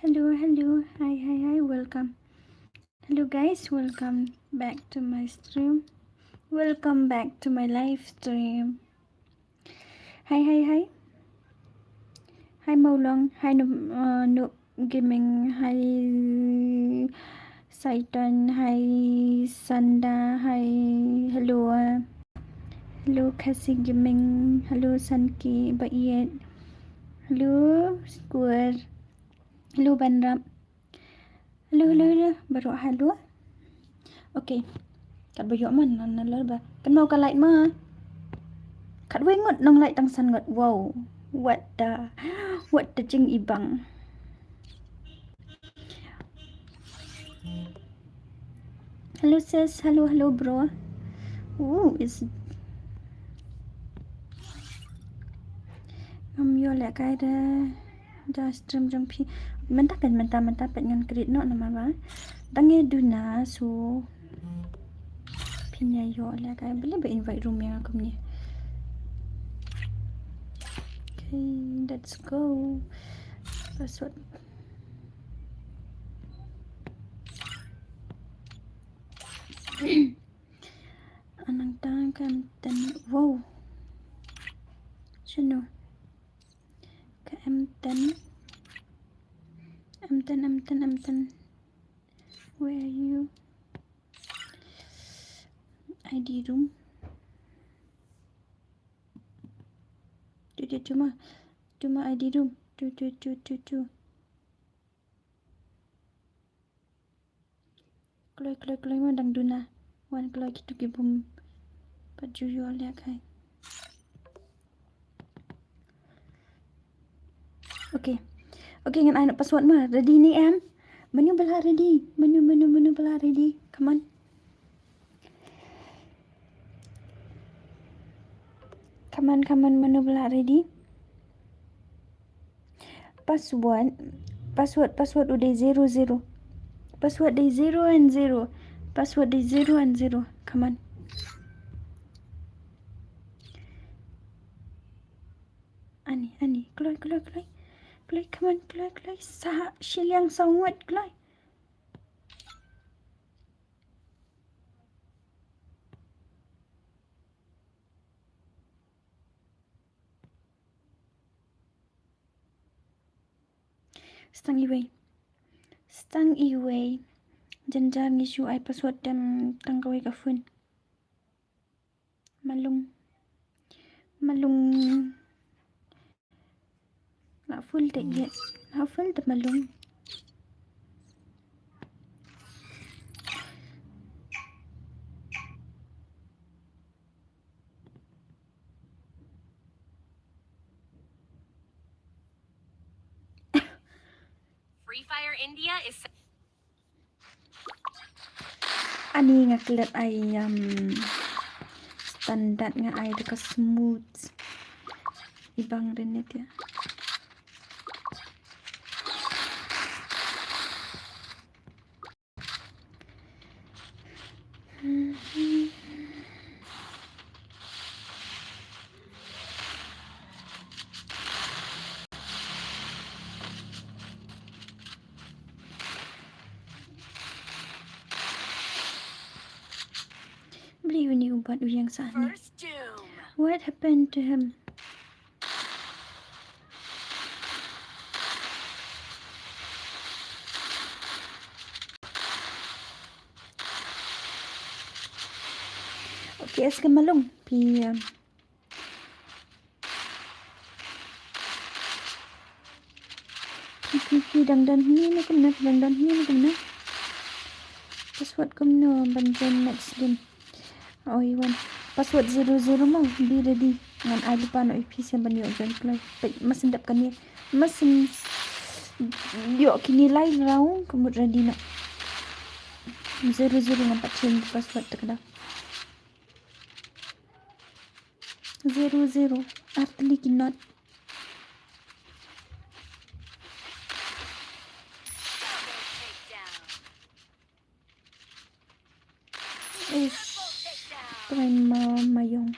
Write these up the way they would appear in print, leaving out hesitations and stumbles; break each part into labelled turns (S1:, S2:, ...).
S1: Hello. Hi. Welcome. Hello, guys. Welcome back to my stream. Welcome back to my live stream. Hi. Hi, Maulong. Hi, no Gaming. Hi, Saitan. Hi, Sanda. Hi, hello. Hello, Cassie Gaming. Hello, Sanki. Baiet. Hello, Square. Hello, Banram. Hello. Baru hello. Okay. Kat bayok man nan ba. Kan mau ka light ma. Kat we ngot nang light tang san ngot. Wow. What the jing ibang. Hello sis. Hello bro. Ooh, is yo lek kai da stream jong pi. Mentah pet ngan kredit no nama ba. Tange duna so pinya yo lek kai boleh be invite room yang aku ni. Okay, let's go. Password. Anang tangan dan wow. Sino? Ka M10. Where are you? ID room. Cuma ID room. Tu. Keluar mandang duna. Wan keluar gitu ke bum. Baju yo lihat kai. Okay, ngan ai nak password mah. Ready ni em? Menu belah ready. Menu belah ready. Come on. Menu belah ready. Password udah 00. Password day 0 and 0. Password day 0 and 0. Come on. Ani. Keluar. Come on, keluar. Shiliang sawat keluar. Stang iway. Janjang isu ai password dan tangkawai ka phone. Malung. Nak full tak yet. Nak full tak malung.
S2: Free Fire India is
S1: Ani ngaklet ai standard nga ai dekat smooth. Ibang rin dia. Beli ni ubat yang sana. What happened to him? Okay, sekarang malung. Pi dang ni kena. Password kena bantuan next game. Oh, Iwan. Password 00 mau. Be ready. Ngan I lupa nak IP siapa ni join kelai. Mesin dapkan ni. Mesin yuk kini live rau. Kemud ready nak. 00 nampak change password terkena. 00. Artli kinot. Ish. Try mo mayong.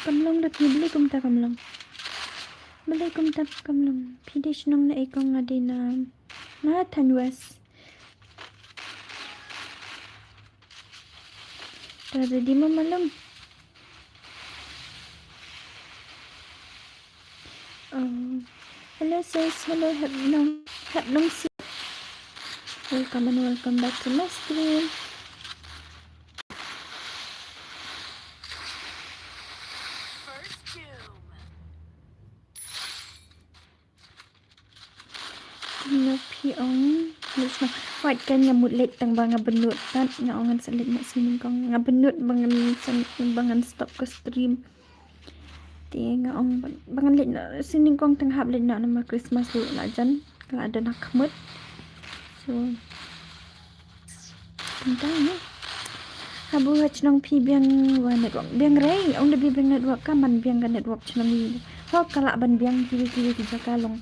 S1: Kamlong dak beli kum ta kamlong. Beli kum ta kamlong. Pidish nong na ikong adina. Ma tanwas. Tada di mo malong. Hello sis, hello have long see. Welcome and welcome back to my stream.
S2: First doom.
S1: No piong. Lutno. White kan nga mutlet tang banga benut tat nga ongan salit na sinin kong nga benut bangan stop ke stream. Ti nga ong bangan lit na sinin kong tang hap lit na nama Christmas lu la jan kala ada nak kemut. So tentang ni. Habu hach nong pi biang wa network biang rei ong de biang network ka man biang ka network chnong ni. Ho kala ban biang kiri ti jakalong.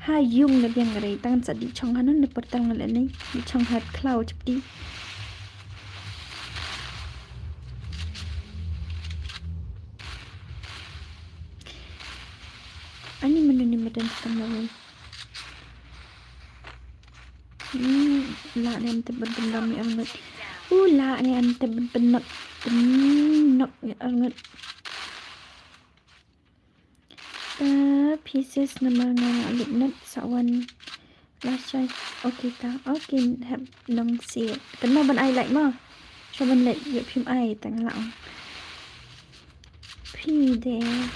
S1: Hayung na biang rei tangan sa di chong hanon de pertang la ni di chong hat cloud chpti. Ani mana ni madan setengah ni. La ni am tebet bendam ni anget. La ni am tebet benak. Benak ni anget. Pieces nama nga lipnat sawan. Last try. Okay ta. Okay have long see. Kenal ban ai like mo. Cho ban let yuk phim ai tang laong. P there.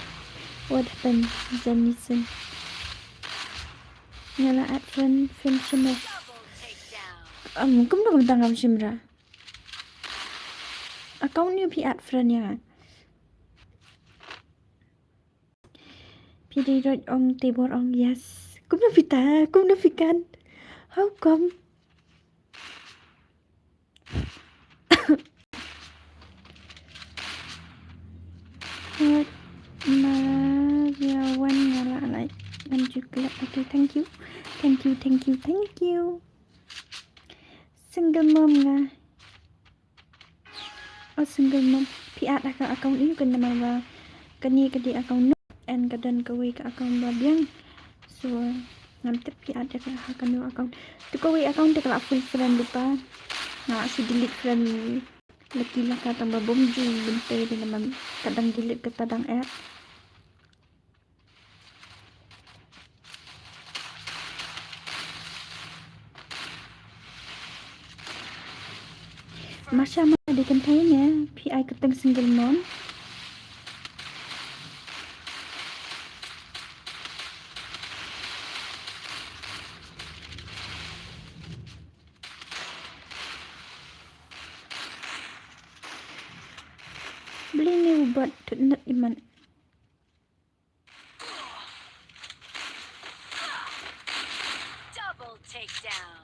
S1: What happened, Jenison? Nyala at friend shimra. Kum na tangam shimra. Account niyo pi at friend ya. Pi dot ong table ong yes. Kum na fikan. How come? What? Mariawan nyala like and juga. Okay, thank you. Single mom nga. Oh, single mom. Piat account ini kena nama kani kadi account no and kadan kawi ka account babiang. So ngamtip piat ka kanu account. Tu kawi account ka full friend lupa. Na si delete friend laki lah ka tambah bomju bentai di nama kadang delete ke tadang app. Masya Allah di kentainya PI keteng single mom. Beli ni ubat nak iman.
S2: Double takedown.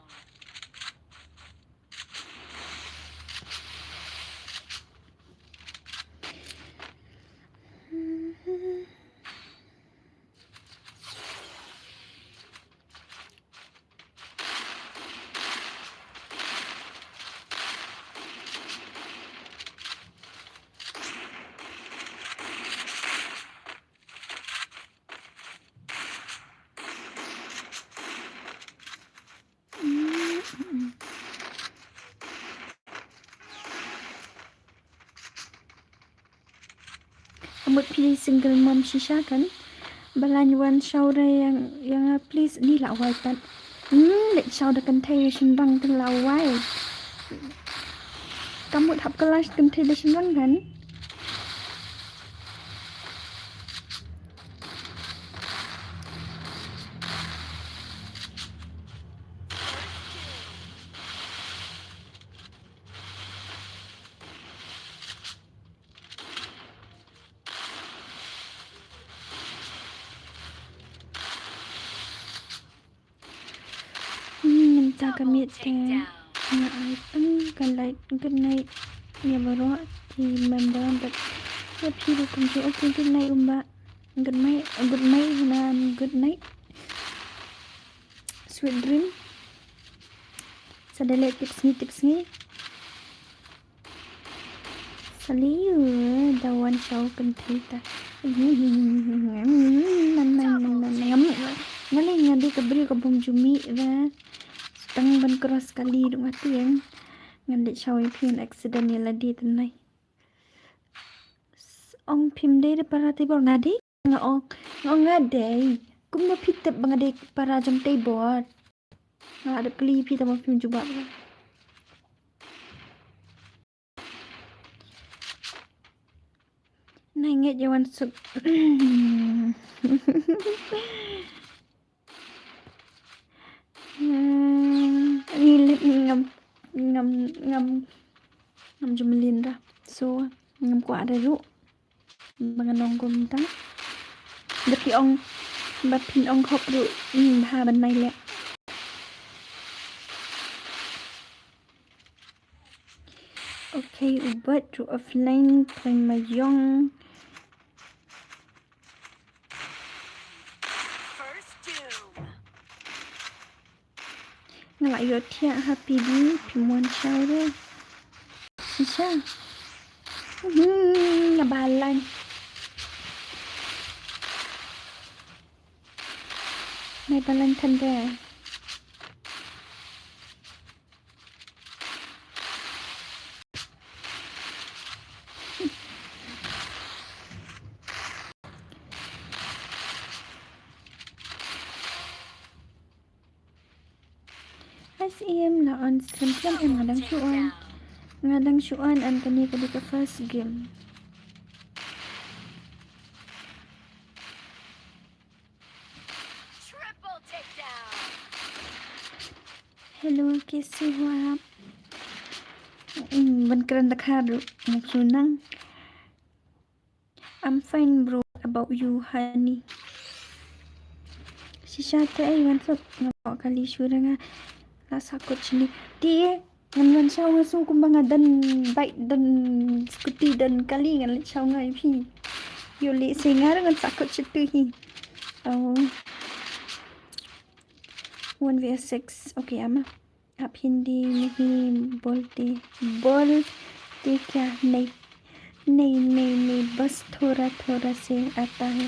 S1: Amut pilih single mom shisha kan. Balanyuan shower yang please ni lah wipe. Let shower kentai shin bang terlawai. Kamu tak kelas kentai shin bang kan? kami
S2: Double
S1: teh
S2: takedown.
S1: nga ay galay good night ya baru di member but ya piru kunju okay good night umba good night na good night sweet dream sadale tips ni saliu dawan show kan thita ngali ngadi kabri ka bum jumi ra stang ban cross kali dong ati yang ngandi show pin accident ya ladi tanai ong phim dei parati bor ngadi ngong ngade kum phitep bangade para jam tei bor ada kli phi tama phim juba nai nge jawan suk ngilit ngam ngam ngam ngam jumelin ra so ngam kwa ada ru banganong kumta daki ong bapin ong khop ru ha ban nai le okay ubat ru offline playing mahjong
S2: First doom.
S1: ngalak yo thia happy di pimuan chau re sisa ngabalan mai balan than re SEM na on stream kan
S2: Double takedown.
S1: ngadang syuan an kani ka first game
S2: Triple takedown.
S1: hello कैसे हो आप ban keren takhadu sunang I'm fine bro about you honey sisa te ai Wansuk ngapa kali syuranga rasa kot sini dia ngan sau su kumbanga dan bike dan scooty dan kali ngan sau ngai phi yo le singar ngan sakot chitu hi oh 1vs6 okay ama आप हिंदी नहीं बोलते क्या नहीं बस थोड़ा से आता है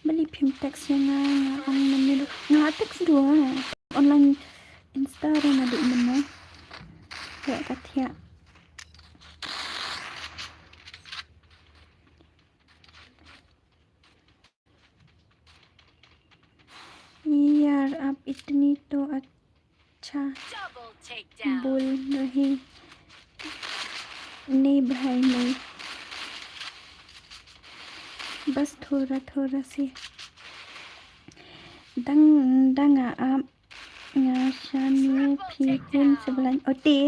S1: beli film teks yang online nga teks dua online insta rin na di mana kayak katia यार आप इतनी तो अच्छा
S2: Double takedown.
S1: बोल रहे नहीं भाई नहीं बस थोड़ा से dang आप ngasani pikun sebelah te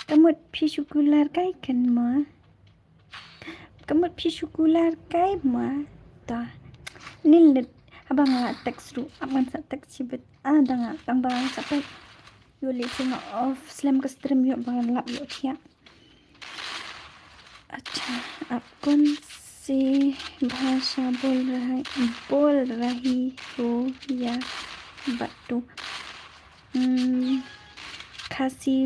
S1: kamut pisukular kai kan ma kamut pisukular kai ma ta nilit abang teks ru abang sa teks sibet danga tang bang sampai yo listening off slam ka stream yo bang lap yo thia अच्छा आप कौन सी भाषा बोल रही हो या बट्टू खासी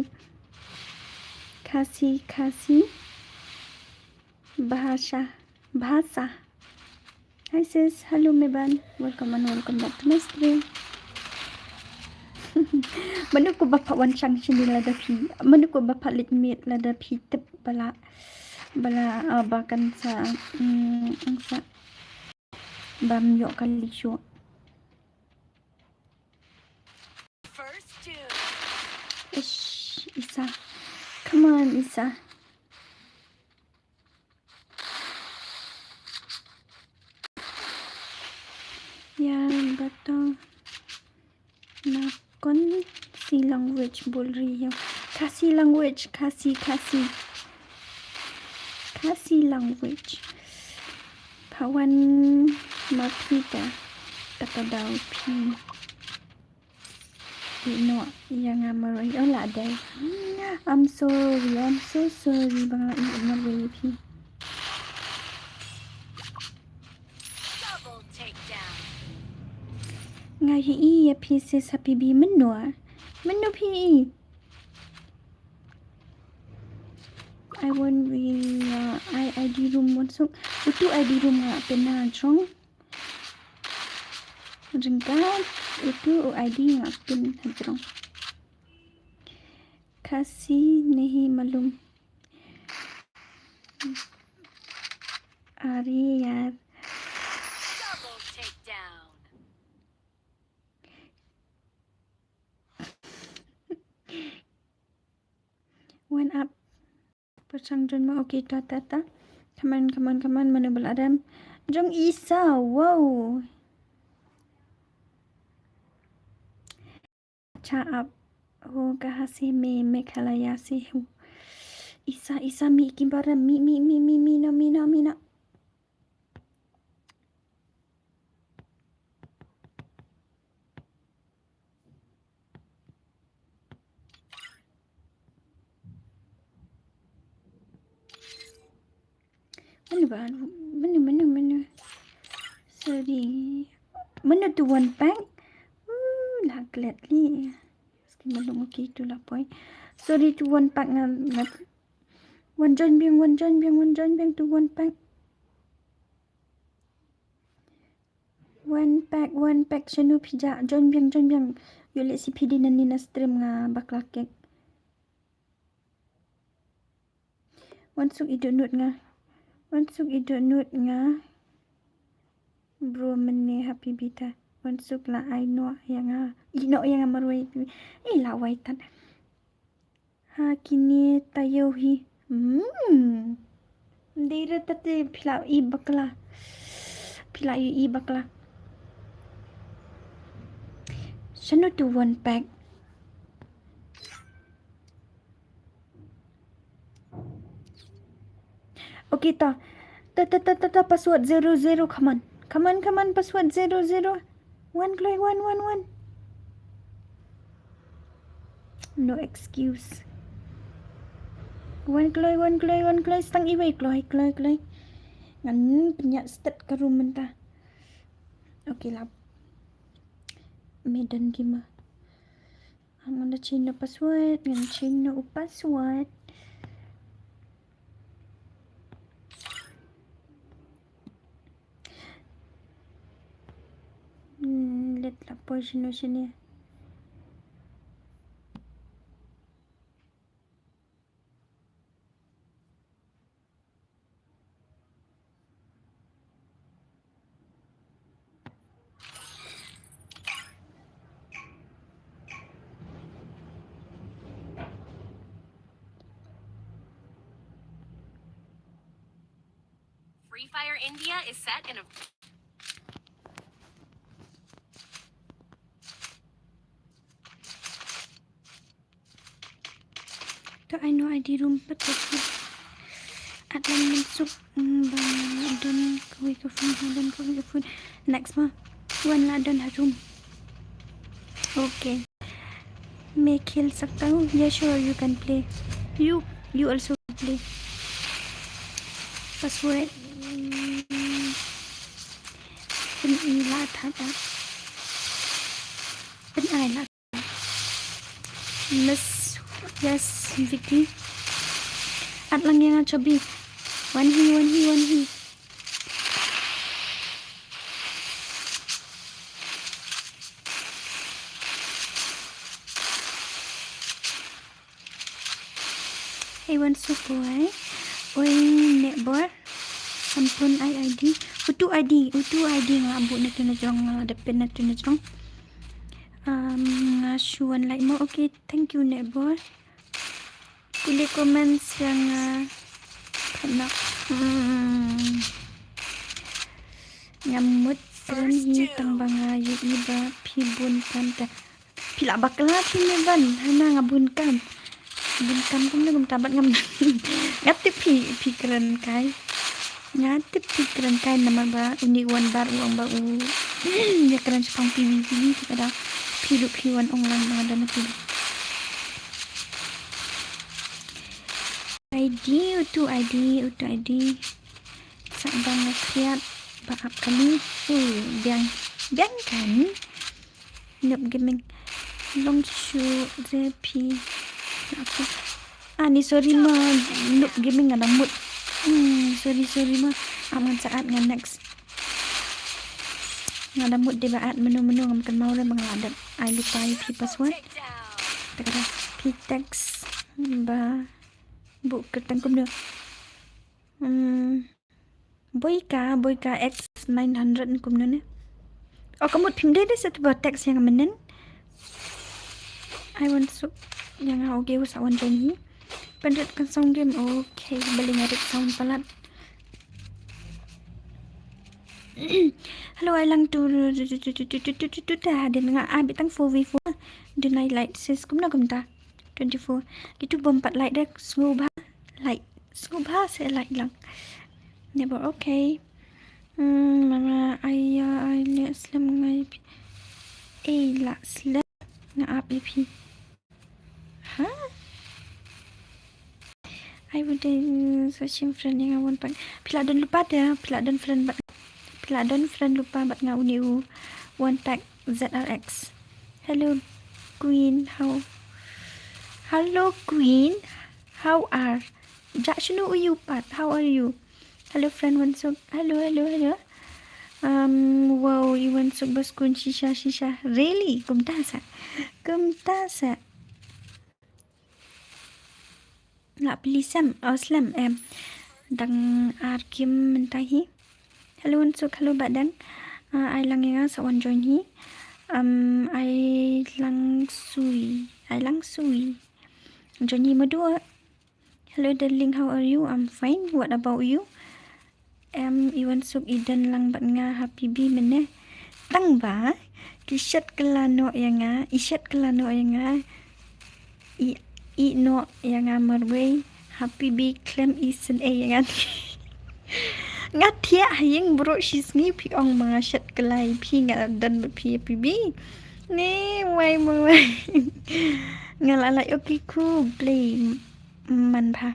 S1: भाषा hi sis hello meban welcome back to my stream manu ko bapak wansang sini lada pi manu ko bapak litmit lada pi tep bala bahkan sa ang sa bamyo kali syo
S2: First doom.
S1: ish isa come on isa yeah language boleh. Kasih language, kasih language. Pawan Markita takadaw pi. No, yang amaray. Oh, la day. I'm so sorry. Bang amaray pi.
S2: Double takedown.
S1: Ngahi ya pieces happy bi menua. Menu pi. I won't be I di room Wansuk. Itu I di room nga pena jong. Jengkat itu ID nga pin jong. Kasih nahi malum. Ari yaar.
S2: Double takedown.
S1: One up. Pasang John mo. Okay, tata. Come on. Manubal Adam. Jong Isa. Wow. Cha up. Oh, kahasi me kalaya si. Isa mi kimbara mi na. Mana. Sorry. Mana tu one pack? Lah gladly. Skin malum okay itulah point. Sorry tu one pack ngat. One join biang tu one pack. One pack senu pija join biang. You let si PD nani na stream nga baklakek. Wansuk idut nut nga. Bro mene happy bita. Wansuk la I know yang marway. Laway tan. Ha kini tayo hi. Dira tate pila i bakla. Sanu tu one pack. Okay ta password 00. Come on password 00. One. No excuse. One kloy stang iway kloy. Ngan penyak start ke room mentah. Okay lah. Medan gima. I'm gonna change the password. Let la position ni.
S2: Free Fire India is set in a...
S1: So I know ID room but at Wansuk bang don kawai ka phone next ma one la don room. Okay, मैं खेल सकता हूँ? Yeah, sure, you can play. You also play. Password pen ila था pen ai la Miss yes Vicky at lang yang chabi one he hey Wansuk boy oi netbor sampun ID utu ID nga abu na tu na jong nga depan na tu na jong ngasuan like mo. Okay, thank you netbor. Kuli comments yang kena ngamut dan hi tang banga yu iba pibun tanta pila bakla pi meban hana ngabun kam kum na gum tabat ngam ngatip pi keren kai ngatip pi keren kai nama ba uni wan bar uang ba u ya keren sepang pi pada pi wan ong lang mga dana pi utu ID sabang ngakriat baap kami biang kan nup gaming long shoe zepi apa ni sorry ma nup gaming ada mood sorry ma aman saat ngan next ngada mood de baat menu ngam kan mau le mengadat I lupa pi password
S2: Take down.
S1: takada pi text ba bu ketang kum dia boyka x 900 kum ne oh kamu pim de satu ba text yang menen I want to yang okay was awan join hi pendek kan sound game okay beli ngarit sound palat hello I lang tu dah dan nga abit tang 4v4 the night light says kum na kum ta 24 gitu bompat light dah ngubah se light lang never okay mama ayah I slam ngai la slam nga app ha I would searching friend yang awan pak pila don lupa dia pila don friend lupa bat nga uniu one pack ZRX hello queen how are Jakshunu uyu pat how are you hello friend Wansuk hello wow you Wansuk bas kun shisha really kumtasa nak pilih slam dang arkim mentahi hello Wansuk hello badan I lang yang sawan join hi I lang sui join hi madua hello darling how are you I'm fine what about you Iwan suk idan lang bat nga happy bee mene tang ba t-shirt kelano yang nga i-shirt kelano yang nga i no yang nga marway happy bee claim isen yang nga nga tia hayeng bro she's ni pi ong mga shirt kelai pi nga dan pi happy bee ni wai nga lalai okay cool play man pa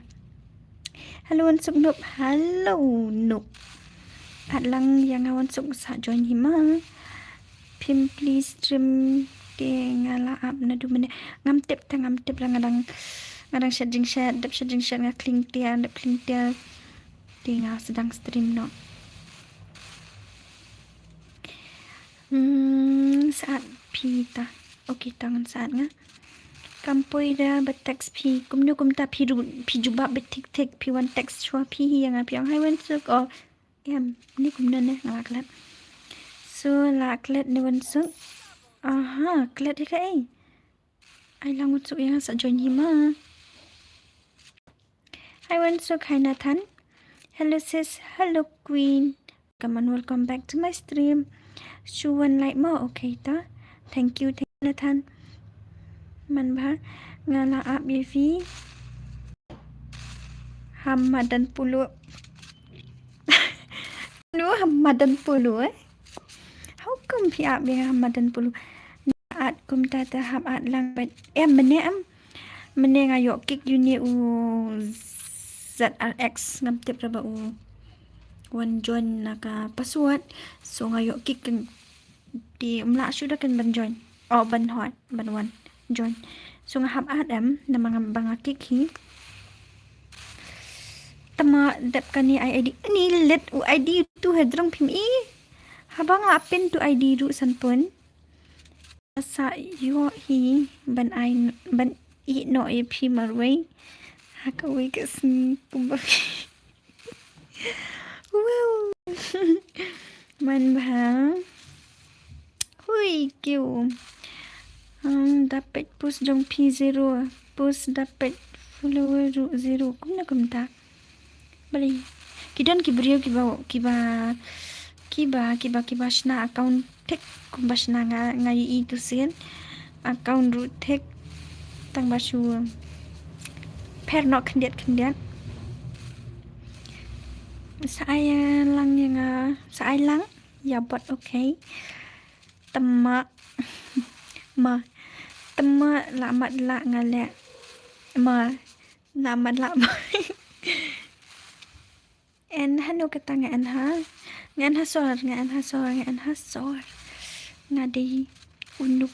S1: hello Wansuk nup at lang yang Wansuk sa join hima pim please stream de ngala up na du mene ngam tip lang ngadang shading nga kling tia de nga sedang stream no saat pita okay tangan saat nga kampoy dah berteks pi kumno kumta pi jubah betik pi one text chua pi yang api yang Wansuk ni kumno ne ngaklat so laklet ni Wansuk klet ka ai lang Wansuk yang sa join hima hi Wansuk hi Nathan hello sis hello queen come on welcome back to my stream show one like more okay ta thank you Nathan man ba ngala abi Hamadan pulu Hamadan pulu how come pi abi Hamadan pulu at kum tata hab at lang bet mene ngayo kick uni u ZRX ngam tip raba u one join naka password so ngayo kick di umla sudah kan ban join ban one join so nga hab adam na mga bangakik hi tama dap kani ID ni let u ID tu hedrong pim habang apin tu ID ru sanpun sa yo hi ban i no e pi marway hakawi kasn kumba wow man ba hui kêu dapat post dong P0 post dapat follower 0 kumna kumta bali kidan kibrio kiba shna account tek kumbashna ngai itu sen account rutek tang basu per nok kendiat saya lang yang saya lang ya buat okay tema ma tema lamat la ngale ma lamat la en hanu kata ngan hasor ngadi unuk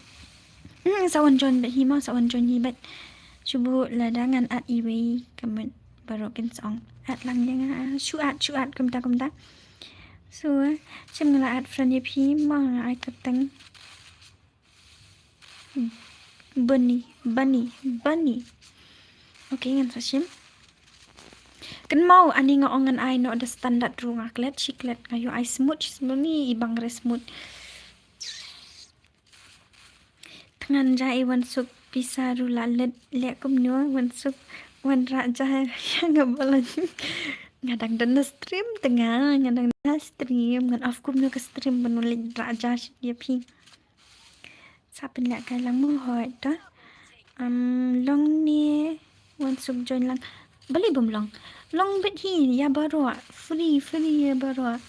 S1: sawan jon hibat subuh ladangan at iwi kamen barokin song at lang yang chuat kumta so chem ngala at fran ye phi ma ai katang bunny okay ngan sashim kan mau ani ngongan ai no ada standard ru ngaklet chiklet ngayo ai smooth ni ibang resmooth tangan jai wansuk bisa ru lalet le kumno wansuk wan raja yang ngabalan ngadang dan stream tengah ngadang stream ngan off kumno ke stream menulis raja dia pi sapin lek kai lang mu hoi ta long ni wansuk join lang beli bom long bet hi ya baru free ya baru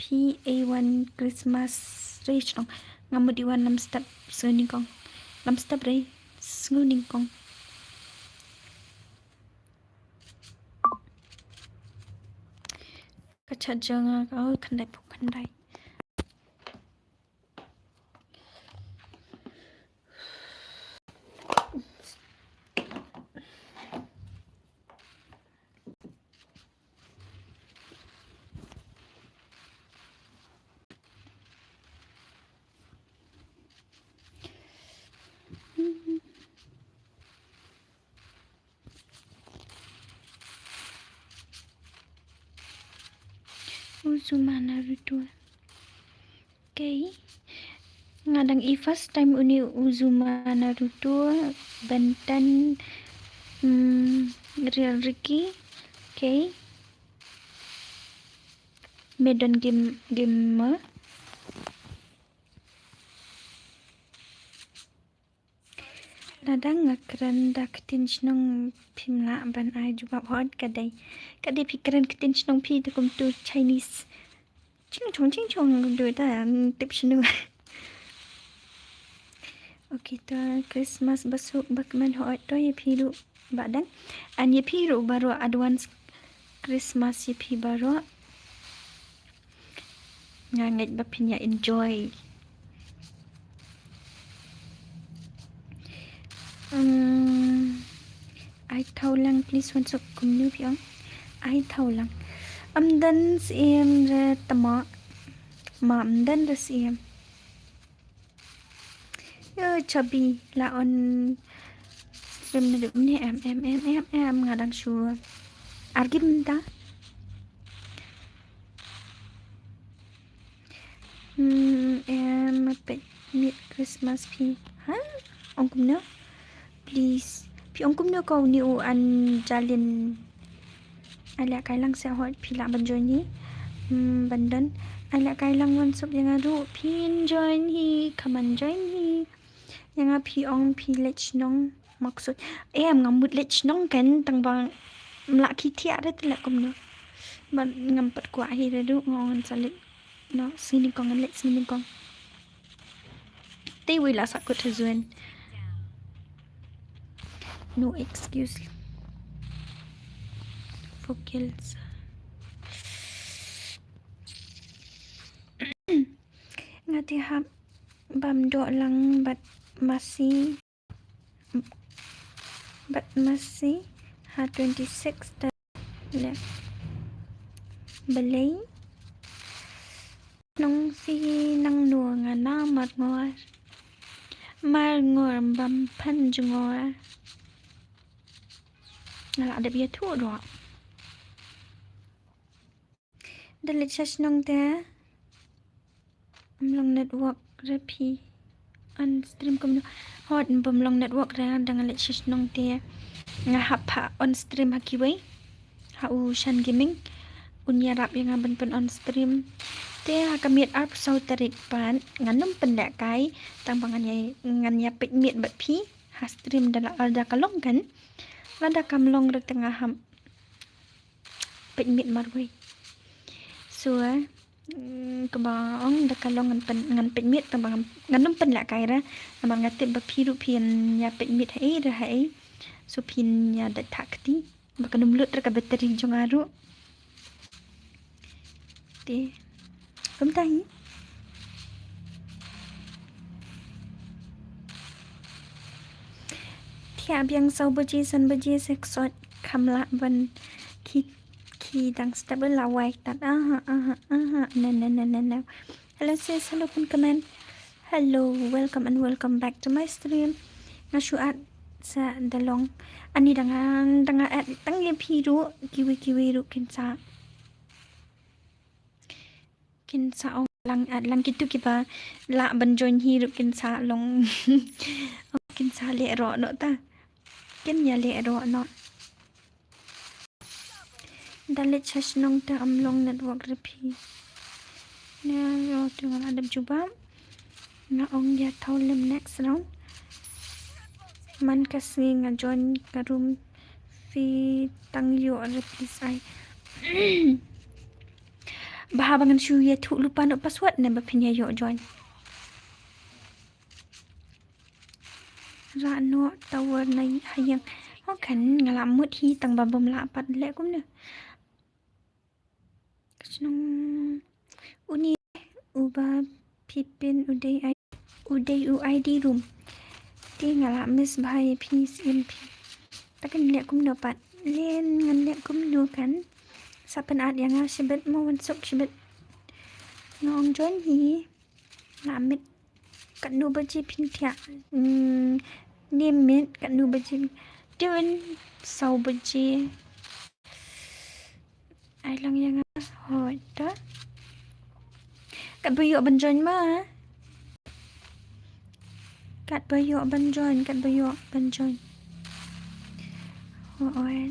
S1: PA1 Christmas reach dong ngamut di 6 step sengning kong 6 step re sengning kong kacha janga kau khandai Uzuma Naruto. Okay. Ngadang first time uni Uzuma Naruto Bantan Real Ricky. Okay. Medan gamer. Nadang ngakran dak tinjnong pimla ban ai juba hot kadai pikiran ketinjnong pi tukum tu Chinese ching chong do ta tip shinu okay to Christmas basu bakman hot to ye piru badan an ye piru baru advance Christmas ye pi baru nganget bapinya enjoy ai thâu lang please Wansuk kumnu pyong ai thâu lang dan sim re tama mam dan re sim yo chubby la on stream na dum ni em ngadang sure argumenta em pe meet Christmas pi ha ông kumnu please pi ông kumnu kau ni u an jalin ala kai lang sa hot pila ban join ni bandan ala kai lang Wansuk yang adu pin join hi kaman join hi yang pi ong pi lech nong maksud em ngamut lech nong kan tang bang mla ki tia de tla kumnu ban ngampat kwa hi redu ngon salit no sini kong lech sini kong they will ask aku tujuan no excuse for kills ngati hap bam do lang bat masih ha 26 ta le belai nong si nang nuo nga na mat ngor mar ngor bam pan jungor ngala ada biar tu doa dalit sas nong te amlong network repi on stream kom hot bomlong network ra dengan lit sas nong te ngahapa on stream hakiwai ha u shan gaming unya rap yang ben on stream Te kamiet ap sau tarik pan nganum pendakai tang nganya pek miet bat pi hastrim dala ada kalong kan lada kamlong re tengah ham pek miet marwai so kebaong da kalong ngan pek miet tang nganum pendakai ra amang ngate bat pi ru pian ya pek miet hai so pin ya da takti bakanum lut ra ka bateri jongaru te Kamtahi. Thia biang sau baji san baji seksot kamla ban ki dang stable la wai tat no. Hello sis, hello pun comment. Hello, welcome and welcome back to my stream. Ngashuat sa dalong ani dangan at tang ye piru kiwi ru kinsa ong lang kitu kiba la ban join hi ru kinsa long kinsa le ro no ta kin ya le ro no dalit chas nong ta amlong network repi na ro tu adam cuba na ong ya taulim next round man kasi nga join ka room fi tang yo repi sai bahabangan shu ya tu lupa no password na bapinya yo join ra no tower na hayang kan ngalamut hi tang babam la pat le kum ne kasnong uni uba pipin uday uid room ti ngala miss bhai peace mp takan le kum no pat len ngan le kum no kan sapan at yang sibet mo wansuk sibet ngong join hi ngamit kan no baji pin thia nimit kan no baji Dewan sau baji ai lang yang hỏi đó kat bayo ban join ma kat bayo ban join hỏi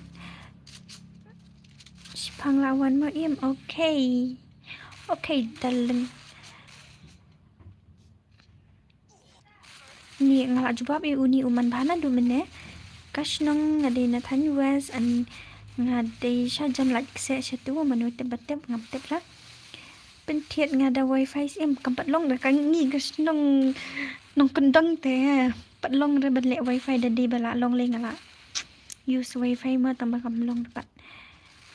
S1: Sipang lawan mo im okay darling ni ngala jubab e uni uman bhana du mene kashnong ngade na than was an ngade sha jam lak se tu manu te batep ngam tep ra pen thiet ngada wifi em kampat long da kan ngi kashnong nong kendang te pat long re badle wifi da di bala long le ngala use wifi ma tamba kam long pat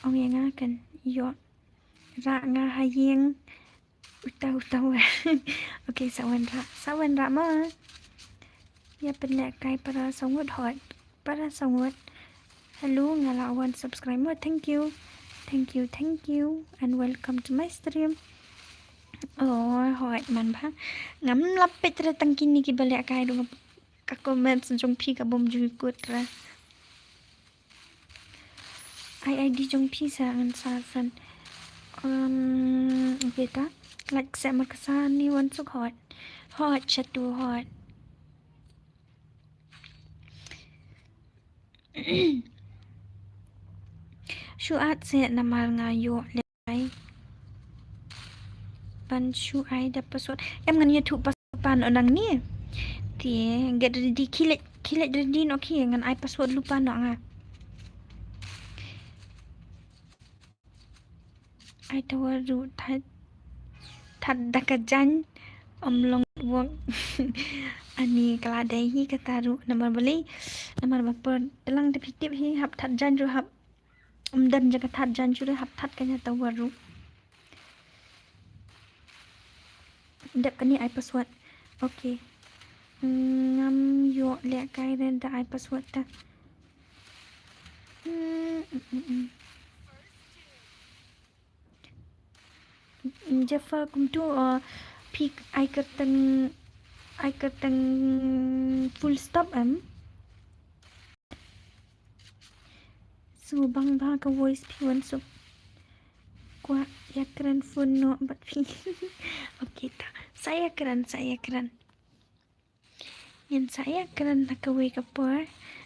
S1: ong yang kan yo ra nga hayeng utau okay sawan ra ma ya penle kai para songwat hot para songwat hello ngalawan subscribe mo thank you and welcome to my stream hot man ba ngam lapit ra tangkini ki bale kai du ka comment jong phi ka bom ju kut ra id jong phi sa an sa fan beta like sa makasan ni Wansuk hot chatu hot Shuat se namal ngayo lay ban shu ai da password em ngan YouTube pan onang ni ti get ready kilet ready no ki ngan ai password lupa no nga ai tawaru thật dakajan omlong wong ani kala dai hi kataru nomor bapur telang de pitip hi hap that jan ru hap dan jaga that jan ru hap that kanya tawaru dep kani ai password okay ngam yo le kai ren da ai password ta Jaffa kumtu peak ai kerteng full stop so bang ba ka voice pi Wansuk kwa ya keren phone no but pi okay ta saya keren yan saya keren nak wake up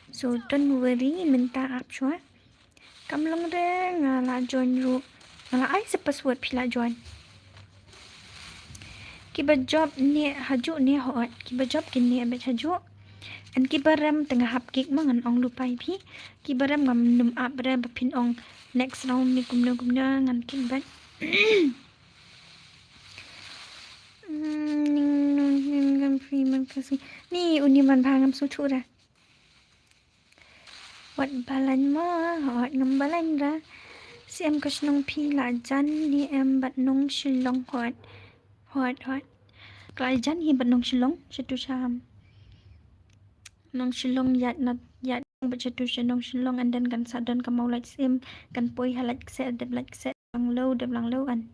S1: so don't worry minta up chua kam long re ngala join ru ngala ai se password pila join Kiba job ni hajuk ni hot. Kiba job kini abet hajuk. An kiba ram tengah hap kek mangan ong lupai pi. Kiba ram ngam num up ram pin ong next round ni kumna ngan kek bat. Ni uniman bangam sutu dah. Wat balan ma hot ngam balan dah. Si em kasnong pi la jan ni em bat nong shilong hot. Kalau jan hi bat nong shilong satu sham. Nong shilong yat bat satu nong shilong and then kan sadon kamau like sim kan poi halat set dep like set lang low an.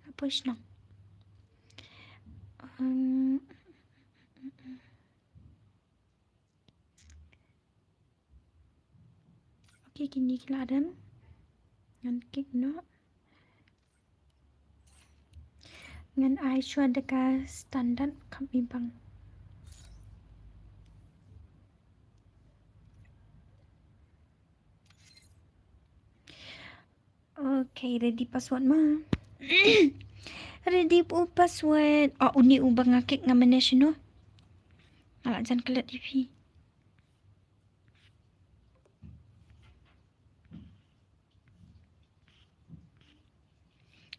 S1: Apa isnong? Okay, kini keladam. Ngan kek no. Ngan ai shua deka standard kami bang. Okay, ready password ma. Ready po password. Oh, uni ubang ngakik ngamenesh no. Alak jan kelat ipi.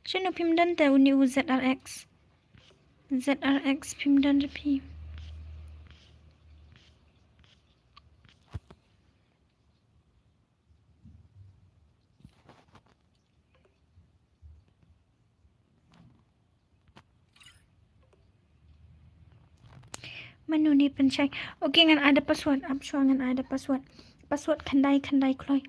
S1: Sino pimdan ta uni u ZRX. ZRX pimdan repi. Manu ni pencai. Okay, ngan ada password. Up ngan ada password. Password kandai kloy.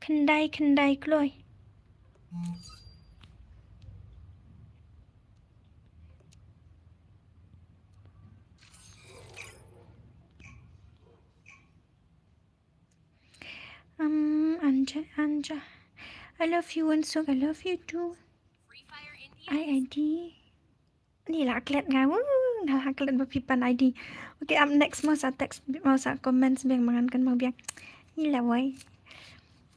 S1: Kendai kloy. Anja. I love you, Wansuk. I love you too.
S2: Free Fire India.
S1: ID. Ni lah klet ngau. Nah klet berpipan ID. Okay, up next mau sa text mau sa comments biang mangankan mau biang. Ni lah wai.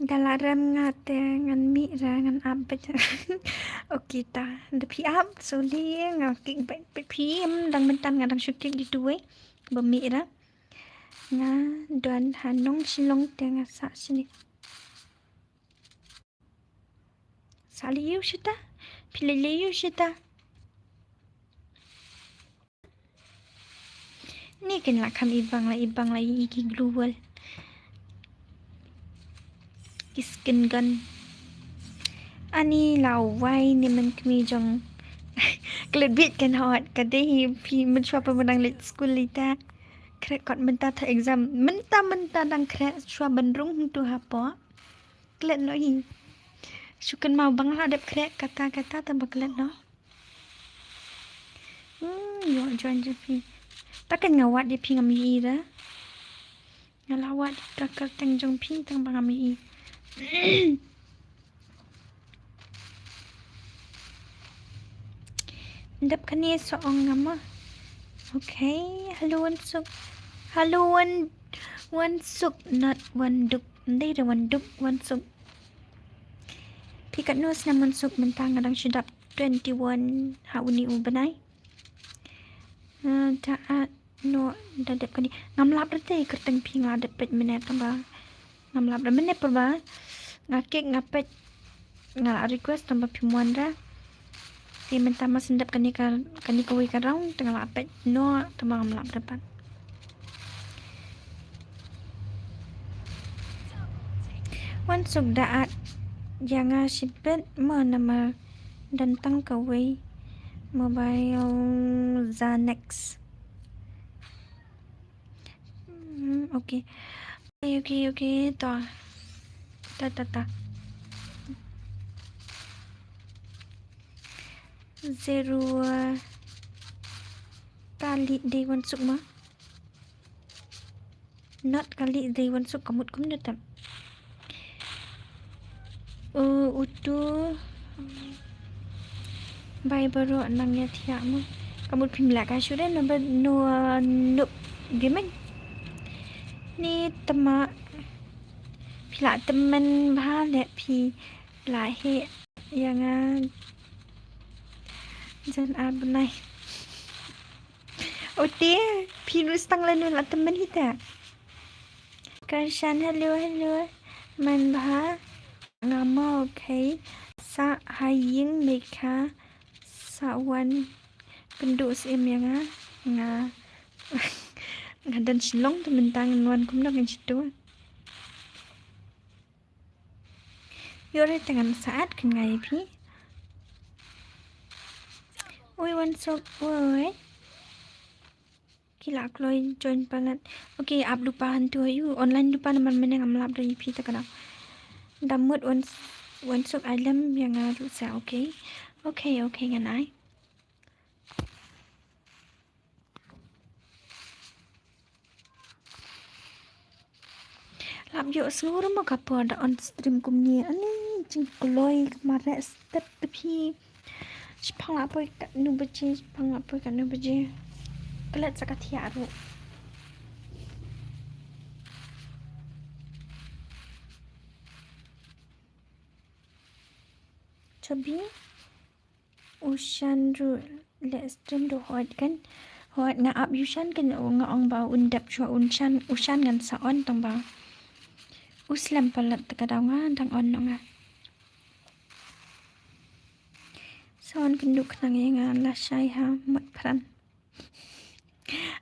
S1: Dalaram ngate ngan mi ra ngan abet. Okay ta. Depi up so li ngakik bet pim dang bentan ngadang syukik di tuwe. Bemi ra. Nga dan hanong silong tengah sa sini. Saliu shita. Pililiu shita. Ni kan lah kami ibang lah iki global. Kiskin gun. Ani lawai ni man kami jong. Kelebit kan hot. Kadai pi mencuba pemenang lit school lita. Krek kot menta ta exam. Menta dang krek cuba benrung tu apa. Kelet no hi. Syukan mau bang lah adep krek kata-kata tambah kelet no. Yo join je pi. Takkan ngawat dia pi ngami ira. Ngalawat kakak teng jong pi tang bang ngami. Ndap kani soong ngama. Okay, hello Wansuk. Hello Wansuk, not Wanduk. Hindi dah Wansuk. Pikat nus na Wansuk mentang ngadang syedap 21 hauni ubanay. Taat no dadap kani ngamlap rete kerteng pi ngadap 5 minit tambah. Ngamlap dah minit per ba. Ngakik ngapet ngalak request tambah pimuan dah. Ti mentang mas sendap kani kawi karang tengah lapet no tambah ngamlap depan. Wansuk daat jangan sibet nama dantang kawi mobile Zanex. Okay. Ta. 0 kali day Wansuk mah. Not kali day Wansuk kamut kum datang. Utu bay baru nangnya tiak mu. Kamut pimla ka syuren number no nup gaming. Ni temak pila temen balik pi lahir yang jan abnai. Ote pi rustang lanu la temen hita. Karshan hello. Man bha ngamo kai sa haying meka sa wan penduk sim yang nga dan silong tu mentang nuan kum nak situ. Yore tangan saat kan ngai pi. Oi Wansuk, oi. Kila kloy join palat. Okay, आप lupa hantu ayu online lupa naman meneng amlap dari pi tak kada. Damut Wansuk alam yang ngaru sa okay. Okay nganai. Lap yo seluruh mak apa ada on stream kumni ani jing kloy kemarin step tepi. Sepang apa kat nu beje, sepang apa kat nu beje. Kelat sakat hiaru. Cobi Ushan ru le stream do hot kan. Hot nga up Ushan kan nga ong ba undap chua Ushan ngan sa on tong ba. Uslam palat takadaw nga dang on nga. Son kenduk nang nga lasay ha mat pran.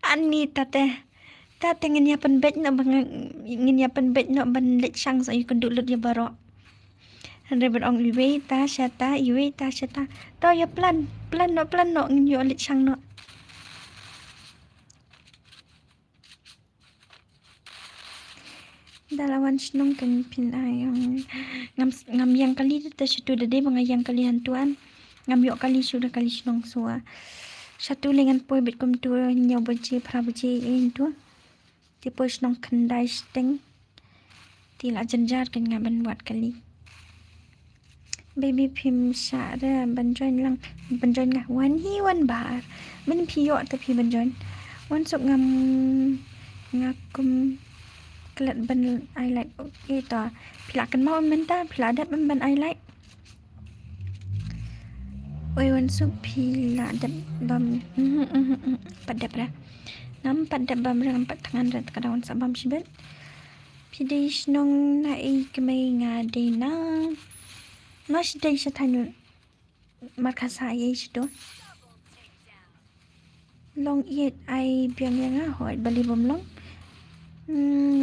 S1: Ani tate nginyapan bet na ban let sang sa yu kenduk lut ya baro. Andre berong iwe ta syata. Tau ya plan no nginyo let sang no. Dalawan senong kan pinayang ngam yang kali ta situ dade mga yang kali hantuan ngam yo kali sudah kali senong suwa satu lengan poi bet kom tu nyaw baje pra baje itu tipe senong kendai steng tila jenjar kan ngaban buat kali baby pim syara banjoin ngah wan hi wan bar men piyo tapi banjoin Wansuk ngam ngakum kelat ban I like okay ta pila kan mau menta pila dat ban I like oi Wansuk pila dat bam pada pra ngam pada bam rang pat tangan rat kadawan sabam sibet pidis nong na I kemai ngade na mas dai satanu markasa ye situ long yet I biang yang hot bali bom long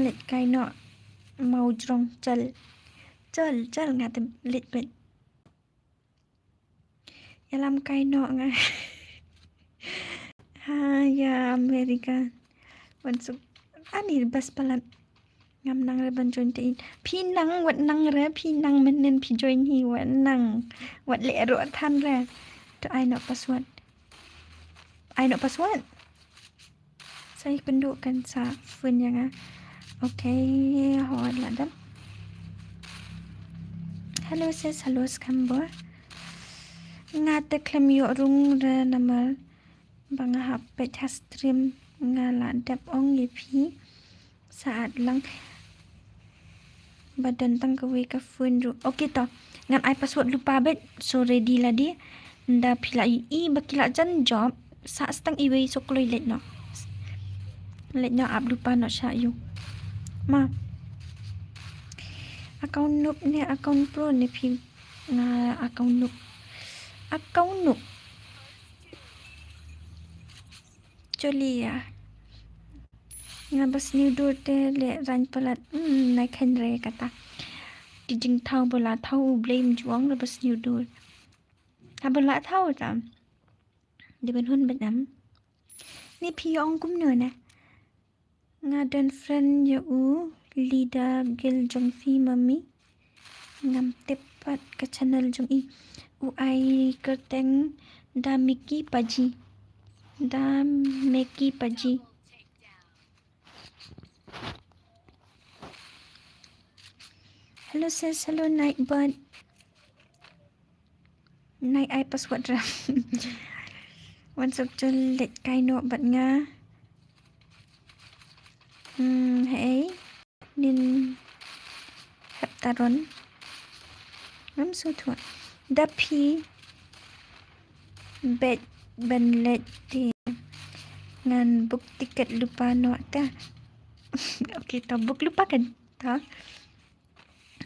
S1: let kai no mau jrong chal nga te let bet yalam kai no nga ha ya Amerika Wansuk ani bas palat ngam nang re ban join te pinang wat nang re pinang menen pi join hi wat nang wat le ro than re to I not password saya pendukkan sa phone yang okay hot ladam hello sis hello skambor ngate klem yo rung re namar bang hapet stream ngala dap ong yepi saat lang badan tang kawe ka phone ru okay to ngan I password lupa bet so ready la di nda pila I bakila jan job sa stang iwe so kloy let no up lupa no sya yu ma account noob ni account pro ni pi nga account noob Joli ya nga bas new door te le ran palat nai khen re kata dijing thau bola thau blame juang le bas new door ha bola thau ta di ben hun benam ni pi ong kum no na nga dan friend ya leader gil jong fi mami ngam tepat ke channel jong I ai kerteng da meki paji hello sis hello nightbird night I password ra Wansuk jol let kai no bat nga Hãy nên heptaron so thua dapi bet banlet di ngan book tiket lupa no ta. Okay, ta book lupa kan ta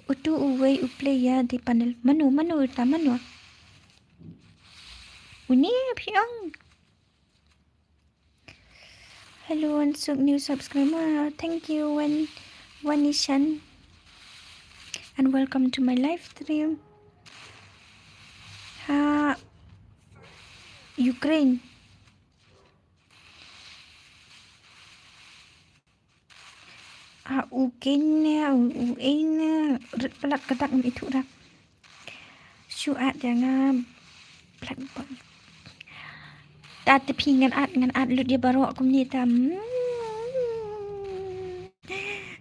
S1: utu uway uplay ya di panel manu ta manu uni piang. Hello Wansuk, new subscriber. Thank you Wanishan, and welcome to my live stream. Ukraine. Ukraine rất là ketat itu dah. Syuat jangan black boy. Tapi ngan ad lu dia baru aku ni tam.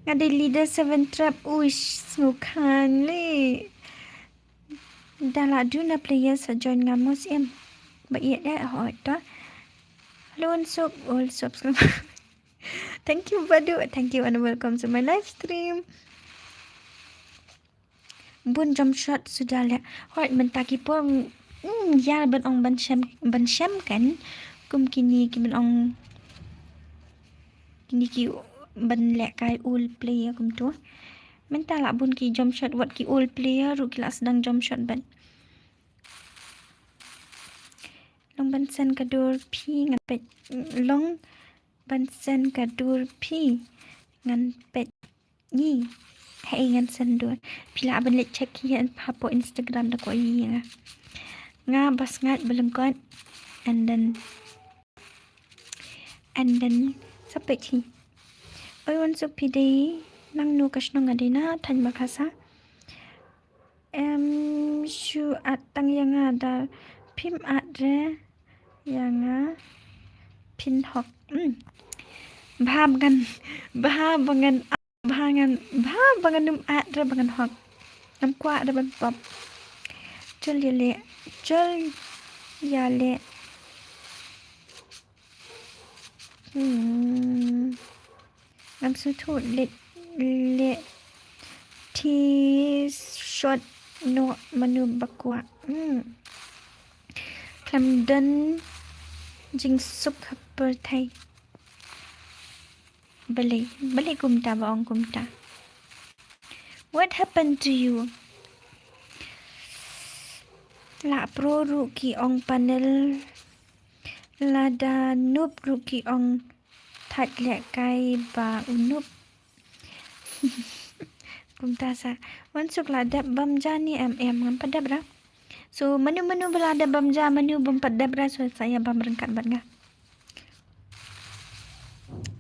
S1: Ngade leader 7 trap uish sukan le. Dah lah duna player sa join ngamos em. Baik dah hot dah. Hello Wansuk, all subscribe. Thank you Badu. Thank you and welcome to my live stream. Bun jump shot sudah lah. Hot mentaki pun ya ben ong ban sham kan. Kum kini ki ben ong kini ki ban lek kai ul player kum tu. Menta lah bun ki jump shot wat ki ul player ru ki lah sedang jump shot ban. Long ban sen kadur pi ngan pet long ban sen kadur pi ngan pet ni. Hai ngan sen dur. Pila ban lek check hian hapo Instagram da ko yi nga bas ngat belengkot and then sampai thi. Oi Wansuk pidi nang nu kasno ngadina than makasa. Shu atang yang ada pim adre yang pin hok. Bahangan num adre bangan hok. Nam kwa ada ban pop. Chol ya le. Nam su thu le ti shot no manu bakwa. Klamdan jing sup per thai. Balik kumta baong kumta. What happened to you? La pro ruki ong panel lada noob ruki ong that lek kai ba unup. Kumta sa Wansuk lada bamja ni ngam padabra. So manu belada bamja manu bam padabra so saya bam rengkat banga.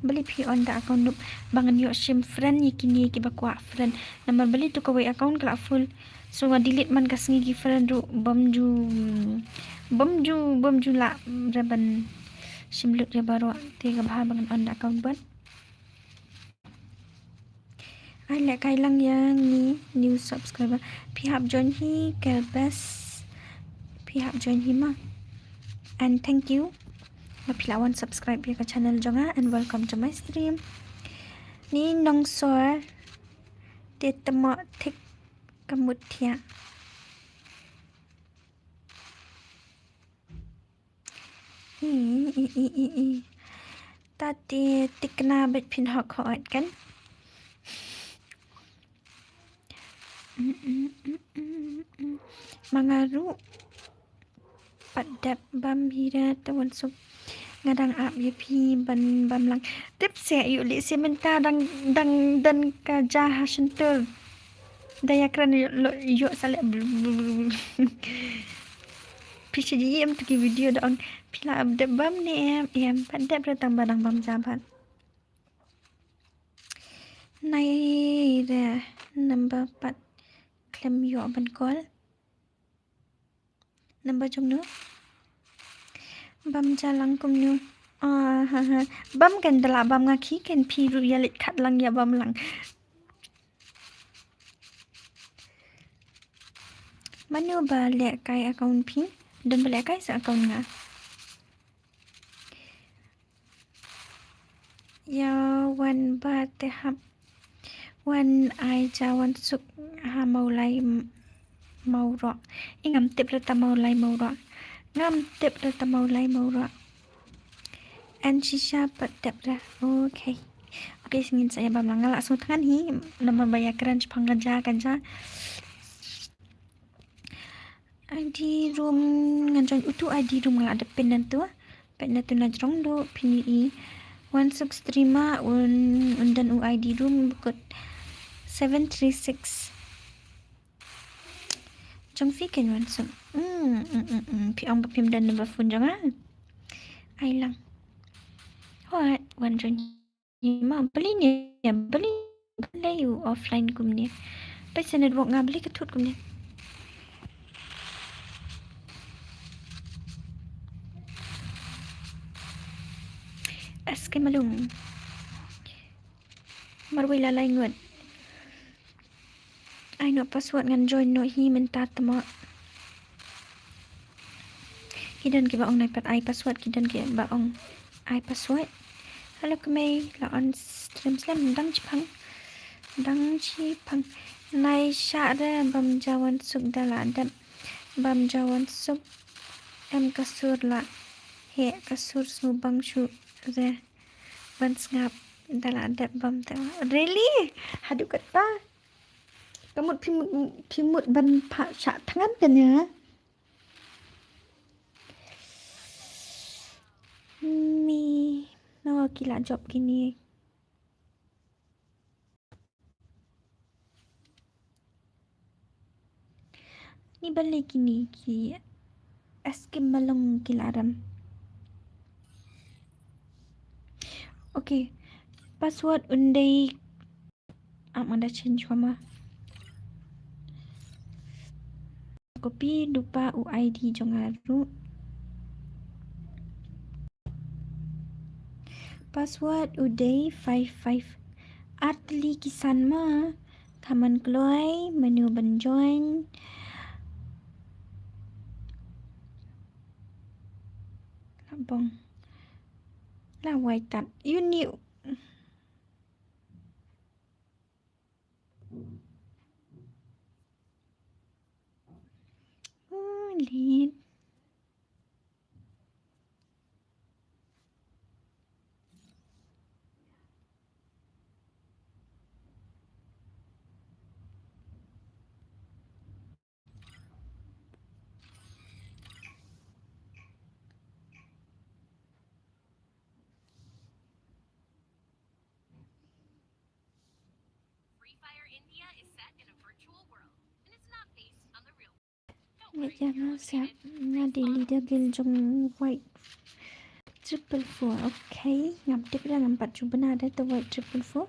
S1: Beli pi on da account noob bangan yo sim friend yikini ki bakwa friend number beli tu kawai account kala full. So delete man kas ngi friend ru bamju la raban simlut ya baru tiga bahan bangan on account ban. Ai lek kai lang yang ni new subscriber. Pihak join hi kelbas. Pihak join hi ma. And thank you. Mapilawan subscribe ya ke channel jonga and welcome to my stream. Ni nong soar te temo tik kamut thia. Tati tikna bet pin hok hot kan. Mangaru padap bam hira tawan sup ngadang ap ye pi ban bam lang tip se yu li se menta dang ka jah sentul daya kran yo sale piche ji em tu ki video don pila abde bam ni em padap datang badang bam jabat nai de number 4 klem yo ban call number jong nu bam jalang kum nu bam kan dala bam ngaki kan piru ya lit khat lang ya bam lang manu ba le kai account pi don ba le kai sa account nga Ya wan ba te hap wan ai cha wan suk ha mau lai mau ro. Ngam tip ra ta mau lai mau ro. Ngam tip ra ta mau lai mau ro. And shisha pat tip ra. Okay. Okay, singin saya bam lang ngala so tangan hi nama bayaran Jepang ganja. ID room nganjon utu ID room ngala ada pen tu. Pen tu na jrong do pini Wansuk terima undan ID room bukut 736. Jong fikan Wansuk. Pi ang bapim dan number phone jangan. Ai lang. What? Wanjon ni ma beli ni ya beli you offline kum ni. Pesa network ngabeli ketut kum ni. Aske malung. Marwai lalai ngut. I know password ngan join no hi minta temo. Kidan ke baong naipat I password kidan ke baong I password. Halo kemai la on stream slam dang chipang. Nai sha da bam jawan suk dala dam. Bam jawan suk em kasur la. He kasur su bang shu re. Ban ngap dala dam bam ta. Really? Hadu kata. Kamu pimut ban pak syak tangan kan ya? Mi, nawa kila job gini. Ni balik gini ki eskim malong kilaram. Okay, password undai ada change mama. Copy lupa UID jongaru. Password uday 55. Artli kisan ma. Taman kloy menu banjoin. Labong. Lawai tat. You knew. Lead.
S2: Free Fire India is set in a virtual world, and it's not based on the real world. Don't
S1: Mẹ
S2: worry,
S1: cha
S2: you're
S1: nó sạc
S2: eliminated.
S1: nhà đi leader game trong white triple four. Okay, ngam tip ra ngam 4 ada tu white triple four.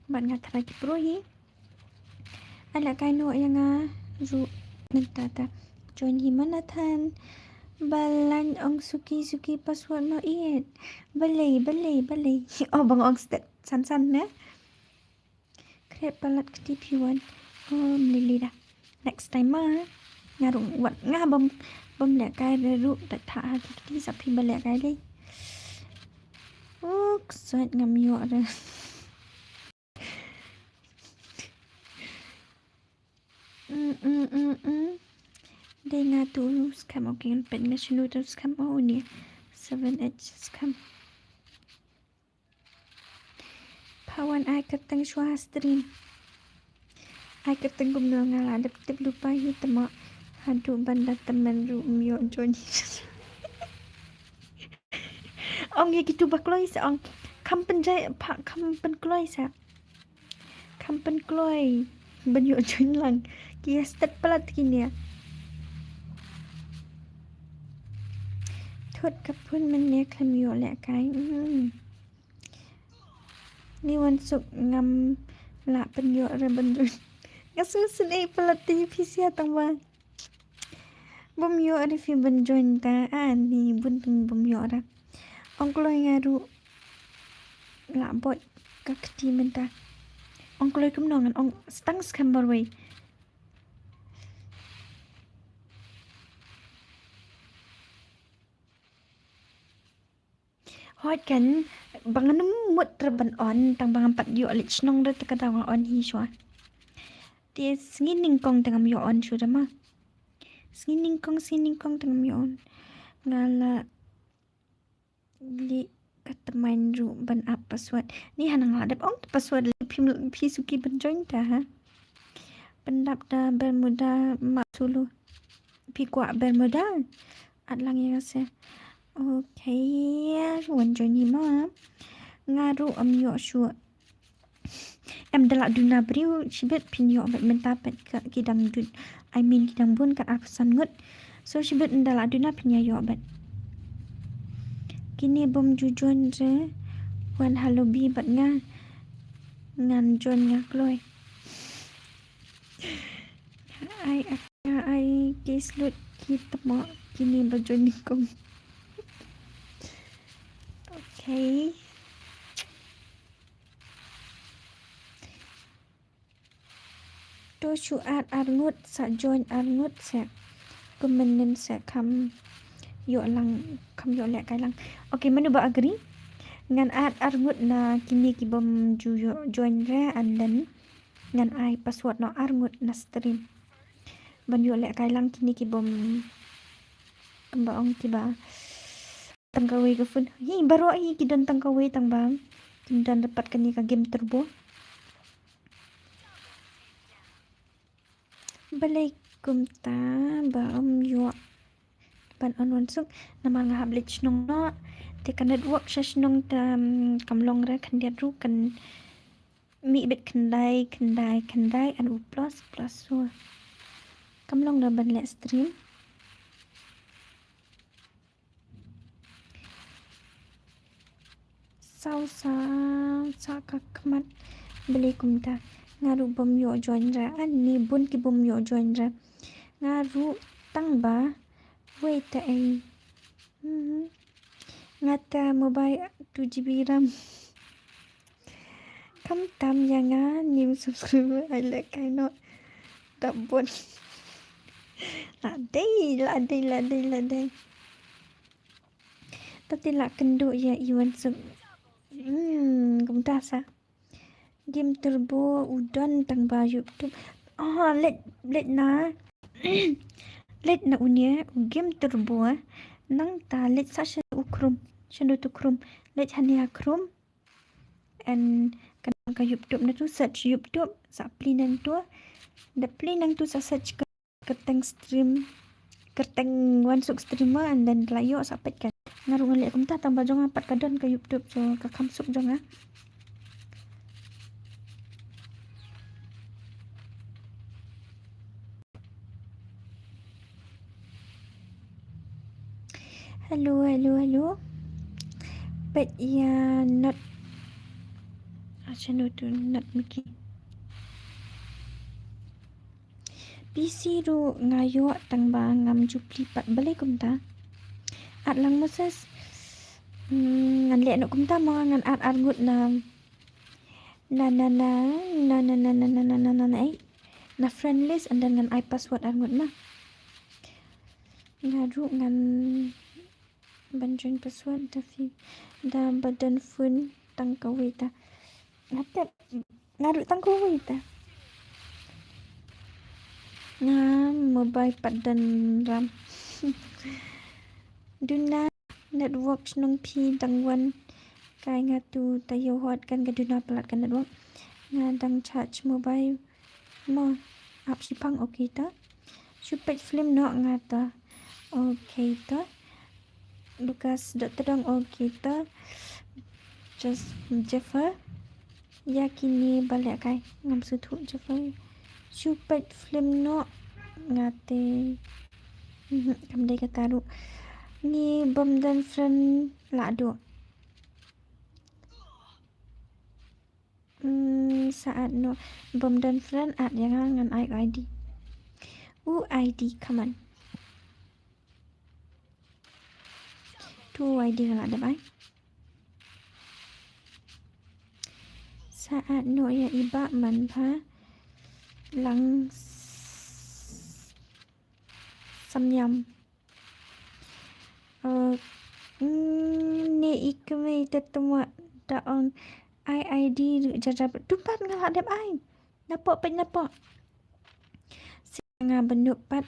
S1: Bạn ngắt ra pro hi. Ala kai no yang ru minta ta join hi mana than balan ong suki password no iet. Balai. Oh bang ong stat san ne. Create balat ketipiwan. Oh lili dah. Next time ngarung wat bom lẹ cái ru tại thả cái sắp phim lẹ cái đi. Xoát ngầm nhọ rồi. Đây nga tu scam okay pen national tu scam nè 7h scam. Pawan ai keteng shwa stream. Ai keteng gumno ngala dep lupa hi temo. Hadu banda teman ru myo join. Ông nghe gitu bakloi sa ông kampen jay pak kampen kloi sa kampen kloi banyo join lang kia step pelat kini ya thot kapun mene kamyo lẹ cái ni Wansuk ngam la banyo ra banyo ngasusun pelat ti pisia tangwa bomyo ada fi banjoin ta ni buntung bomyo ra ông kloi ngaru la bot kakti menta ông kloi kum nongan ông stang scam barway hot kan bangan mut terban on tang bangan pat yo lich nong da takadang on hi shwa ti singin kong tengam yo on shu da ma singin kong tengam yo on ngala li kata main ru ban up password ni hanang ladap ong password pi suki ban join ta ha pendap da bermuda masulu pi kwa bermuda at lang ya se okay wan join ni ma ngaru yo shu em dalak duna beriu sibet pinyo bet mentapet ke kidang dun I mean kidang bun kat apasan ngut so sibet dalak duna pinya yo bet kini bom jujun je wan halo bi bat nga ngan jon nga kloi ai kislut kita mo kini bajon ni kong okay to shu arngut sa join arngut sa kemenin sa kam yo lang kam yo lek kai lang okay manu ba agree ngan arngut na kini ki bom ju join re and then ngan ai password no arngut na stream ban yo lek kai lang kini ki bom kambaong tiba tangkawi ke fun hi baru hi kidan tangkawi tang bam dan dapat kani ka game turbo Balaikum ta ba yo ban on Wansuk nama ngahab lich nong no te kan network sha nong ta kamlong ra kan dia ru kan mi bit kendai an u plus so kamlong da ban le stream sa kakmat Balaikum ta ngaru bom yo join ra ani bun ki bom yo join ra ngaru tang ba wait ta ai ngata mobile 2GB RAM kam tam yang new subscriber I like I not dabon la dai tapi la kendo ya iwan sub kumta sa game turbo udon tang ba YouTube let na let na unia game turbo nang ta let sa ukrum shanu tu krum let hania krum and kan ka YouTube na tu search YouTube sa plinan tu the plinan tu sa search kerteng stream kerteng Wansuk streamer and then layo sa pet kan ngaru ngalek kumta tambah jong apat kadon ka YouTube so ka kamsuk jong ah hello but yeah not achano to not Mickey PC ru ngayo tang ba ngam jupli pat Balaikum ta at lang moses ngan le no kumta mo ngan at ngut na ai na friend list and then ngan I password ngut ma ngaru ngan banjun password da badan phone tang kawita ngate ngaru tang kawita nga mobile padan ram duna network nong pi dangwan kai nga tu tayo hot kan ga duna plat kan network nga dang charge mobile mo ap sipang okay ta supet film no nga ta okay ta Lukas tedang okay ta just Jeffer yakini balik kai ngam sutu Jeffer supet film no ngate kam dai kataru ni bom dan friend lado saat no bom dan friend at yang ngan ID ID come on tu ID ngan ada bai saat no ya iba man pa lang samyam Ni ikme tetemua daong ID jajab tupat ngalak dep ai. Napok pet napok. Nga benuk pat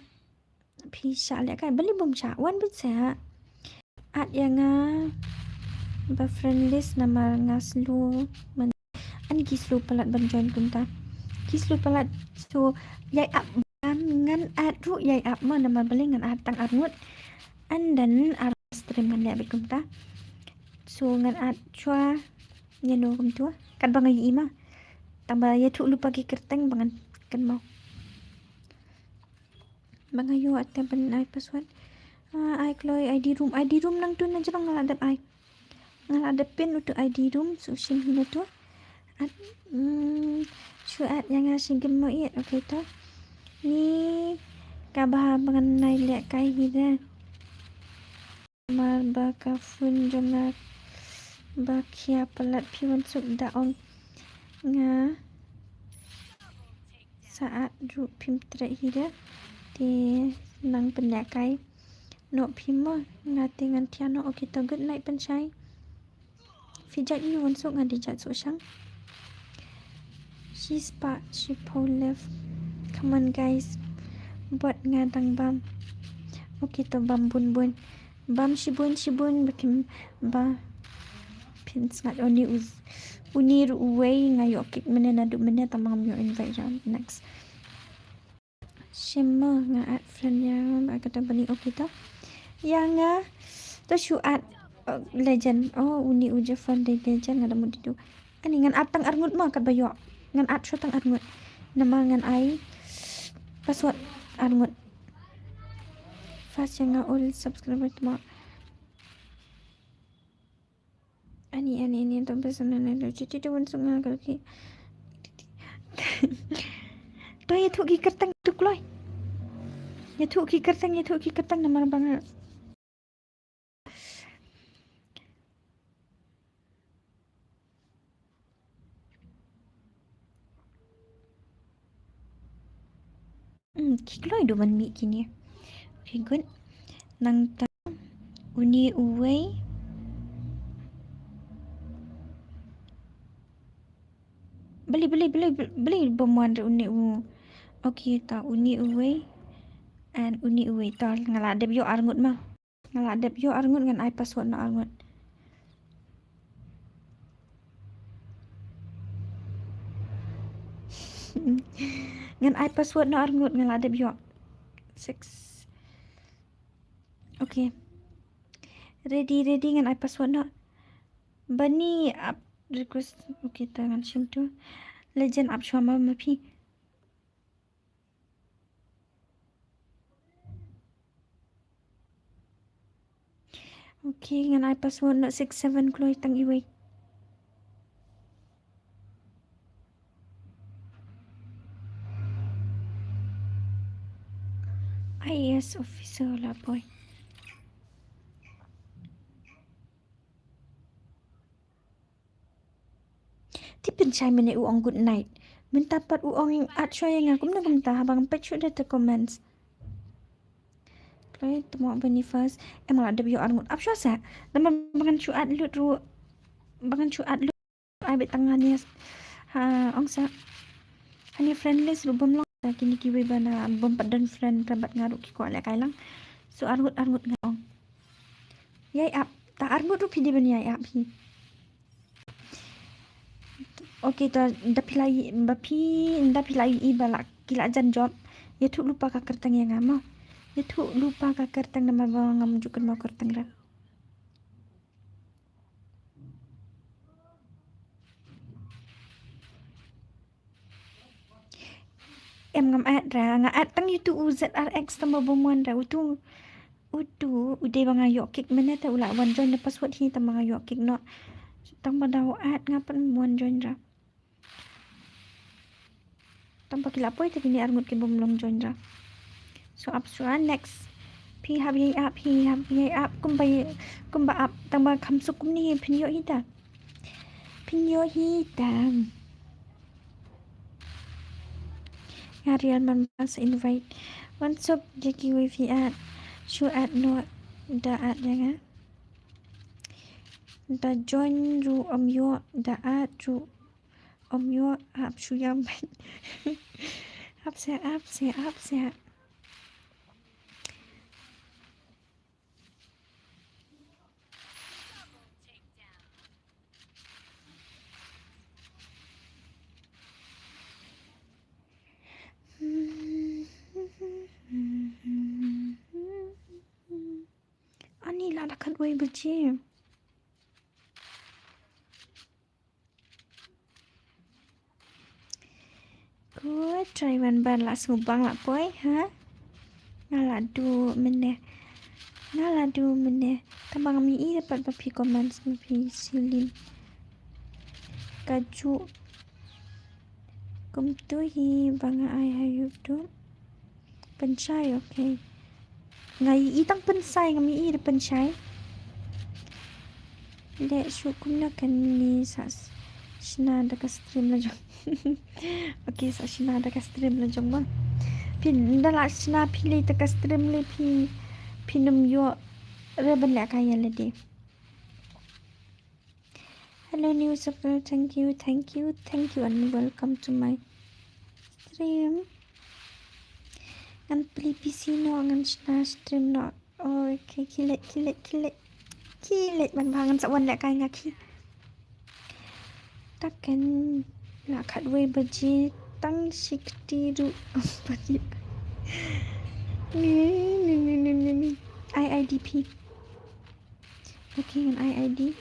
S1: phi sha lek kai beli bom sha wan bet sa. At yang ba friend list nama ngaslu man an kislu palat ban join kunta. Kislu palat so yai up ngan at ru yai up ma nama beli ngan at tang arngut. An dan ar stream ngan lek kunta. So ngan at chua nyano kum tu kan bangai ima. Tambah ya tu lupa ki kerteng bangan kan mau. Bangayo at ban ai password. Ai Chloe ID room nang tu na jabang ngalak dep ai. Ngalak dep pin untuk ID room so sim hina tu. At su at yang asing gem mo i okay to. Ni kabah bangan nai lek kai hida. Mar ba ka fun jonga ba kia pelat pi Wansuk daong nga saat ru pim trek hida di nang pendak kai no pim mo ngati ngan tiano okay to good night penchai fijat ni Wansuk nga dijat so sang she's part she pull left come on guys buat ngadang bam okay to bam bun bam shibun bikin ba pins ngat unir uway ngayo kik mena nadu mena tamang yo invite round next shimma nga at friend yang kata bani okay to yang to shoot at legend uni uja fun day legend ngada mudi tu ani ngan atang arngut ma kat bayo ngan at shotang arngut nama ngan ai password arngut fast yang all subscriber tu ani tu pesanan ada cuci tu Wansuk ngagal ki to ya thu ki kertang tu kloi ya thu ki kertang nama bang ki kloi do man mi kini okay good nang ta uni uway beli bemuan uni u okay ta uni uway and uni uway ta ngala dep yo arngut ma ngala dep yo arngut ngan ai password na arngut ngan ai password na arngut ngala dep yo 6 okay ready ngan ai password na bani up request okay tangan sim tu legend up shama mapi okay ngan ai password na 67 kloi tang iway IAS officer lah boy tipin chai mene uong good night mentapat uong at shoy nga kum na kumta habang pet shoot at the comments kloi temo bani first emang ada bio arngut ap shoy sa nama bangan shoot at lut ru bangan shoot at lut ai bet tangan ni ong sa hani friendless ru bom long kini kiwe bana bom padan friend rabat ngaruk ki ko ala kai lang so arngut ngong yai ap ta arngut ru pidi bani yai ap hi okay to dapilai ibalak kila jan job ya tu lupa ka kertang yang ngamo ya tu lupa ka kertang nama bang ngam jukan mau kertang ra em ngam at ra nga at tang itu uzrx tambah bomuan ra utu ude bang ayo kik mena ta ula wan join the password hi tambah ayo kik no tambah daw at ngapan muan join ra tambah kila poi tapi ni arngut ke bom long join ra so up suan next pi hab yai up kumba up tambah kamsuk kum ni pinyo hita ngarian man mas invite Wansuk jeki wifi at show at no da at yang Da join ru yo da at ru yo ap shu yam ap se
S2: Double takedown.
S1: Ani la kan wei beji. Good, try ban la subang la boy, ha? Ngala du mene. Tambang mi i dapat bapi comments bapi silin. Kaju kum tu hi banga ai hayu tu. Pensai, okay. Ngai itang pensai ngami i de pensai. Dek syukum na kan ni sas. Shina ada ka stream la jom. Okay, sa shina ada ka stream la jom bang. Pin dala shina pilih ta ka stream le pinum yo reben la kaya le de. Hello new subscriber, thank you, and welcome to my stream. Ngan pilih PC no, ngan shina stream no. Oh, okay, kilit. Bangan sa wan la kaya ngaki. Takkan nak kat way baji tang sikti ru baji ni IIDP. Okay, an IID.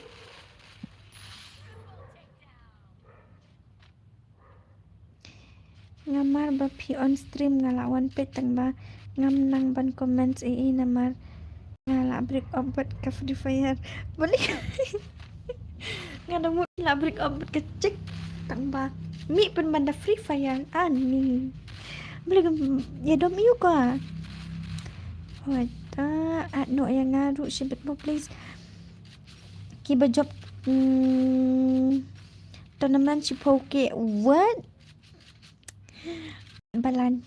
S1: Ngamar bapi on stream ngalawan petang ba ngam nang ban comments namar ngala break obat ka free fire boleh. Ngada mu la break obat ka cek tang ba mi pen banda free fire ani boleh ya dom you ka. Oh ta no yang ngaru sibet mo please kiba job tournament si poke what balan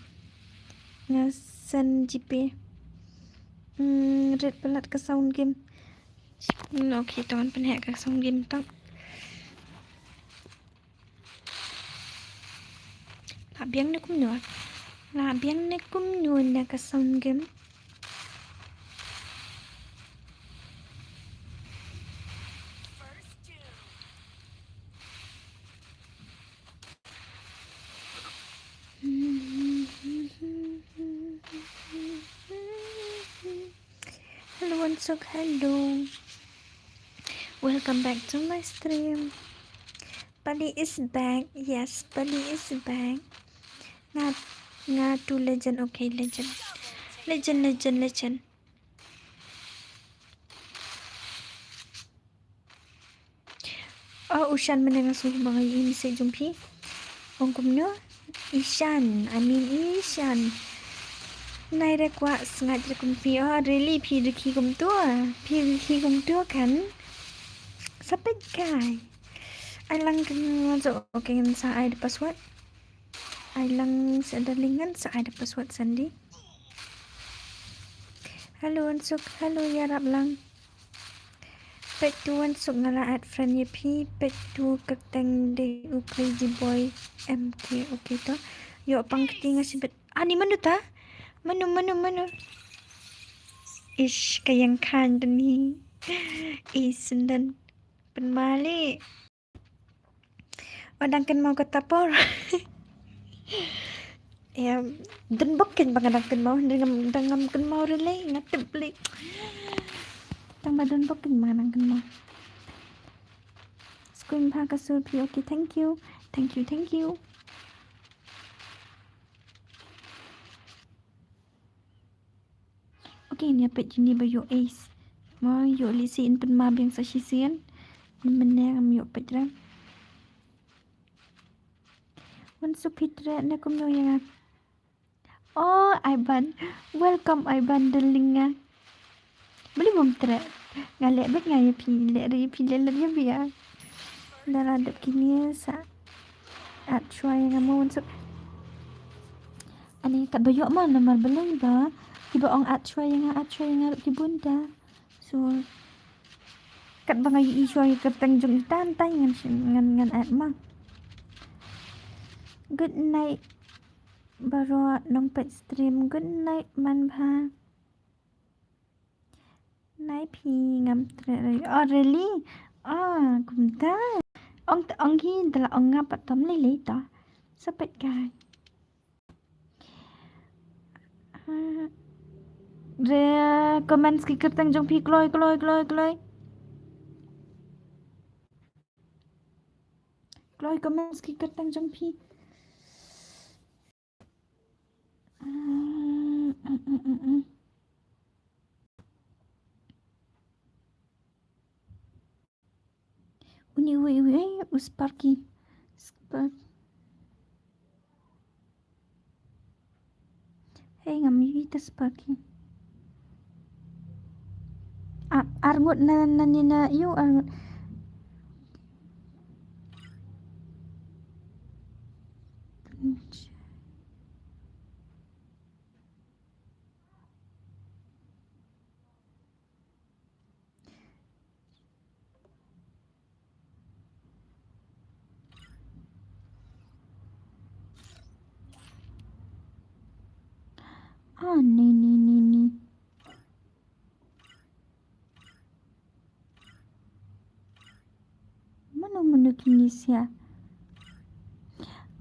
S1: ngasan GP red pelat ke sound game. Okay, teman penhek ke sound game tak. Biang ni kum nuan ke sound game.
S2: First two.
S1: Hello Wansuk, hello. Welcome back to my stream. Bali is back. Yes, Bali is back. Nga to legend. Okay, legend. Oh, Ushan menengah suhu mga ini sa jumpi. Ongkum no? Ishan. Nai rekwa sengat rekum pi. Oh, really? Pi reki kum tu kan? Sampai kai. I lang kan so okay sa I the password. I lang sa dalingan sa I the password sandi. Hello Wansuk, hello Yarab lang. Pet tu Wansuk ngala add friend ye pi. Pet tu keteng de crazy boy MK okay to. Yo pang ketinga sibet. Ni manu ta? Manu. Ish kayang kan ni. Sundan penmali. Odangkan mau ke tapor. Ya, dan bukan bangadakan mau dengan mau relay ngatip beli. Tang badan bukan bangadakan mau. Screen pack surpi. Okay, thank you. Okay, ni apa jenis bayu ace. Mau yo lisiin penmab yang sa sisian. Menang yo petra. Wansuk Pitra na kumno yang. Oh, Iban. Welcome Iban delinga. Boleh bom tra. Ngalek bet ngai pi lelak ya biya. Dan ada kini sa at try ngamu Wansuk. Ani kat bayok mana nomor belai ba. Tiba ong at try yang di bunda. So Kat bangai isu ay kerteng jong itantay ngan at ma. Good night. Baro nong pet stream. Good night man ba. Night pi ngam tre. Oh really? Ah, kumta. Ong hi dala ong ngap tom le le ta. Sapet kai. Re comments ki kerteng jong pi kloi. Kloi comments ki kerteng jong pi. Uni usparki. Hey ngam ita sparki. Arngut na nina yu arngut. Ni. Mana kini sia.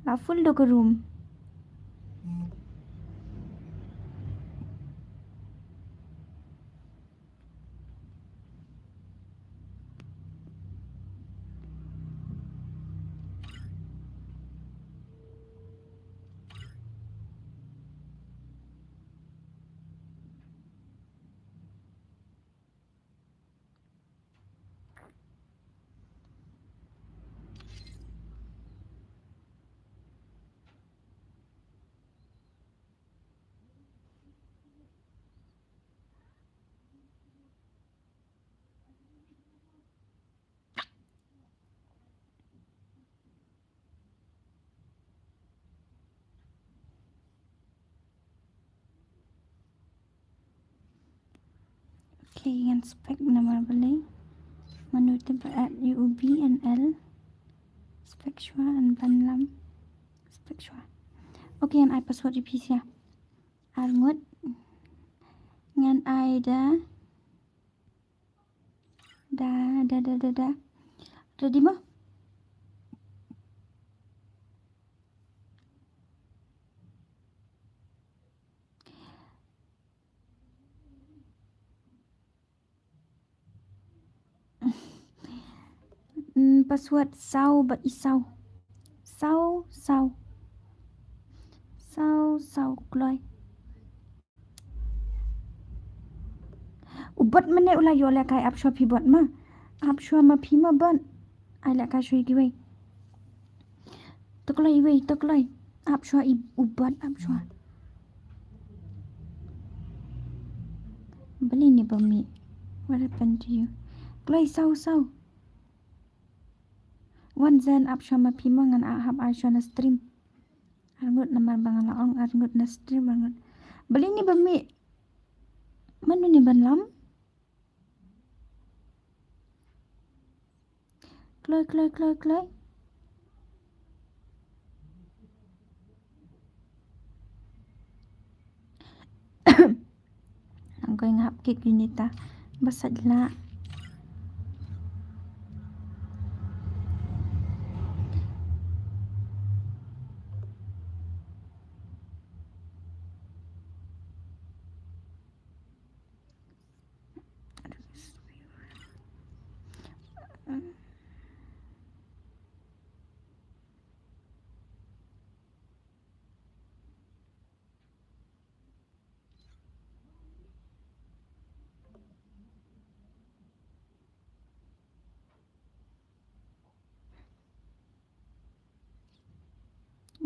S1: La full do ke room. Okay, yang spek nama boleh. Menurut at UB and L. Spek shua and banlam. Spek shua. Okay, yang I password di PC ya. Arngut. Ngan I dah. Ready mah? Password sau ba isau. Sau kloi. Ubat mana ulah yo la kai apshwa pi bot ma. Apshwa ma pi ma ban. Ai la kai shui ki wei. Tokloi. Apshwa ubat apshwa. Beli ni bami. What happened to you? Kloi sau. Wan zen apshwa ma pi ma ngan ahab aishwa na stream. Arngut namar bangan laong arngut na stream arngut. Beli ni bami. Manu ni ban lam? Kloi. I'm going up kick unita. Basad la.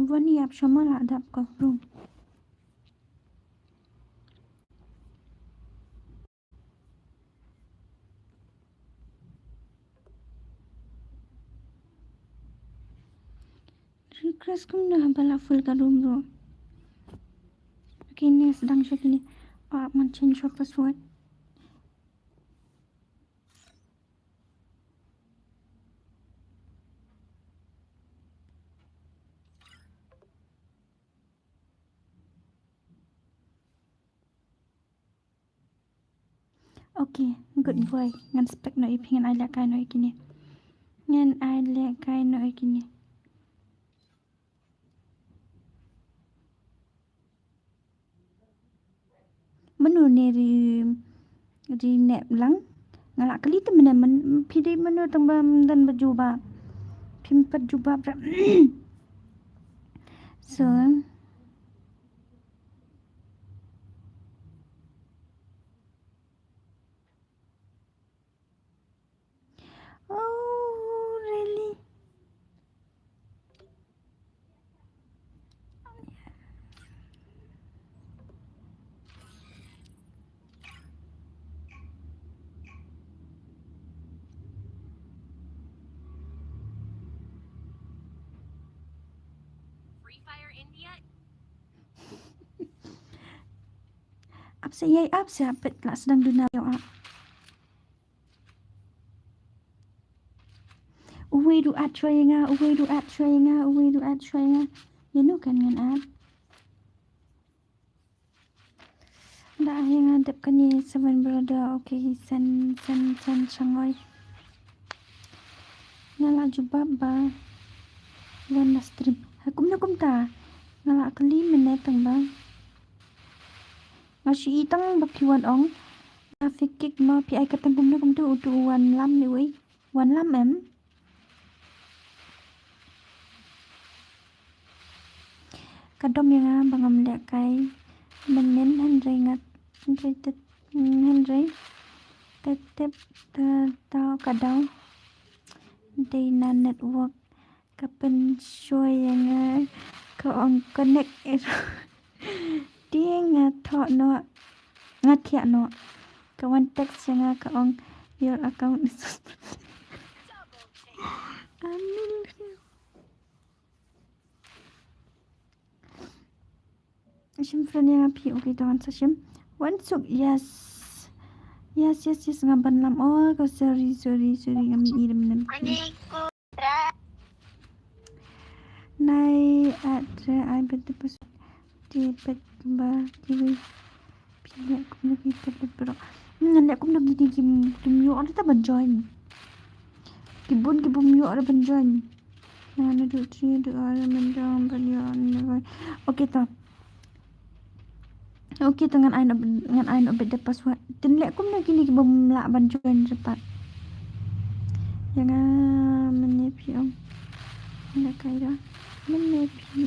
S1: Wani ap shama la adap ko room. Request kum na bala full ka room ro. Okay, ni sedang siya kini. Man change your password. Okay, good boy. Ngan spek no ip ngan ai lek kai no ikini. Ngan ai lek kai no ikini. Menu ni ri nek lang. Ngalak kali tu mana pidi menu tang dan berjubah. Pimpat jubah berap. So, oh really?
S2: Free Fire India?
S1: Up saya up siapa nak sedang dunia up. Uwe du at tryinga, uwe du at tryinga, uwe du at tryinga. You know kan ngan at. Dah yang adap kan ni seven brother. Okay, sen sangoi. Ngala jubab ba. Wan stream. Hakum na kumta. Ngala kali menetang ba. Ngasih itang bakiwan ong. Fikik ma pi ai katang kumna kumtu utu wan lam ni wei. Wan lam em. Kadom yang bangam lek kai. Menen Henry ngat. Henry. Tetep tao kadang. Dana network. Kapan show yang kau connect. Dia thọ no. Ngatia no. Kawan text yang kau your account is. Amin. Shim friend yang api okay tuan sashim. Wansuk yes. Yes ngaban lam. Oh sorry kami irim nam. Nai atre I bet the pus di bet ba di pilih aku nak kita lebro. Nak aku nak gini kim yo ada tak join. Kibun yo ada join. Nah ada tu ada mendang banyak. Okay tak. Okay dengan I nak bet the password. Dan lek aku nak gini kibum lak ban join cepat. Jangan menepi om. Nak kaya. Menepi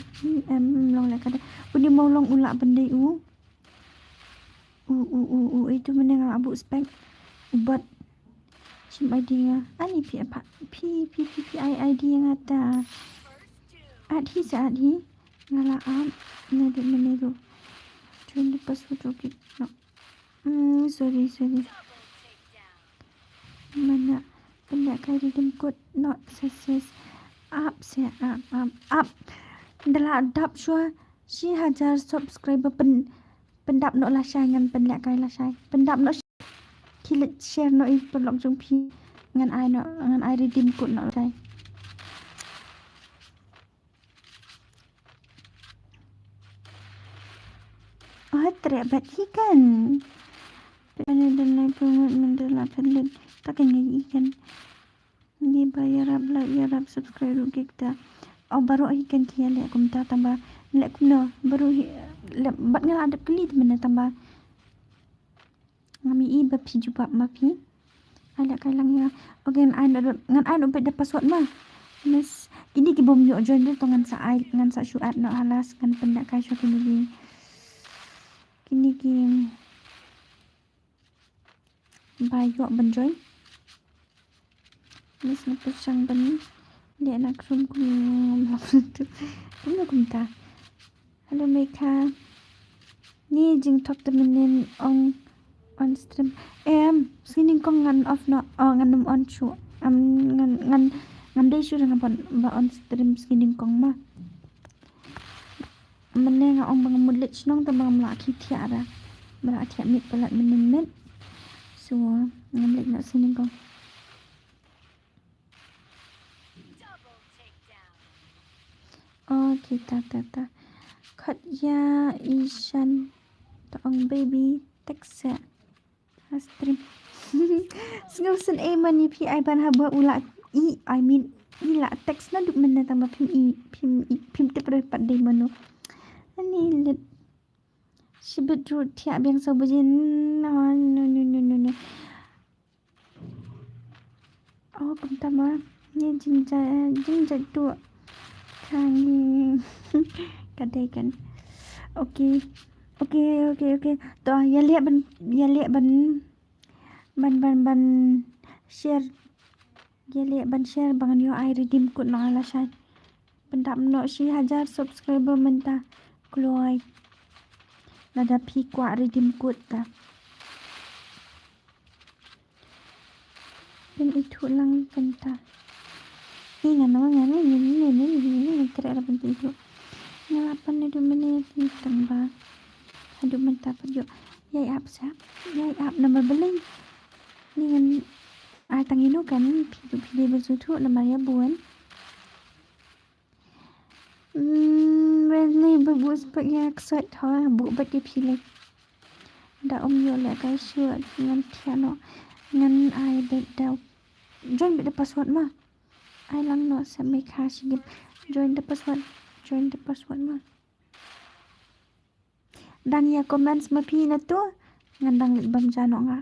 S1: long lek ada. Udi mau long ulak benda u. Itu mana ngak abu spek. Ubat. Sim ID nga. Ani pi apa? Pi ID yang ada. Adhi sa adhi. Ngala am. Nadi mana tu. Join the password okay. No. Sorry. Mana benda kaya redeem code not success. Up. Dalam adap syua. Si hajar subscriber pendap no lah syai ngan penlek kaya lah syai. Pendap no kilit share no itu lok jong pi ngan I redeem code no syai. Oh terbat ikan. Ada dan lain pengut mendelak penlit. Takkan ikan. Ni bayar rap subscribe kita. Oh baru ikan kia lek kum ta tambah lek kum no baru bat ngala adap kali mana tambah ngami I bapi juga mapi. Ada kailang ya. Okay ngan I no bet da password mah. Nes ini ki bom yo join tu ngan sa syuat no halas ngan pendak kai syuat kini bayo ben join. Nes nak sang ben dia nak rum kum tu. Kum ta. Hello Meka. Ni jing top temenin on stream. Sini kong ngan off no. Oh ngan on show. Ngan day show dengan ba on stream sini kong mah. Mana ngak ong bang mulit nong ta bang melaki tiara. Melaki mit pelat menit. So ngan lek nak sini kong. Oh kita tata. Kat ya Ishan taong baby text. stream Sengausan man ni pi ai ban ha ba ula I mean ila teks na duk mana tambah pim te per pat de mano ani let sibet ru tia beng so bujin no oh kum tama ni jinja tu kang kadai kan okay to ya lihat ban share ya lihat ban share bangan yo I redeem code no alasan benda no 1000 subscriber menta keluar nada pi kwa redeem code ta dan itu lang benta ini kira penting itu ngelapan itu menit tambah aduh menta perjo yai up nomor beling dengan ai tangino kan video bersutu nomor ya buan Wendy berbus pakai excited ha bu bagi pilih da yo le kai sure ngan tiano ngan ai da join the password ma ai lang no se make ha sigip join the password ma dang ya comments ma pi na to ngan dang bam jano nga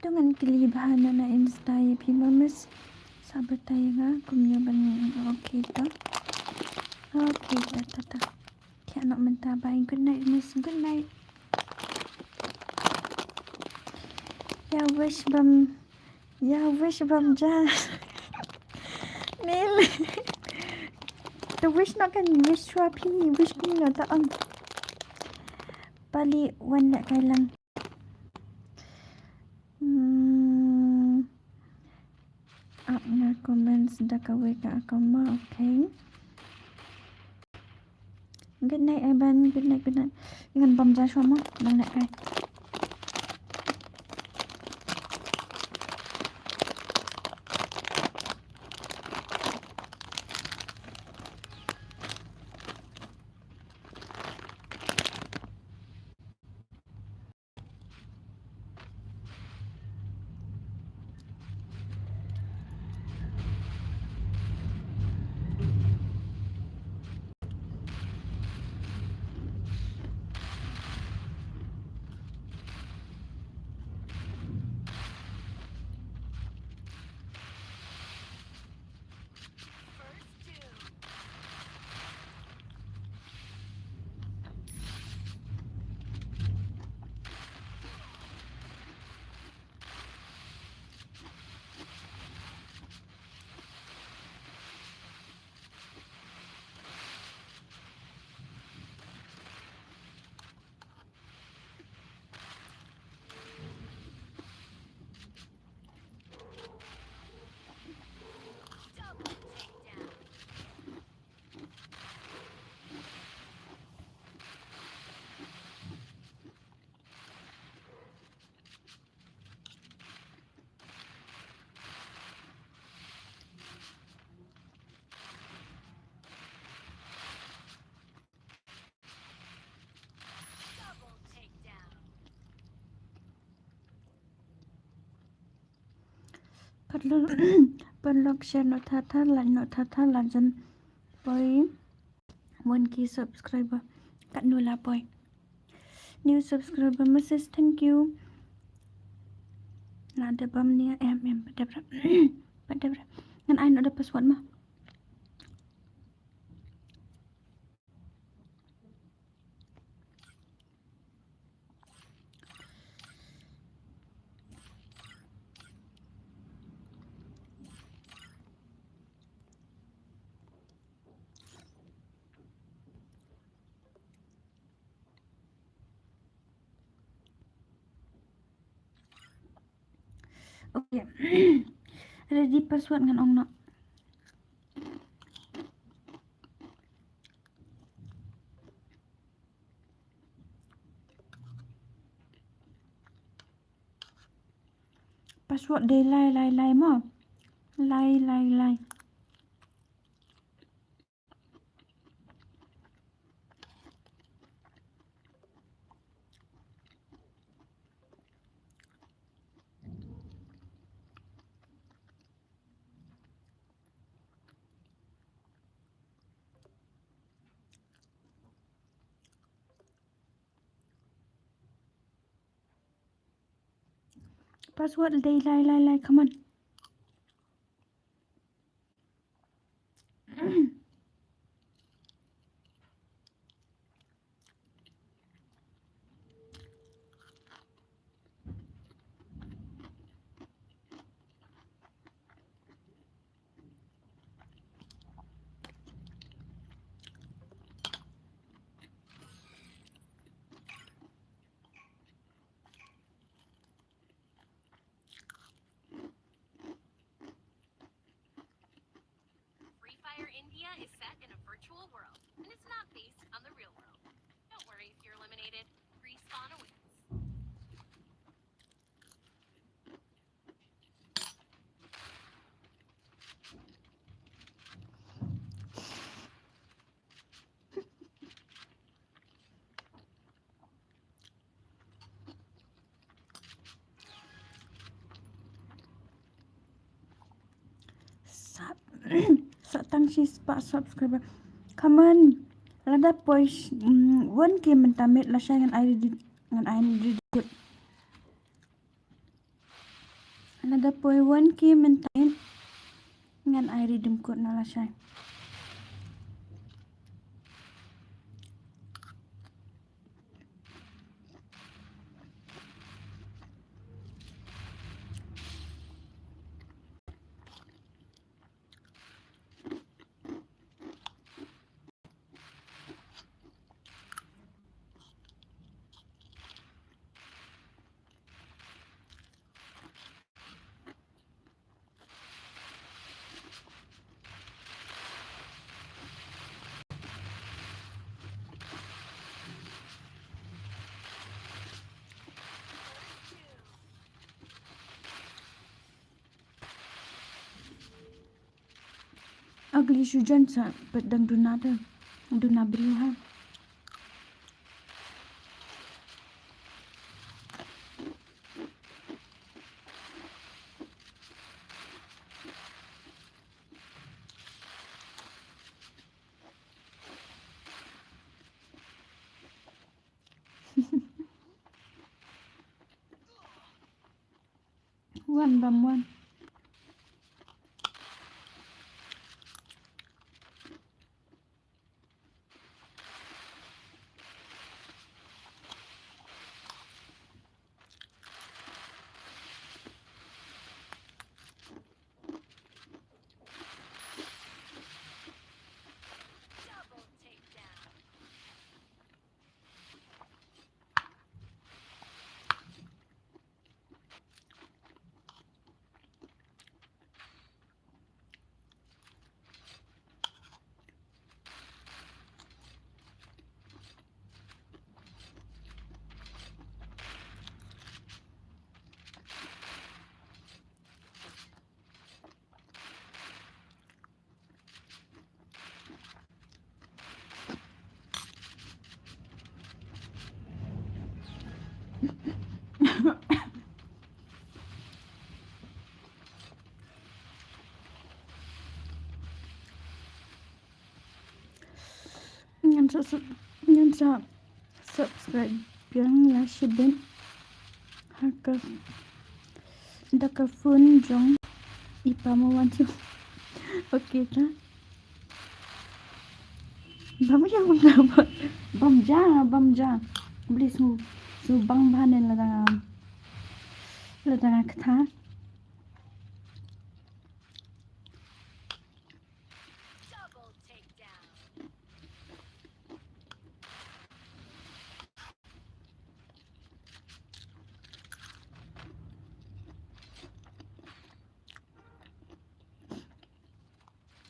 S1: dengan kelibahan na insta ya pimamas sabar tayo nga kumya ban okay ta kaya nak mentabay good night miss good night ya wish bam ja nil the wish nak kan wish rapi wish kini ta ang pali wan nak kailang up na comments dah kawe ka akama okay good night Iban good night dengan bam ja shoma bang nak kai Phát lộc Phát lộc share nó tha là dân với 1K subscriber cạn nuôi là boy new subscriber message thank you là ada bam nia em pada kan ai nó ada password mah okay ready password ngan ong no password đây lai mà lai password đây lai come on
S2: Free Fire India is set in a virtual world, and it's not based on the real world. Don't worry if you're eliminated. Respawn awaits.
S1: sợ tăng chi spot subscriber come on lada boy 1K mình ta mệt là sai ngan ai ready lada boy 1K mình ta ngan ai redeem code na la sai ugly sujan sa pedang duna beriu ha one bam one
S2: Double takedown.
S1: Ngan sa subscribe yang la shibin haka daka phone jong ipa mo Wansuk. Okay ta. Bamja. Beli su bang bahanin la danga kata.
S2: Double takedown.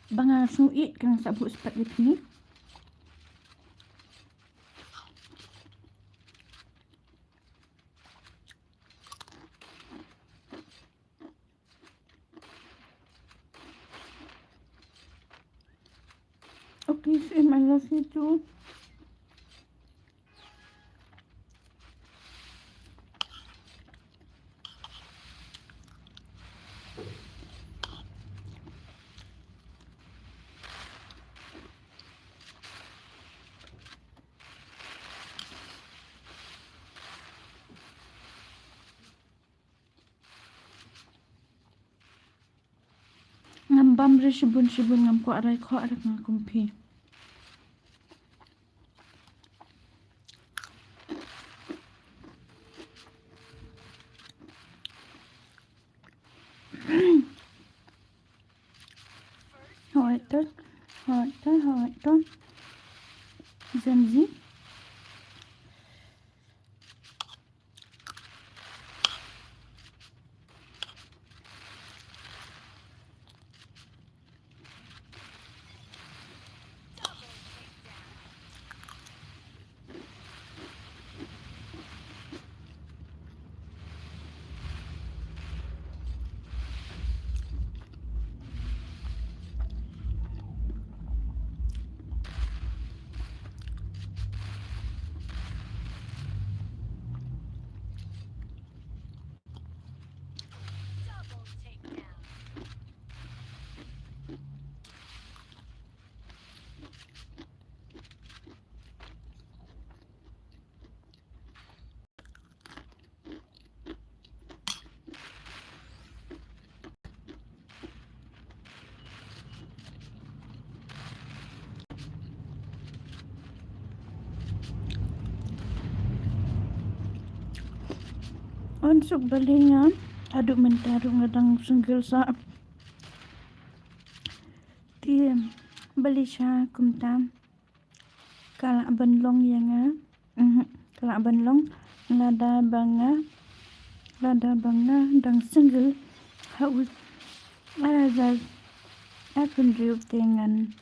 S1: Banga suit kena sabut spaghetti ni. Okay, Sim, I love you too. Ngambam re shibun ngam ko arai ngakumpi. Heute. Zanzi.
S2: Double takedown.
S1: Wansuk balingan. Aduk ngadang senggil sa. Tiem beli sya kumtam. Kalak benlong yang kalak benlong lada banga dang senggil haus azal apun riup dengan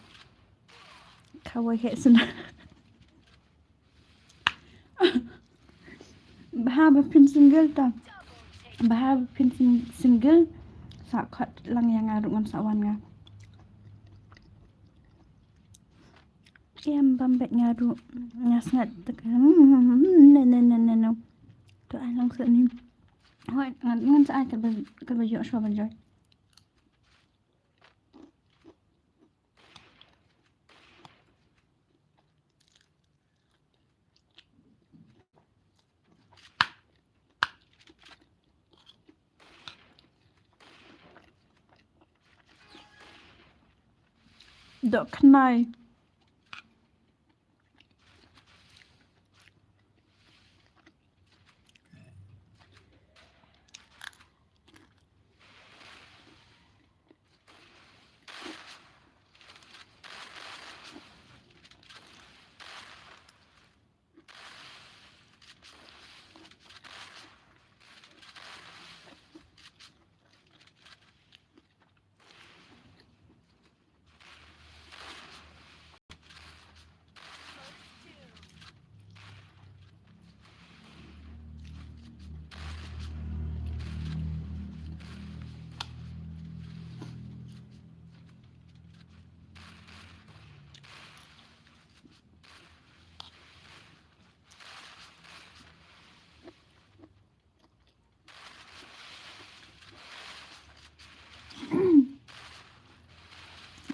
S1: kawai hek sana. Bahaba pin single ta. Bahaba pin single sa khat lang yang ngaruk ngam sawan nga. Kiam bambek ngaruk ngasngat tekan. No. Tu ai lang sa ni. Hoi ngan sa ai ka bayo shwa banjoy. Dok knai.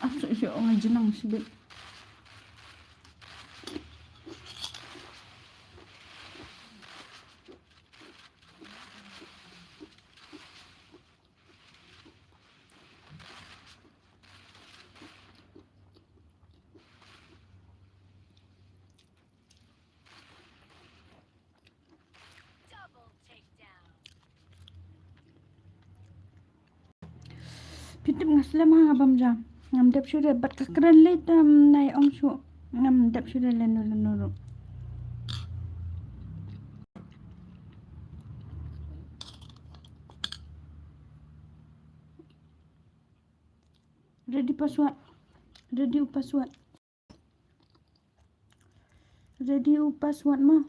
S1: Asuk siya o nga jenang sibit. Pitip ngaslam ha abam jam. Ngam dap sudah bat kekeren late nai ong su. Ngam dap sudah lenur. Ready password. Ready password. Ready password mah.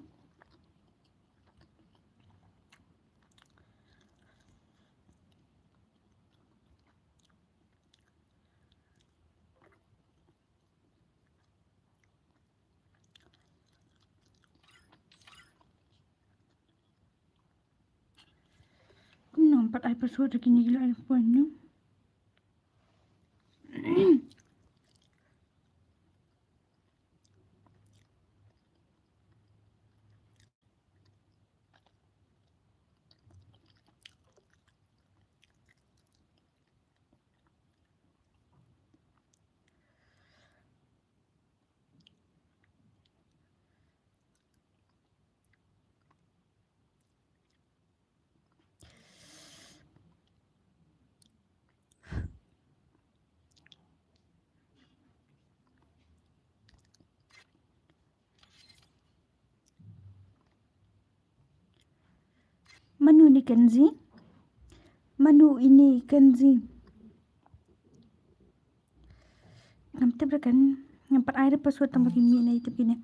S1: Nampak ai password kini gila iPhone ni. Manu ni Kenzi? Manu ini Kenzi. Ngam tebra kan nampak air password tambah kimi na itu pina.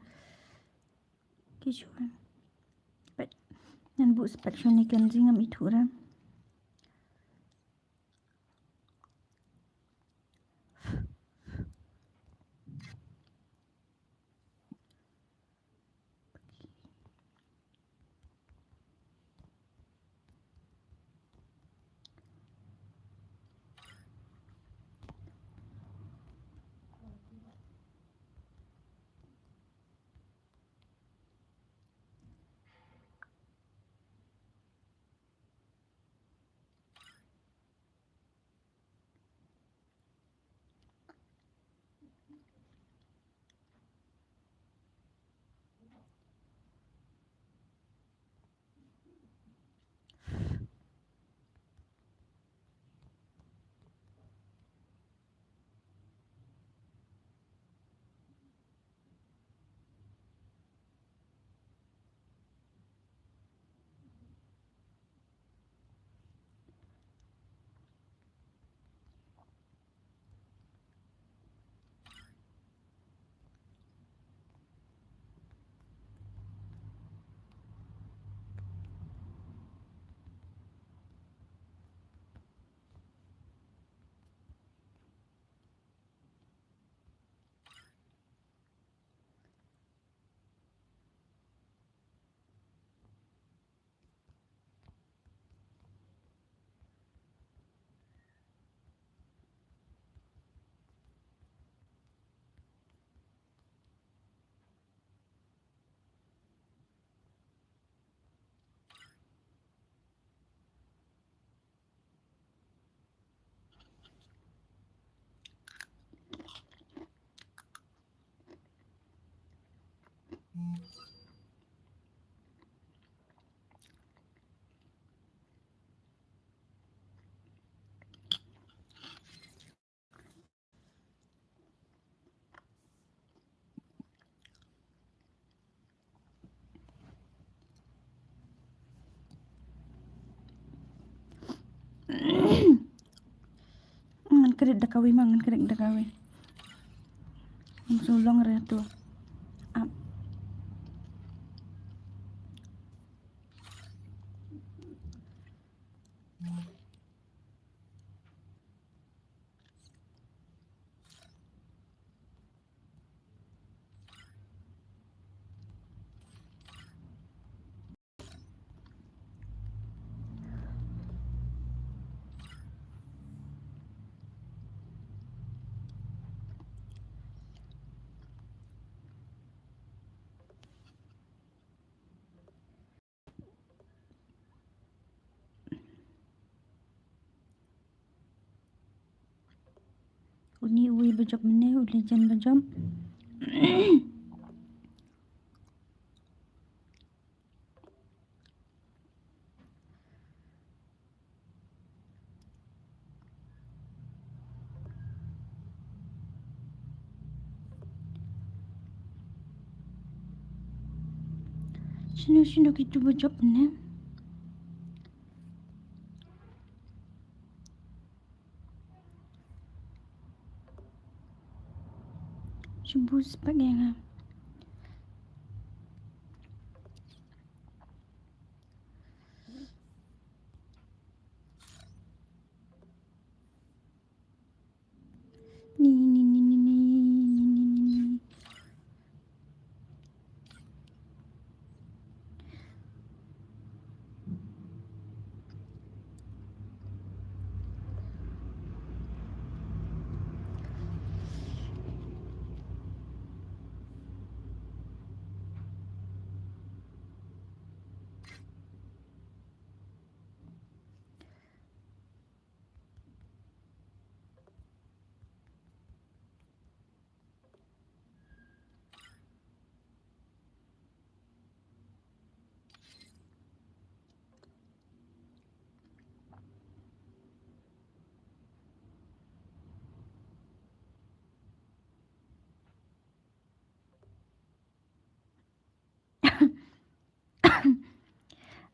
S1: Kishuan. But nan bu inspection ni Kenzi ngam itu orang. Ngan kredit dah kawin mah, ngan kredit dah kawin. Sulong re tu. Up. Uni ui berjob mene, uli jan berjob. Sino gitu berjob ni? Cuba sebagai nga. Ni.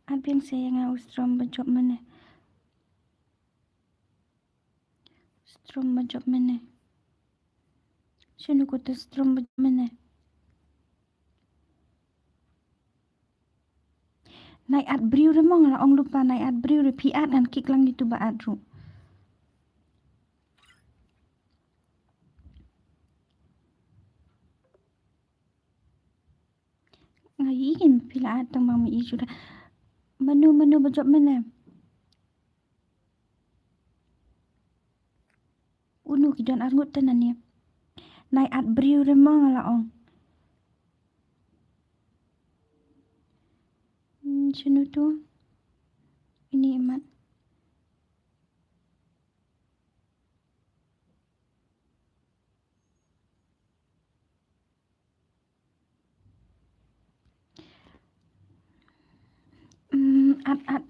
S1: Apa yang saya nga strom berjob mana? Strom berjob mana? Sino ko to strom berjob mana? Naik at briu remong lah ong lupa naik at briu piat kan kik lang itu ba at ru. Ngayin pila at ang mami isu dah. Menu berjob mana? Unu kidan arngut tenan ya. Naik at briu remong lah ong. Sino tu? Ini emat.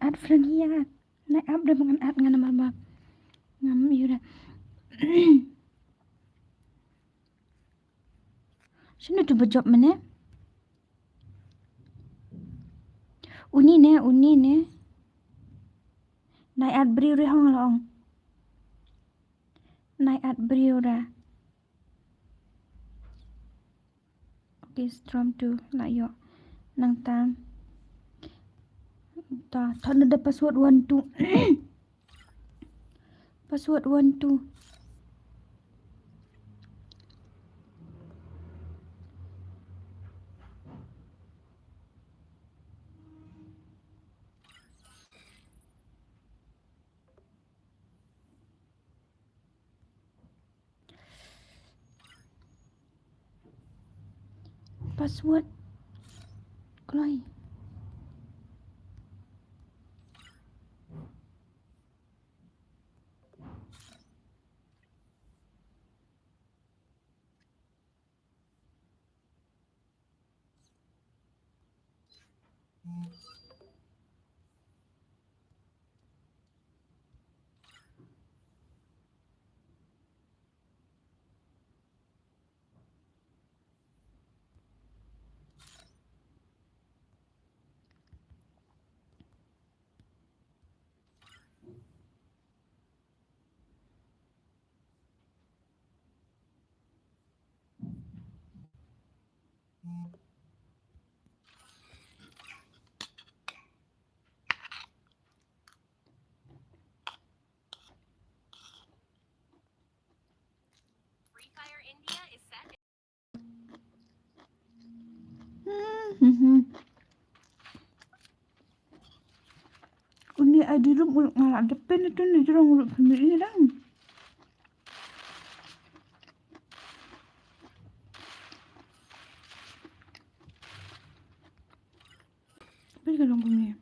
S1: At fragi ya. Naik up dah dengan at dengan nama bab. Ngam yura. Sino tu berjob mana? Uni ne. Naik at briu rehong lah ong. Naik at briu dah. Okay, strom tu lah yo. Nang tam. Ta, tak ada password 12. Password 12. Password Kelai.
S2: Free Fire India is set.
S1: Uni ID room ulut ngalak depan itu ni jerong ulut pemilik dah. Beri kalau kami.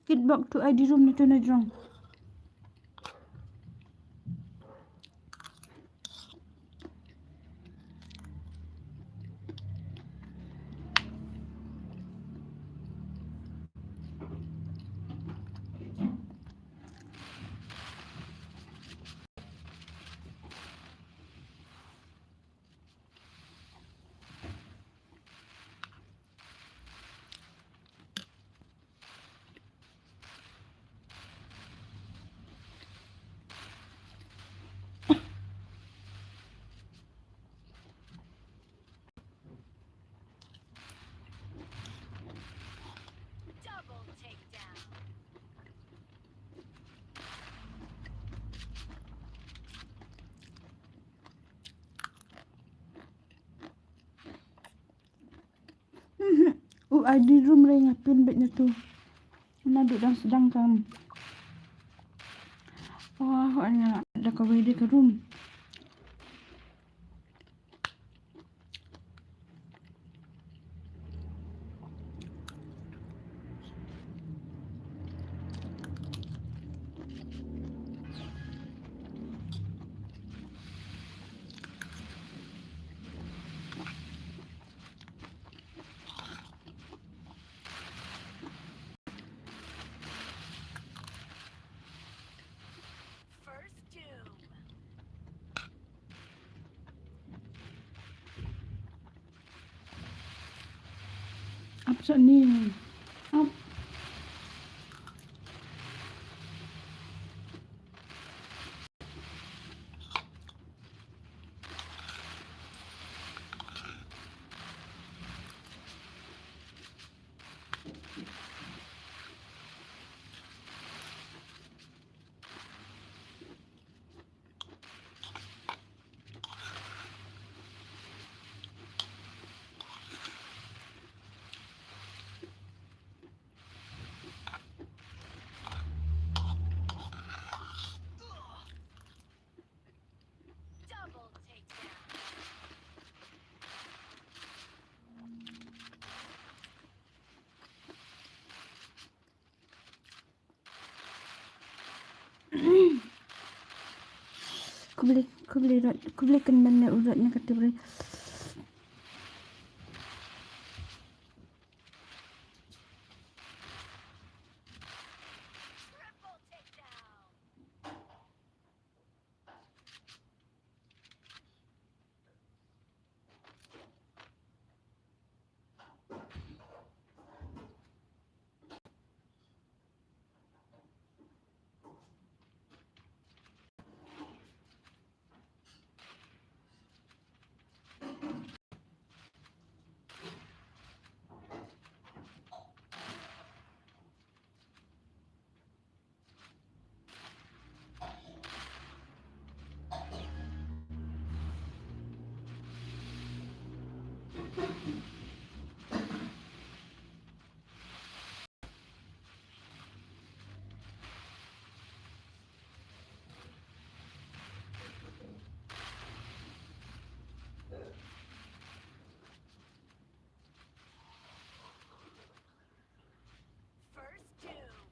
S1: Get back to ID room itu ni jerong. ID room ray ngapin bet tu. Mana duduk dan sedang kan. Wah, ana ada kawai dia ke room.
S2: First doom.
S1: Apa ni? Up.
S2: Double takedown.
S1: Aku boleh kenal uratnya kata boleh.
S2: Triple takedown. First doom.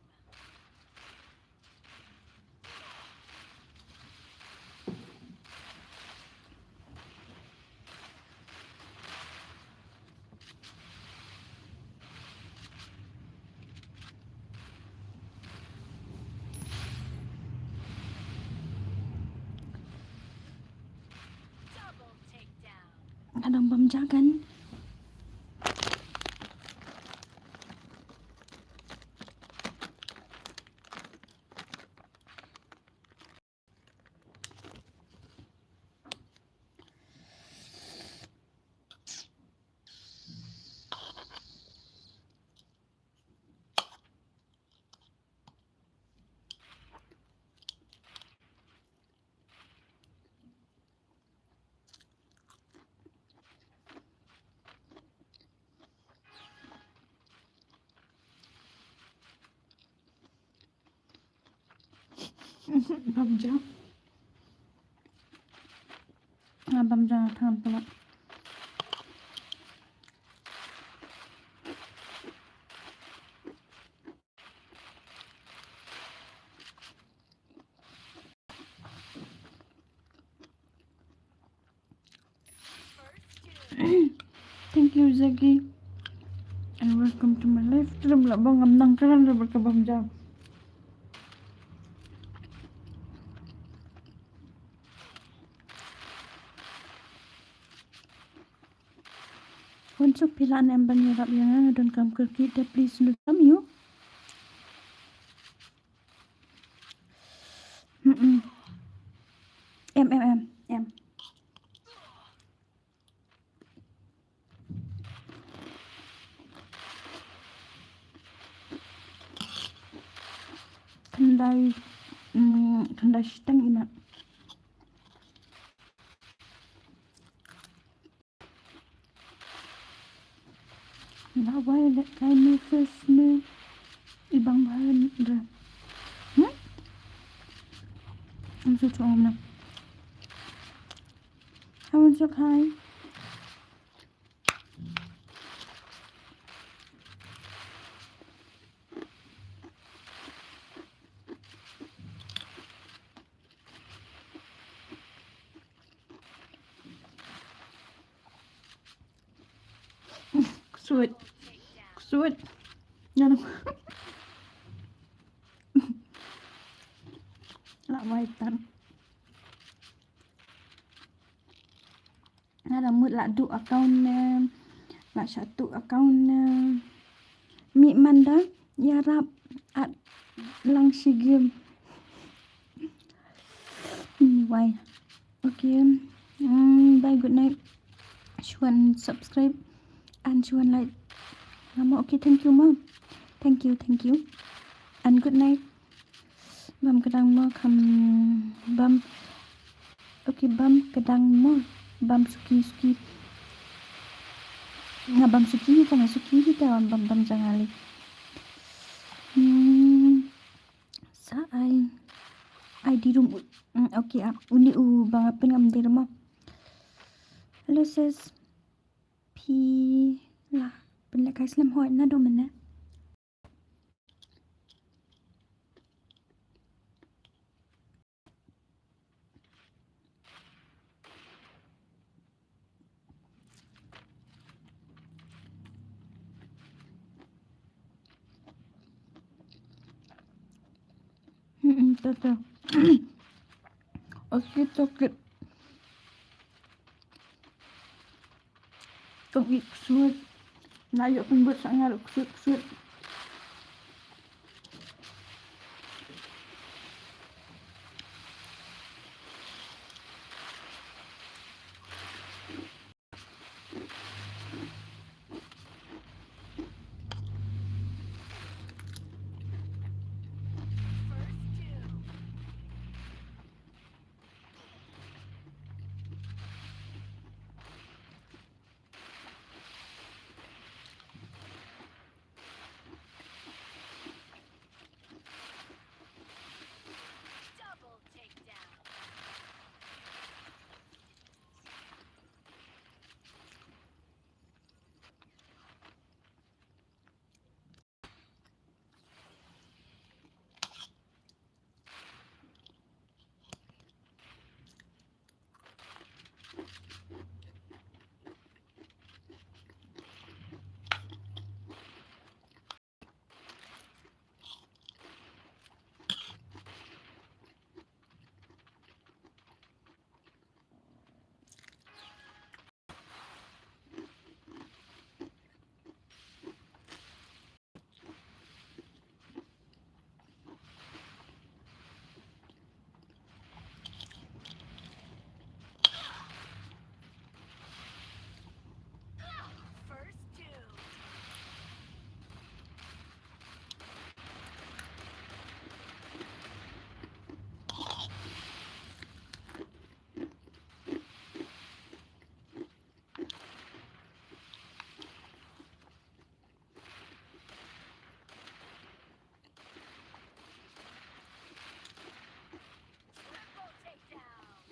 S2: Double takedown.
S1: Kadang bamja kan. Bamja. Bamja tham pula.
S2: First doom.
S1: Thank you Zaki. And welcome to my life. Terima kasih bang amnang kan berkebamja. Wansuk pila an emban yarap yang don kam ke kita please do come you. M. Kandai stang ina. Lawai that kind of first ne. Ibang bahan ra. Ang susuom na. Hawan sa kain. Kusut. Kusut. Yan ako. Lawai tan. Ada mut lak du account na. Lak satu account na. Mi manda. Ya rap. At lang si game. Anyway. Okay. Bye. Good night. Chuan subscribe. And chuan like. Mama. Okay. Thank you, Mom. Thank you. Thank you. And good night. Bam kadang mo kam. Bam. Okay. Bam kadang mo. Bam suki. Nga bam suki kita. Nga suki kita. Bam jangali. Sa ay di room. Okay. Uni bang apa ngam di rumah. Hello sis. P lah. Benda kai slam hoi na do mana. Tata. Okay. Kung iksud. Nayo pun buat sangat kusut.
S2: Double takedown. First two. Triple takedown.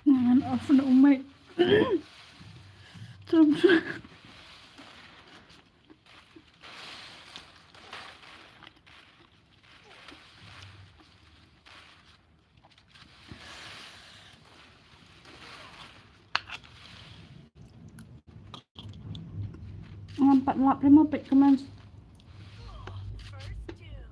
S1: Ngan off na umay. Terus. Ngampat lap 5 pet keman.
S2: First two.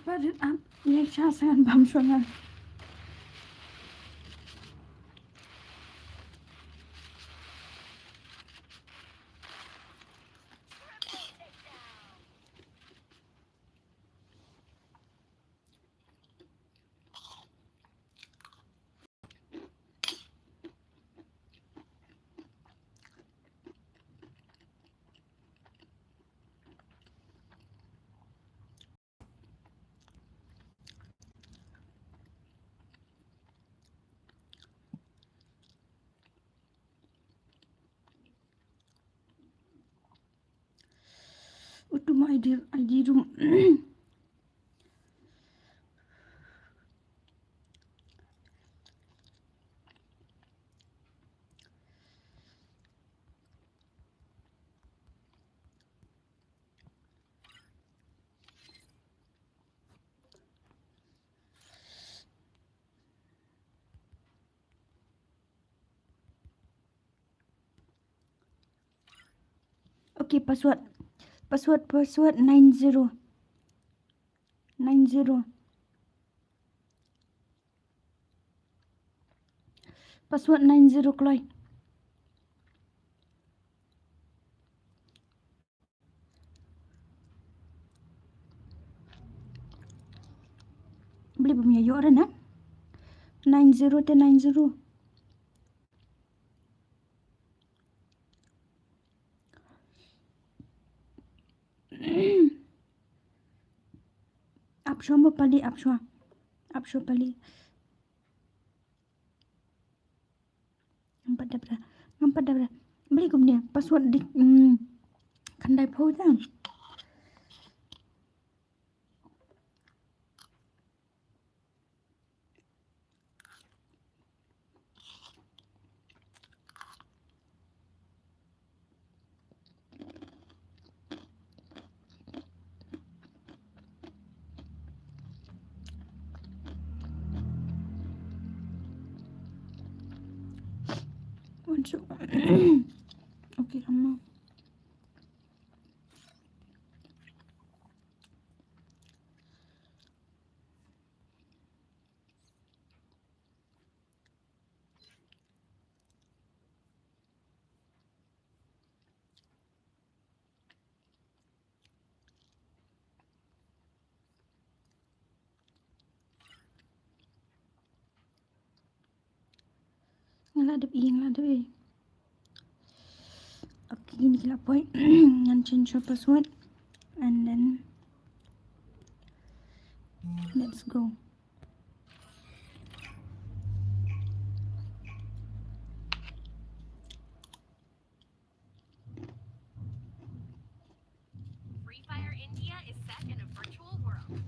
S1: But it up. Ye chasan bam shona. Utuma ID room. Okay, password 90 password 90 Chloe. Beli punya yo ora na 90 te 90 Apsho mo pali apsho pali ngampat dabra beli kumnya password di kandai phau ta Wansuk. Okay, kamu. Ngeladep okay, gini kila point and change your password and then let's go.
S2: Free Fire India is set in a virtual world.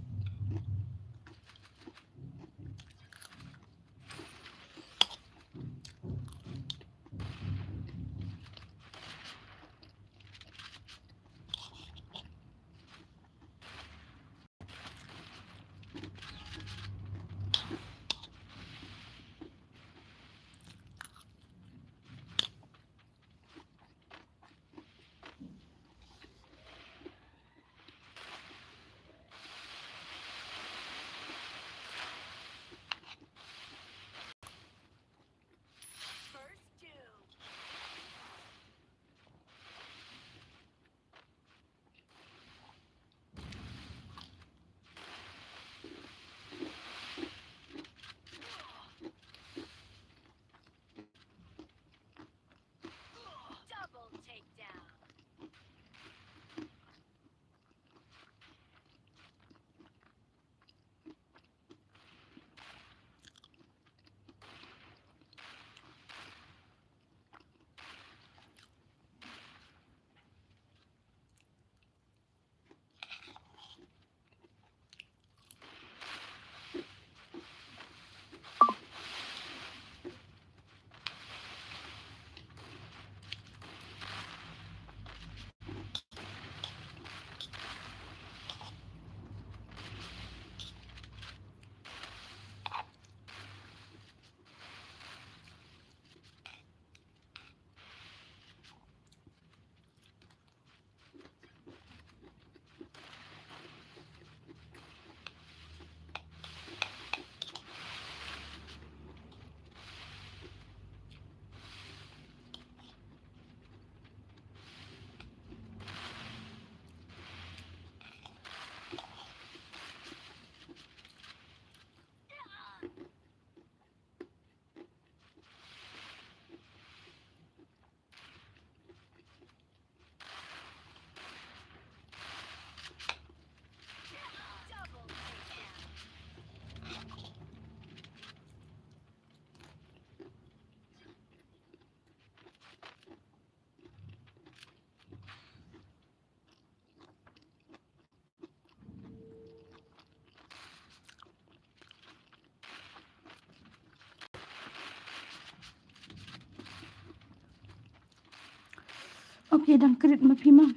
S1: Okey, dan kerit ma pi ma.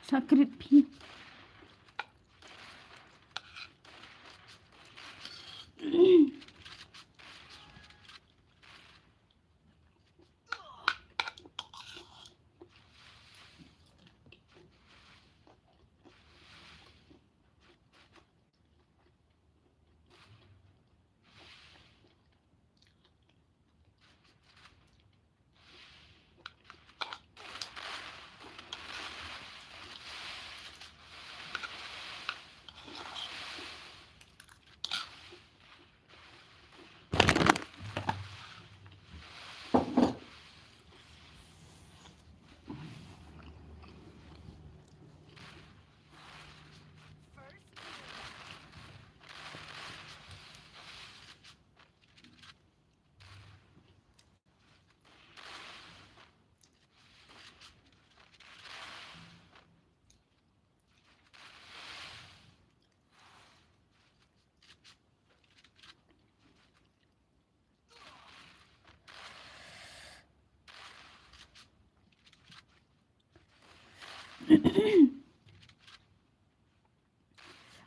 S1: Sa kerit pi.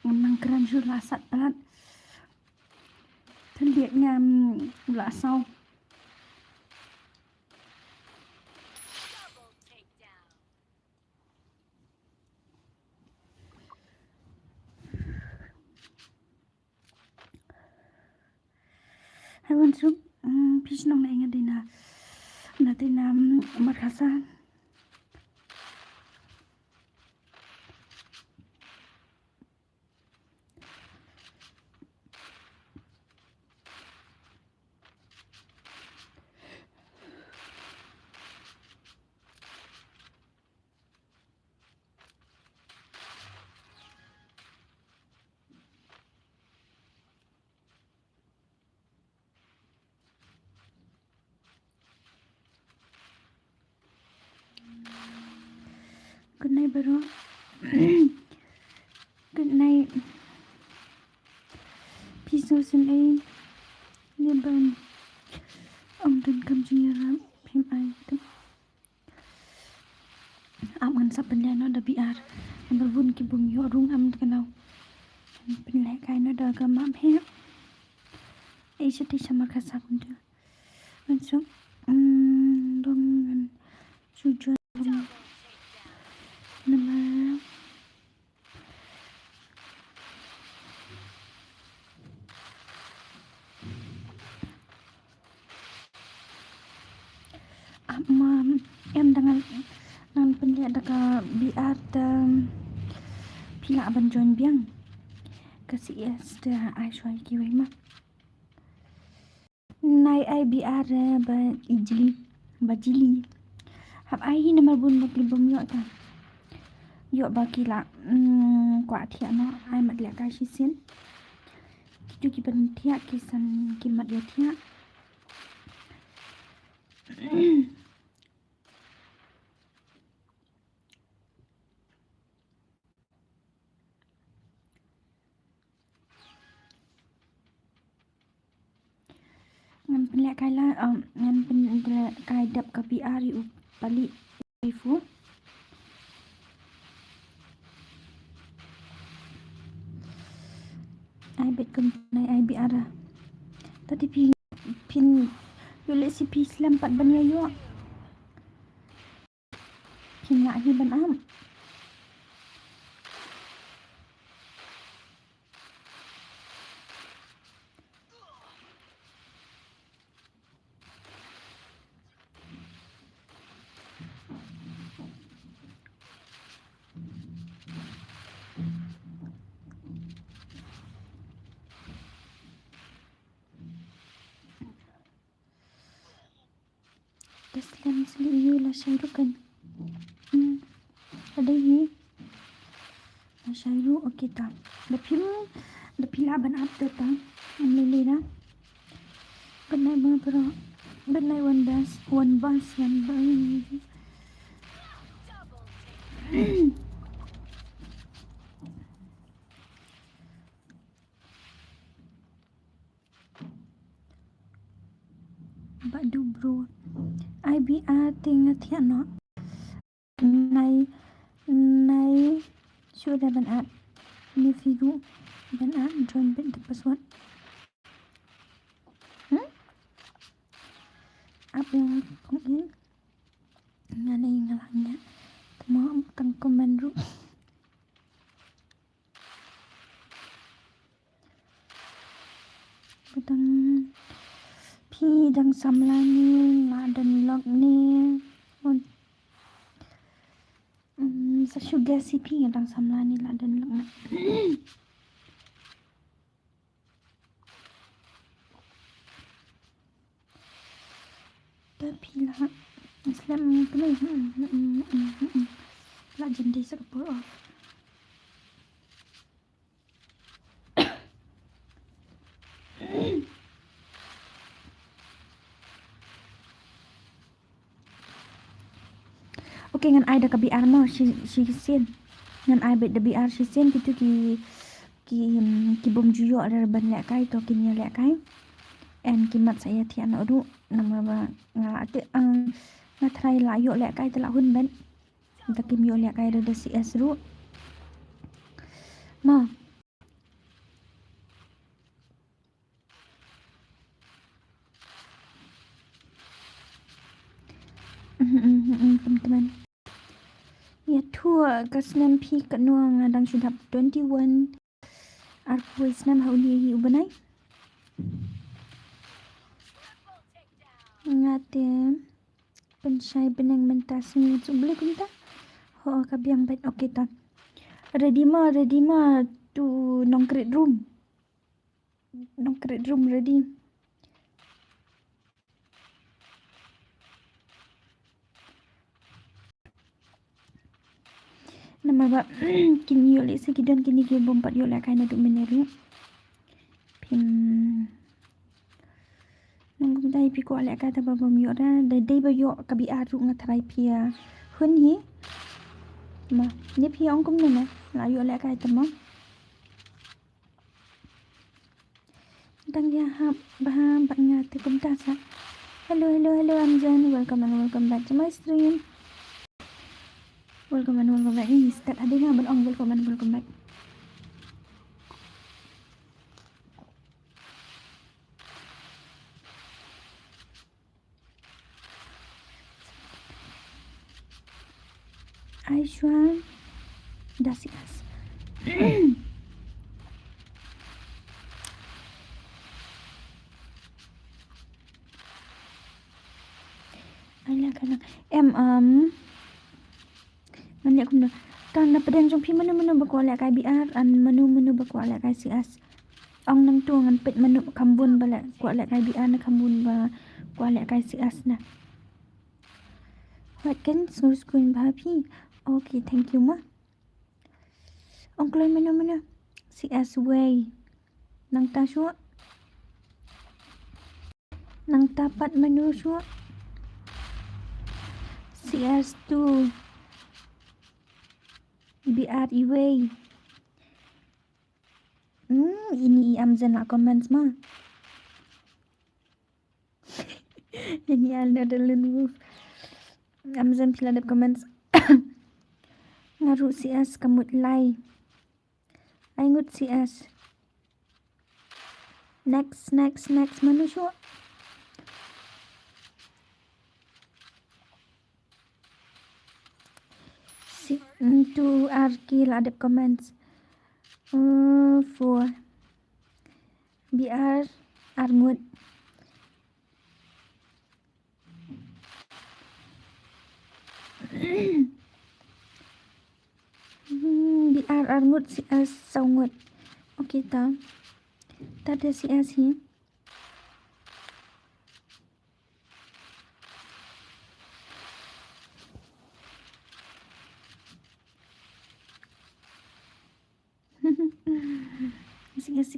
S1: Menang keran jur lasat pelat. Terlihat ngam lasau.
S2: Double takedown.
S1: Hai Wansuk, pis nong na ingat dina Makassar. Good night, bro. Good night. Peace ocean A. Neban. Ông tên cầm chia ra phim ai tu. Am ngan sa penlai no da biar. Am berbun ki bung yo rung am kenau. Penlai kai no da gamam he. Ai seti sama kasa pun tu. Wansuk. Dong sujon
S2: Double takedown.
S1: nama em dengan penlihat dekat biar dan pila ban join biang kasi es da ai shoi ki wei ma nai ai biar ba jili hab ai nomor bun bakli bum yo ta yo ba kila kwa thia no ai mat le ka shi sin kitu ki ban thia ki san ki mat ya thia ngan penlek kai la ngan penlek kai dap ka PR yu pali ifu ai bet kum nai ai PR tadi pin yu le si pi slam pat ban ya yu pin la hi ban am Taslam sli yu la syairukan ada hi la syairu okey ta da pila ban up ta lele na benai ba bro benai one bus
S2: Double takedown.
S1: Badu bro IBR tinga thiano này sudah benar. Ini figu benar join bit the password. Apa yang kong in? Ngana yang ngalangnya. Temo tang komen ru. Betang pi dang samlani la dan log ni. Sa sugar si pi dang samlani la dan log na. Tapi lah Islam kena lah jendi sa kapur off. Okay, ngan ai dah ke BR mo si sen. Ngan ai bet dah BR si sen gitu ki bom juyo ada ban lek kai to ki lek kai. En kimat saya ti anak du nama ba ngate ngatrai la yo lek kai telak hun ben. Tak kim yo lek kai ada CS ru. Ma. Teman-teman. Ya tua kasnam pi kat nuang adang sudah 21 arpuis nam hauli hi ubanai. Ngate pensai benang mentas ni boleh kunta. Ho kabiang baik okey ta. Ready ma tu nongkret room. Nongkret room ready. Nama ba kini yo le sekidon kini ke bompat yo la kaina tu meneru. Pim nang dai pi ko ala ka ta ba bom yo ra dai ba yo ka bi a ru ngatrai pia hun hi ma ni pi ong kum ne la yo la ka ta ma dang ya ha ba nga te kum ta sa. Hello Amjan, welcome and welcome back to my stream. Welcome and welcome back. Start ada nga ban ong welcome and welcome back. Aishwa Dasias. Alah kadang Nanya aku dah. Tang na pedang jong pi menu berkuala kai BR an menu berkuala kai CS. Ong nang tu ngan pet menu kambun bala kuala kai BR na kambun ba kuala kai CS na. What can screen ba pi? Okay, thank you ma. Ong kloi menu CS way. Nang ta shu. Nang tapat menu shu. CS2 BR way. Ini Amazon nak comments mah. Yang ni ada dalam wolf. Amazon pila ada comments. Ngaru CS kamut lai. Aingut CS. Next manu shu. Tu Arkil ada comments. For BR Armut. BR Armut CS Saungut. Okey ta. Tak ada CS ni. Yes.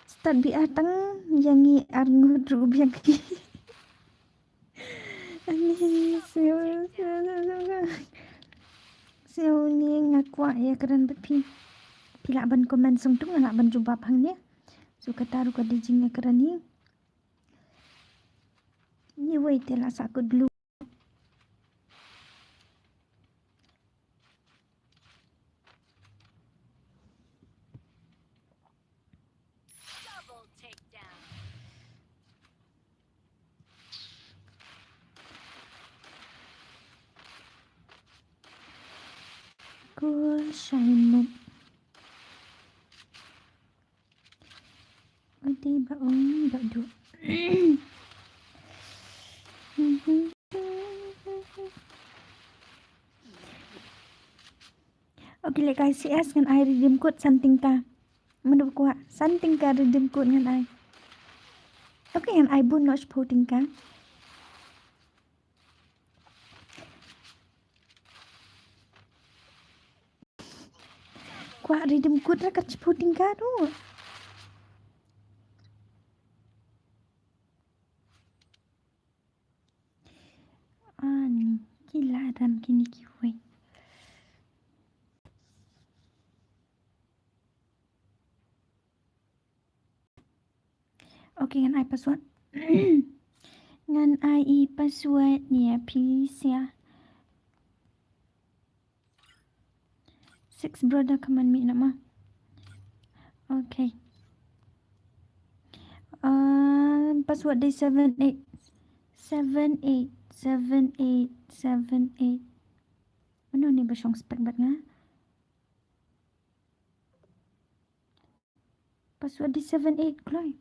S1: Start BR tang yang ni arngut rubiang ki. Anis. siêu ni ngakwa ya keran bepi pila ban komen sung tu nak ban jumpa phang ni su kata ru ka dijing ya keran ni wait la sa ko dulu
S2: Double takedown.
S1: ko shine Adi ba ong ba du Okay, like I CS ngan I redeem code something ka. Menurut kuat something ka redeem code ngan I. Okay, ngan I pun not supporting ka. Kuat redeem code lah kat supporting ka tu. Ni gila ram kini kiwai. Okay, ngan I password. Ngan I password ni ya, please ya. 6 brother command me nama. Okay. Password day 78. 78. Mana ni bersong spek bat nga? Password day 78 kloy.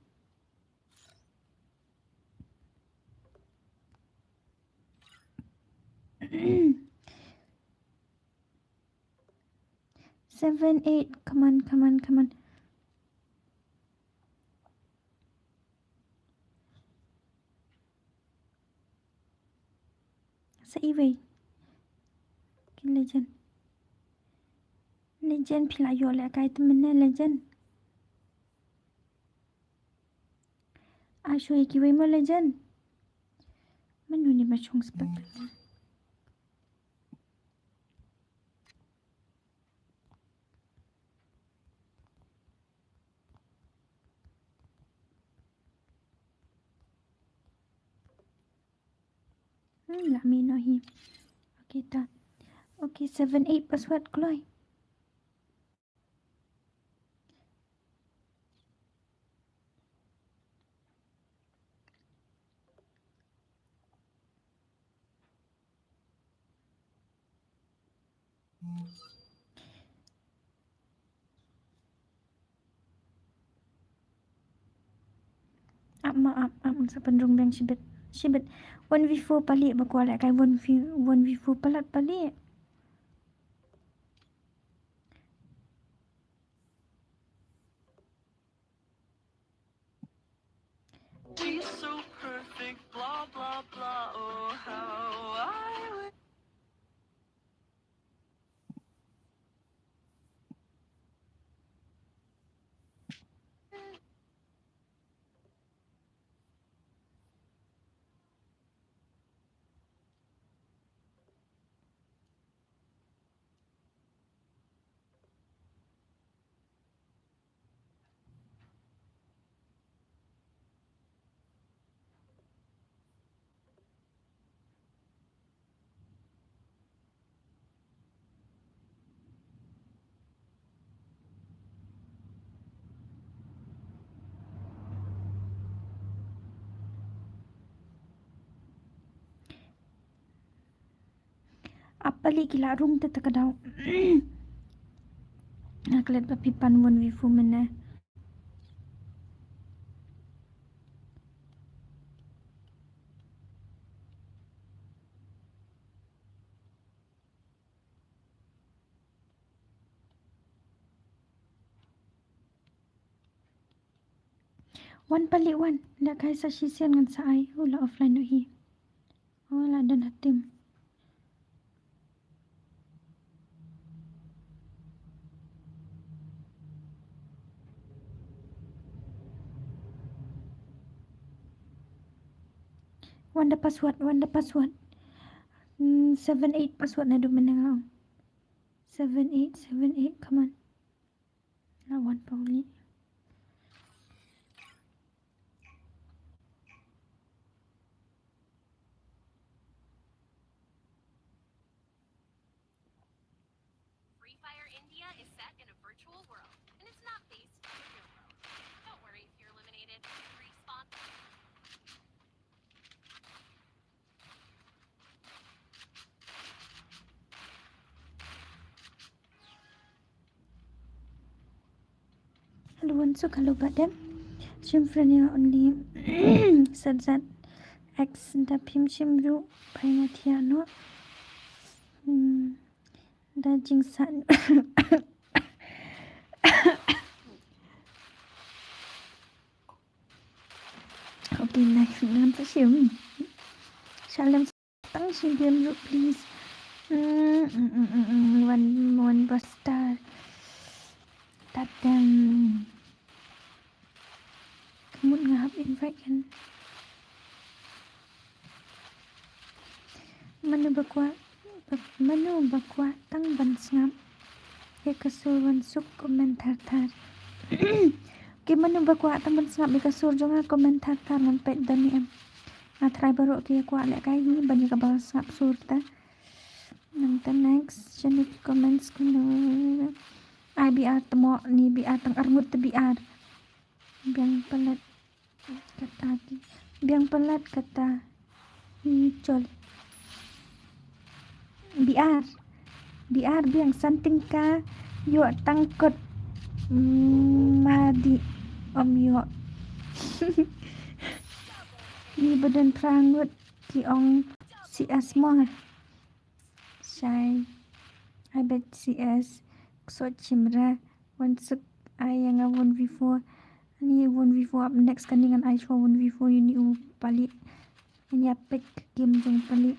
S1: Seven, eight. Come on. Sa iway. Legend. Legend pila yola kay temen legend. Asho ikiway mo legend. Manu ni macong spek. Let me know he. Okay ta. Okay 78 password kloy. Up sa pendrung bang shibet 1v4 palik berkualat kay 1v4 palat palik.
S3: She's so perfect, blah blah blah. Oh, how I wish.
S1: Apalik gila room te takadaw. Naklet pa pipan 1v4 mana. Wan palik wan. Ndak kay sa sisian ngan sa ay. Ula offline no hi. Wala dan hatim. Wan the password. 7-8 password na menang. 7-8, come on. Lawan probably.
S2: Free Fire India is set in a virtual world, and it's not based on the real world. Don't worry if you're eliminated. Respawn.
S1: Hello Wansuk, hello Badam. Stream friend ya only Sadzat X da Pim Chimru Painatiano. Da Jingsan. Okay, next number Shim. Shalom Tang Shim please. One star. That Kamut ngahap invite kan. Manu bakwa tang ban sngap. Kasur Wansuk komentar tar. Ke manu bakwa tang ban sngap kasur jonga komentar tar ngan pet dan em. Try baru ke kwa lek kai ni ban ka ba sngap sur ta. Nanti next jenis comments kuno. IBR temo ni BR tang armut te BR. Biang pelat kata di. Biang pelat kata muncul. BR biang santing ka yo tangkot madi om yo. Ni badan prangut ki ong si asma. Shy. I bet CS so chimra Wansuk yang 1v4 ni 1v4 up next kan dengan I show 1v4 ini palit ini pick game jong palit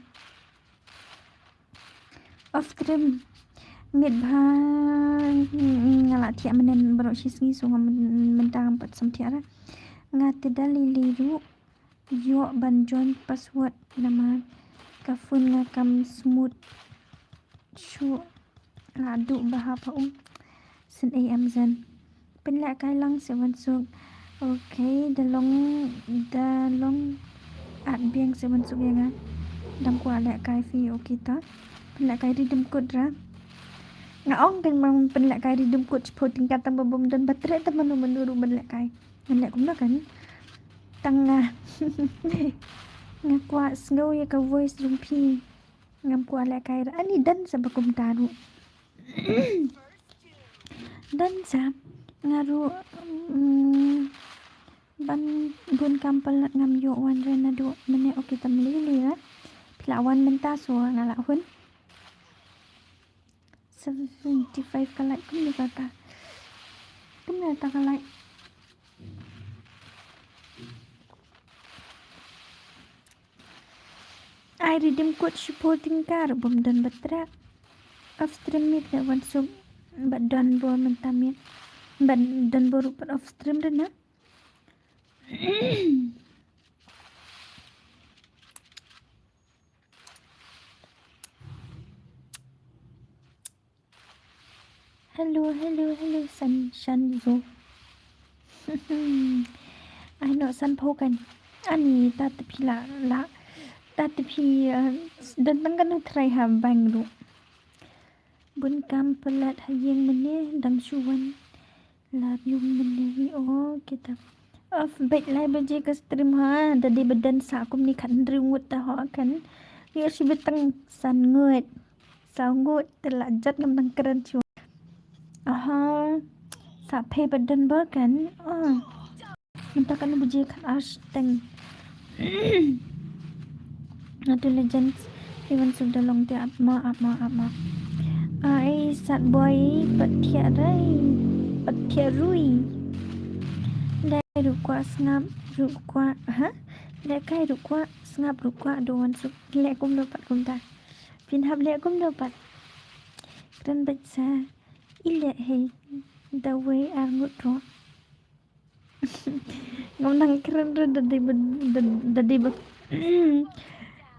S1: off stream mid ngalak tiak menen baru sisngi so mentang empat samtiara ngate dalili ru yo banjon password nama kafun ngakam smooth shu ladu bahapa sen am zan penlak kai lang se Wansuk okay dalong at biang se Wansuk yang dam kwa lek kai fi okay ta penlak kai redeem code ra ngaong deng mang penlak kai redeem code po tingkat tambah bom dan baterai ta menuru penlak kai penlak kumna kan tangah ngakwa snow ya ka voice rumpi ngam kwa lek kai ani dan sabakum taru dan sa ngaru ban bun kampal ngam yo wan rena do mene okay tamlili ya pilawan menta so ngala hun 75 kalai kum ni kata kum na ta kalai I redeem code supporting car bom dan batra off stream meet ya Wansuk badan bo mentamit dan baru per off stream dah na. Hello Shanzo. I know San Pau kan. Ani tatapi la tatapi dan tangkan try ha bang ru. Bun kam pelat hayeng mene dang suwan. Lab yung mene oh kita. Of baik lai baje ke stream ha dadi badan sa akum ni kan ringut ta ha kan. Yo si betang san ngut. Sangut telajat ngam tang keren chu. Aha. Sa pe badan ber kan. Minta kan baje kan arsh teng. Natu legends even sudah long dia maaf. Ai sat boy petia rui. Lai rukwa snap rukwa lai kai rukwa snap rukwa do Wansuk le kum dapat kum ta pin hab le kum dapat keren baca ile he the way arngut ro ngomong keren ro dadi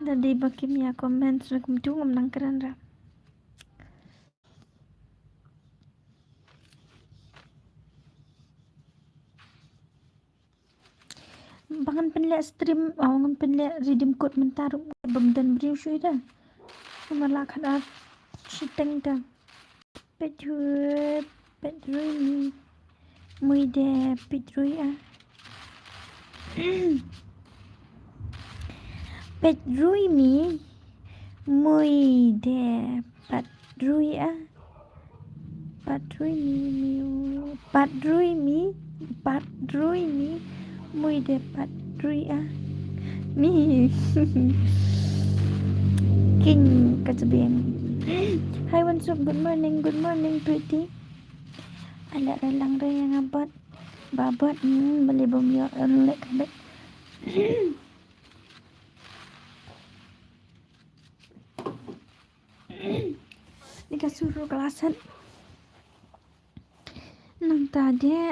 S1: Tadi bakim ya komen sudah kumtu ngomong keren ra. Bangan penlihat stream, bangan penlihat redeem code mentaruh bemdan beriu syui dah. Malak ada shiteng dah. Petrui ni mui de petrui ah. Petrui mi mui de patrui ah. Patrui mi mui de patrui ah. Mi king kasabihan. Hi Wansuk, good morning pretty. Alak relang re yang abad babat boleh bomio lek kabet. Dikasuruh kelasan nang tadi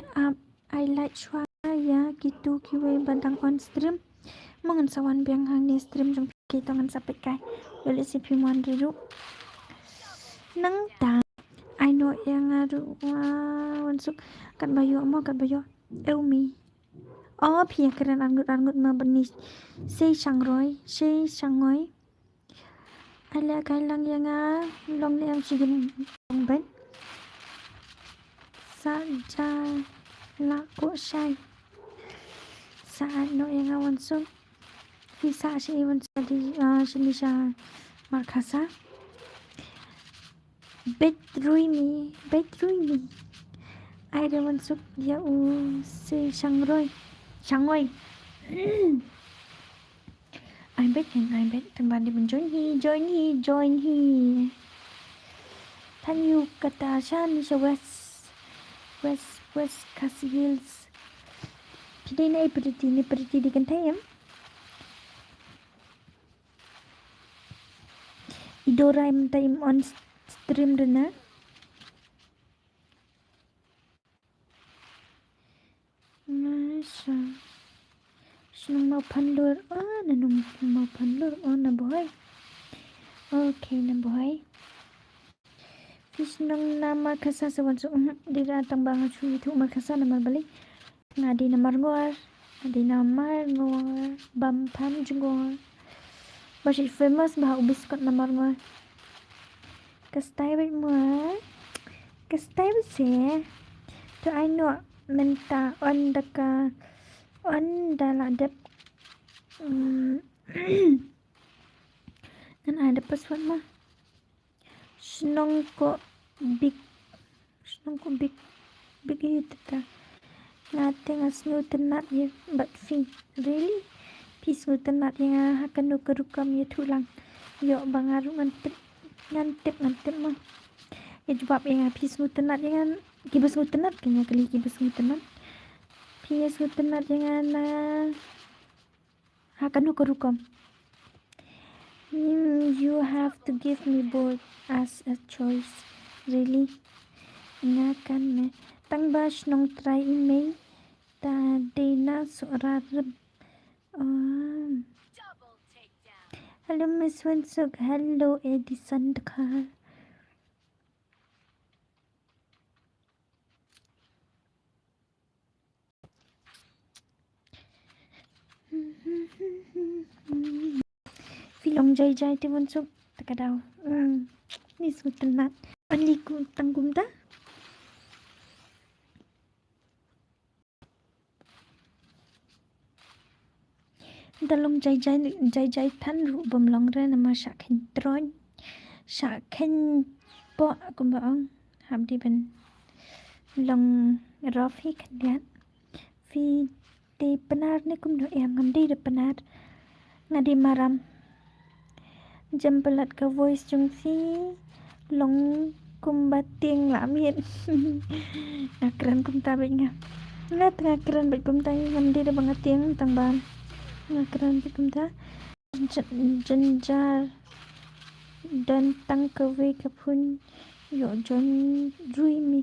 S1: highlight suaya gitu kiwe bandang on stream mongan sawan biang hang ni stream jong kita ngan sampai kai boleh si pimuan dulu nang ta I know yang aru Wansuk kat bayu Eumi oh pia keren anggut ma benis sei changroi ala kailang yang long yang sigin ben saja laku syai saat no yang Wansuk visa si Wansuk di sini sa markasa Betrui mi ada Wansuk dia si Shangoi I bet kembali join he Tanyu kata Shan sa West Cassie Hills Pidai na pretty di kantayam Idora im time on stream dana Masa Senang mau panlur nanong mau panlur nabuhay okay nabuhay Fisnong nama kasa sa Wansuk di datang banget cumi itu makasa nama balik ngadi namar ngor bampan jengor Bashi famous bah ubis kot namar ngor kastai se to I know menta on daladep kan ada password mah Snong ko big itu ta ngating as tenat ya but fee really peace tenat yang akan kerukam ya tulang yo bangaru ngantip mah ya jawab yang peace tenat yang kibas tenat kenya kali kibas tenat peace tenat yang akan kerukam you have to give me both as a choice really ngakan me tang bash nong try email ta dena surat
S2: Double takedown.
S1: hello Miss Wansuk hello Edison Dakar Filong jai ti Wansuk takadaw ni sutenat only ku tanggum ta dalong jai tan ru bomlong re nama sakhen po kumbaong habdi ben long rofi khandiat fi de penar ne kumno ngamdi de penar ngadi maram jampelat ka voice jung fi long kumbating lamit ngakran kum tabik nga ngakran bet kum tay ngamdi de bangating tangban ngakran bet kum ta janjar dan tang ka we ka phun yo jon rui mi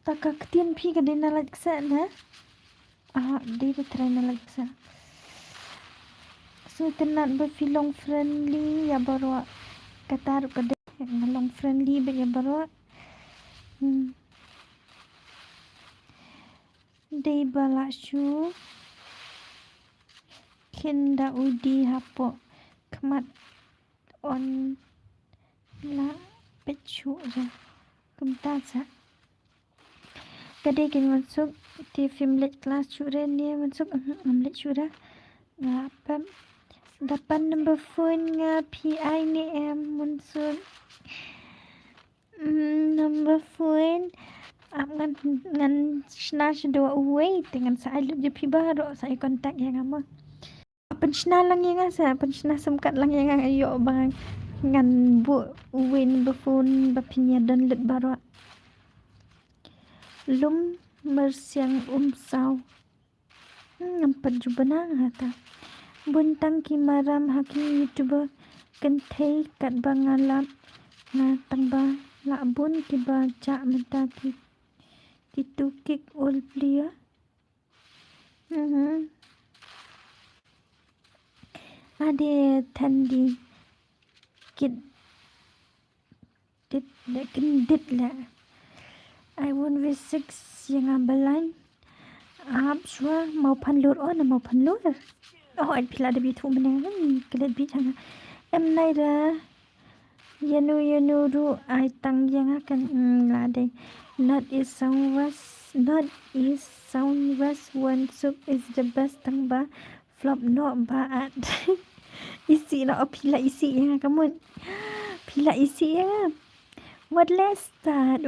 S1: taka ketien phi ka de nalat sa na di de try nalat sa So tenat berfilong friendly ya baru kata kada ngalong friendly be ya baru. Dei balak syu kenda udi hapo kemat on la pecu ja kemtasa. Kadai kin masuk di film let kelas curen dia masuk amlet curah ngapa dapat number phone nga PI ni masuk number phone ngan snash dua away dengan saya je pi baru saya kontak yang ama penshna lang yang asa penshna semkat lang yang ayo bang ngan bu win number phone bapinya dan let baru lum mersiang sau nampak juga nang hata buntang kimaram hakim youtuber kentai kat bangalam na tangba labun ki baca menta ki tukik ol plia ade tandi kid dit la I won't V6 yang ambalan shua mau panlur mau panlur anh pila ada bitu menang kelet bit hang em nai ra yanu ru ai tang yang akan lade not is sound was Wansuk is the best tang ba flop no baat isi na pila isi yang kamu pila isi ya what let's start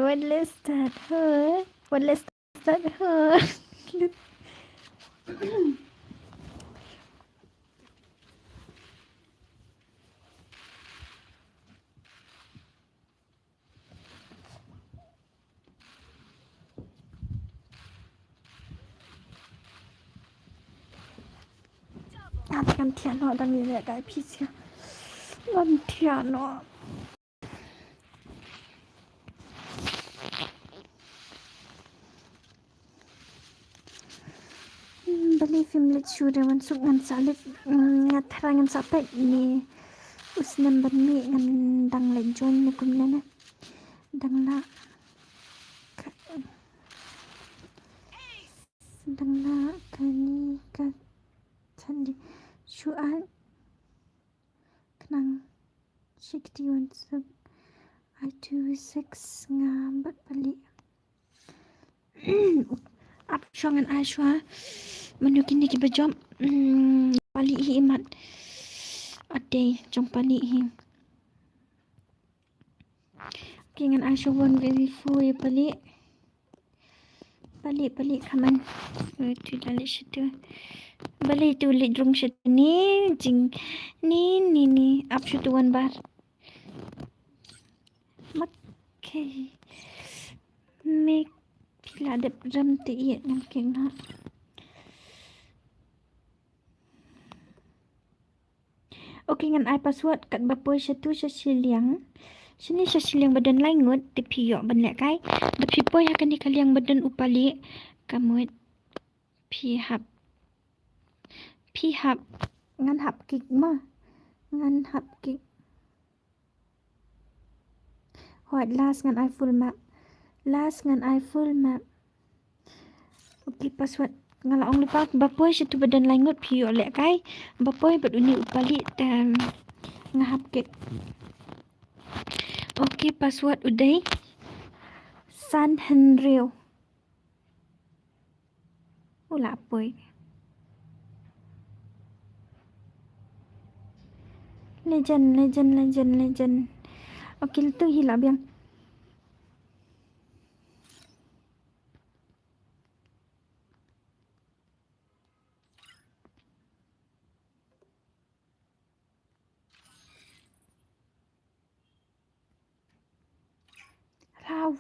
S1: her kan tiano dan ni dah pisah kan tiano beli film let sudah masuk ngan salit ngaterangan sampai ini usnam bermi ngan dang lejon ni kumna dang la kani ka tandi syuan kenang 61 sub I26 ngambat balik up songan Ashwa menukin ni kita jom balik himat ade jom balik him kingan Ashwa one very full ya balik kaman tu balik situ balik tu lit rong situ ni jing ni up situ one bar makai make pila ada ram te iya nam kena okay ngan ai password kat bapa situ siliang sini siliang badan langut tepi yok ban lek kai bepi poi akan dikaliang badan upali kamu pihap ngan hap kik hot last ngan I full map okay password ngalaong lupa bapa situ badan langut pi yok lek kai bapa bat uni upali dan ngahap kik okay password uday San Henry ula poi legend okay tu hilap yang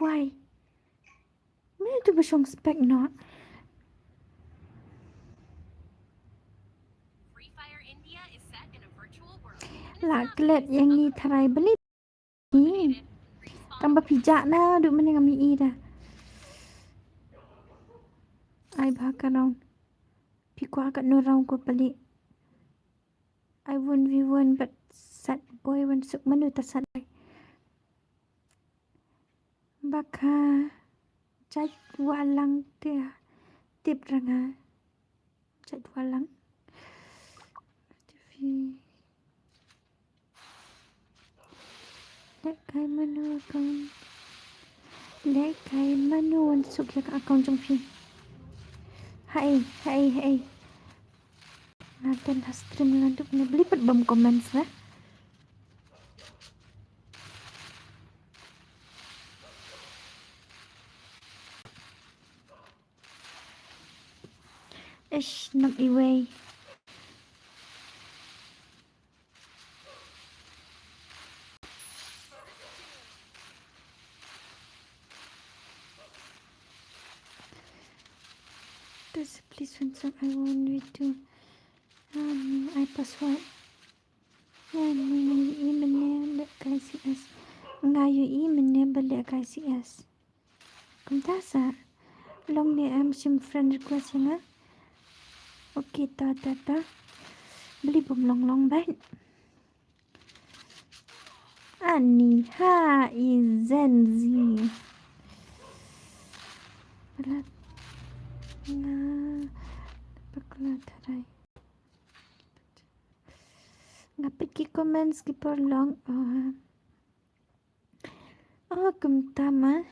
S1: why mana tu bersong spek no
S2: Free Fire India is set in a virtual world.
S1: lah kelet yang ni tarai beli ni tambah pijak na duk mana ngami i dah ai bakar raun pi ko akat no raun ko beli I won we won but sad boy Wansuk manu ta sad boy. Baka chat walang dia tip ranga chat walang TV lek kai manu account lek kai manu Wansuk ya account trong phim hai natin stream landuk na belipat bom comments lah. Ish nak iway this please Wansuk I want you to I password ngayu email lek kai CS ngayu email balik kai CS kumtasa long ni am sim friend request nga okay ta beli bom long baik ani ha izenzi belat na pakla tarai ngapit ki comments ki per long kumtama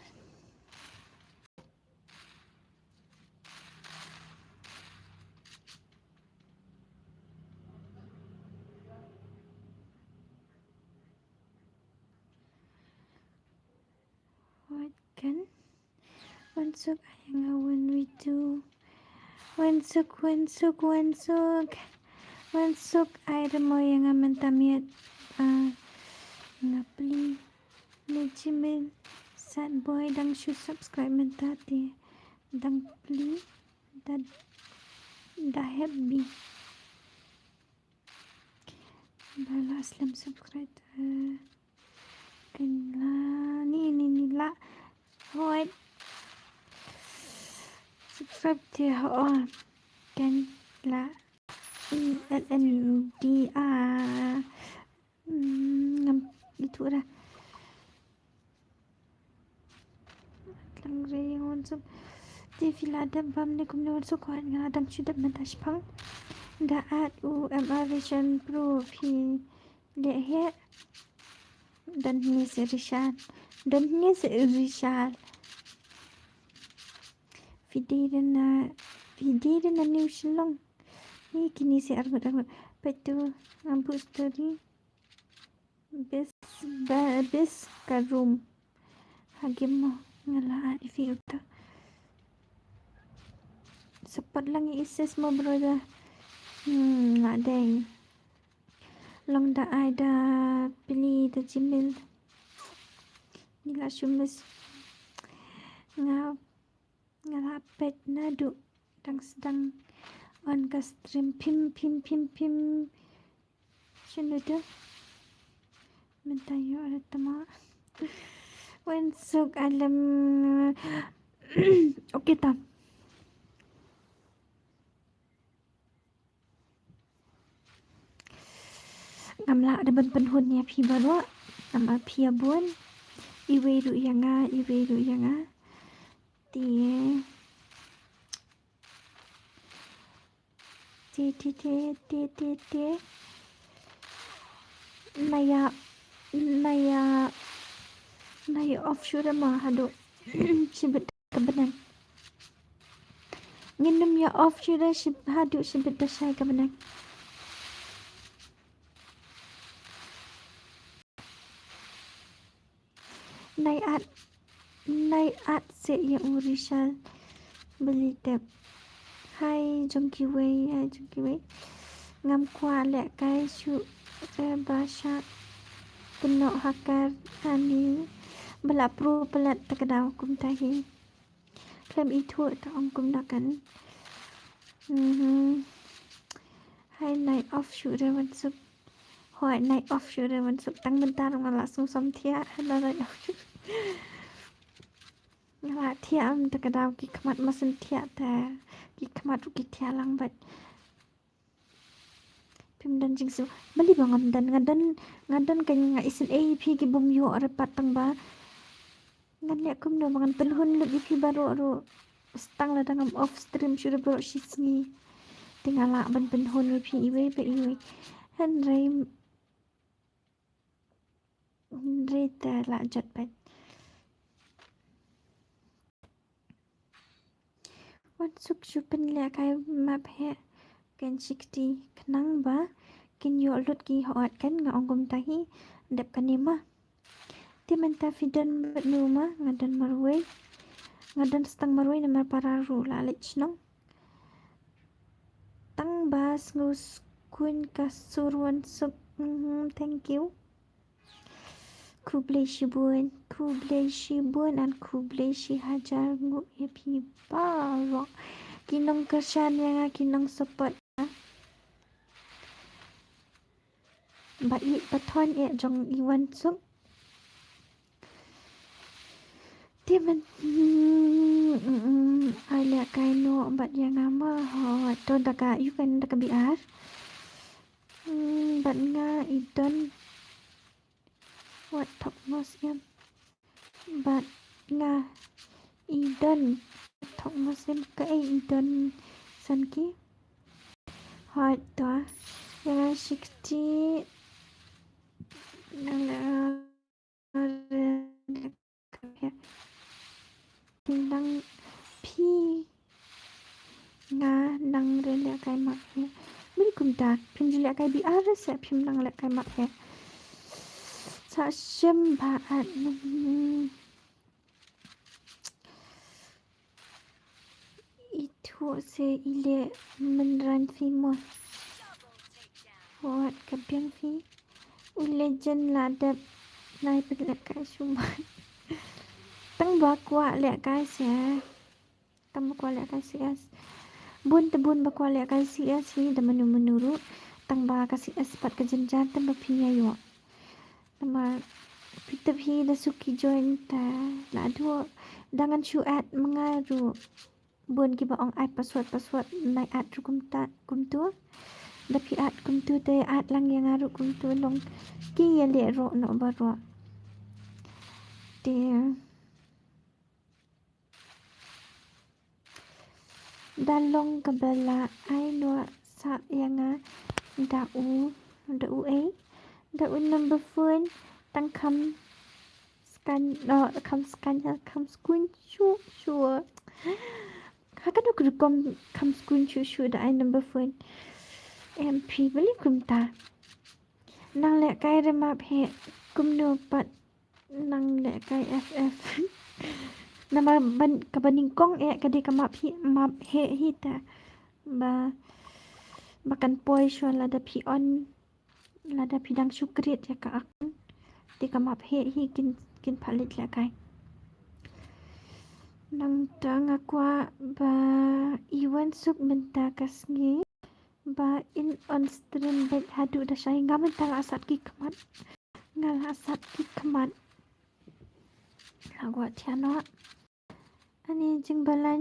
S1: what can Wansuk ayang awan we do Wansuk ay remo yang mentamiat ngapli legimil sad boy dang should subscribe mentati dang pli da happy bala aslam subscribe kan la ni la what subscribe dia kan la LND itu dah lang reyang Wansuk di filada bam ne kumne Wansuk kuat ngadang sudah mentash pang daat UMR Vision Pro pi lihat dan ni serishal video na news long ni kini si argut betul lampu story bes ka room hagim mo ngala review ta cepat lang i-assess mo brother ngadeng long da ada pilih da Gmail nila shumes ngalapet nadu sedang on ka stream pim sino tu mentayo ada tama Wansuk alam okay ta ngamla ada penhun ya pi baru nama pi abun iwe ru yanga ti naya offshore ma hado sibet kebenang nginum ya offshore hado sibet dasai kebenang naiat se yang urisal beli tep hai jongki wei ngam kwa lek kai su bahasa kena hakar ani bela pro pelat terkedau kum tahi klaim itu tak kum nakan hai night offshore Wansuk hoi night offshore Wansuk tang bentar langsung samtia night offshore ngala tiam terkedau ki kemat masen tia ta ki kemat ki tia lang bat Pimdan jingsu. Bali ba ngadan kan nga isin AP ki bumyo arapat tang ba. Ngan ya kum no mangan penhun lagi pi baru stang la dangam off stream syudah bro shisni. Tingala ban penhun pi iwe pa iwe. Henry ta la jat pat. Wansuk chupen le kai map he kan shikti kenang ba kin yo lut ki hoat kan nga ongum tahi dap kanima. Ti menta fidan numa ngadan marwe ngadan stang marwe na pararu la lechnong tang bas ngus kun kasur wansuk. Thank you. Kublai shibun and kublai shi hajar ngu epi baro kinong kersan yang kinong support bai pathon jong iwan suk timan ala kaino bat yang ama ho to daga you kan daga biar bat nga idon what top most yam but nga idon top most yam ka idon sanki hot to yang 60 nang nang pi nga nang rela kai mak he mi kum ta phim rela kai bi ar sa phim nang la kai mak he sa shem ba at itu se ile menran fi mo what kabyang fi legend la dap nai pet la kai suman tang ba kwa le kai se tam kwa le kai cs bun ba kwa le kai cs ni da menurut tang ba ka cs pat ka jenjan tam ba phiya yo nama pitap hi da suki join ta la do dangan shu at mengaru bun ki ba ong ai password nai at kum tu da pi at kum tu te at lang yang aru kum tu long ki ya le ro no ba ro de dalong kabala ai no sa yang da u number phone tăng khăm scan khăm screen sure kakak nak rekam khăm screen sure da ai number phone mp beli kumta nang le kai remap he kumno pat nang le kai ff nama ban kabaning kong kadi kamap he hita ba makan poi sho la da pi on lada pidang syukrit ya ka akun tika map he hi kin palit la kai nang tang akwa ba iwan suk menta kasngi ba in on stream bet hadu da sai ngamen tang asat ki kamat ngal asat ki kamat lagwa tiano ani jingbalan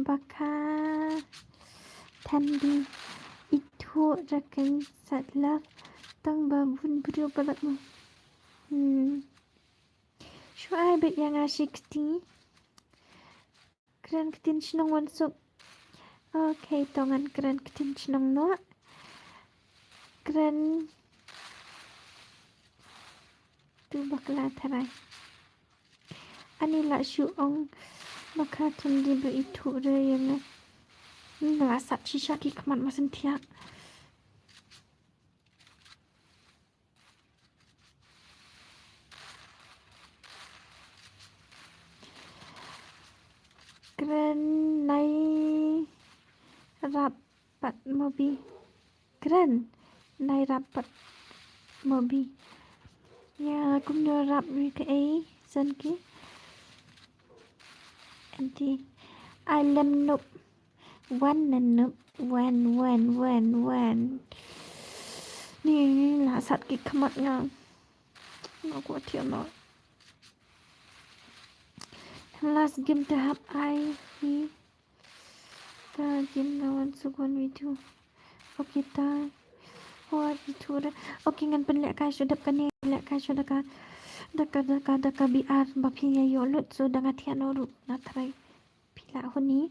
S1: baka tandi itu rakan satla tang babun brio balatmu shuai bet yang asyik keren ketin sinong wansuk okay tongan keren ketin sinong no keren tu bakla tarai ani la shuong maka tundi be itu re yang ngasat shisha ki kamat masen tiak keren nai rapat mobi keren nai rapat mobi ya kum no rap ri ke ai san ki anti alam nup one nup one ni là sat ki kamat nga ko tiano last game tahap ai hi ta game lawan sukon video okay ta What itu dah. Okey ngan penlek kai sudah kan ni penlek kai sudah kan. Daka biar bapinya yolut so dengan tian oru na try. Pila huni.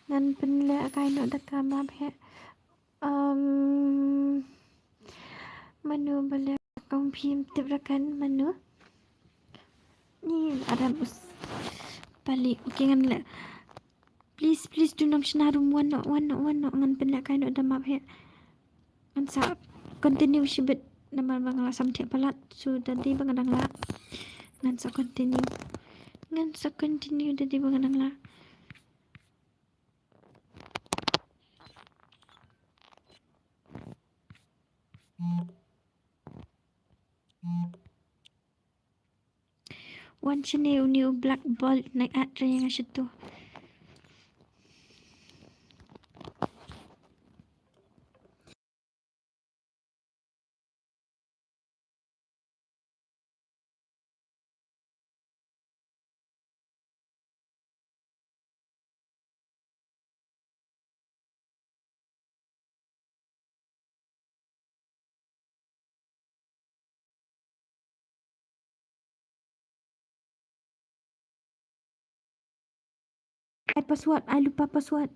S1: Ngan penlek kai no daka map he. Manu balik kong pim tibrakan manu. Ni ada bus. Balik. Okey ngan lek. Please do not shnarum one no ngan penlek kai no da map he. Ngan sa continue shibet nama bangla samtiak palat so tadi bangadang la ngan sa continue tadi bangadang la one new black bolt naik atre yang situ. I lupa password.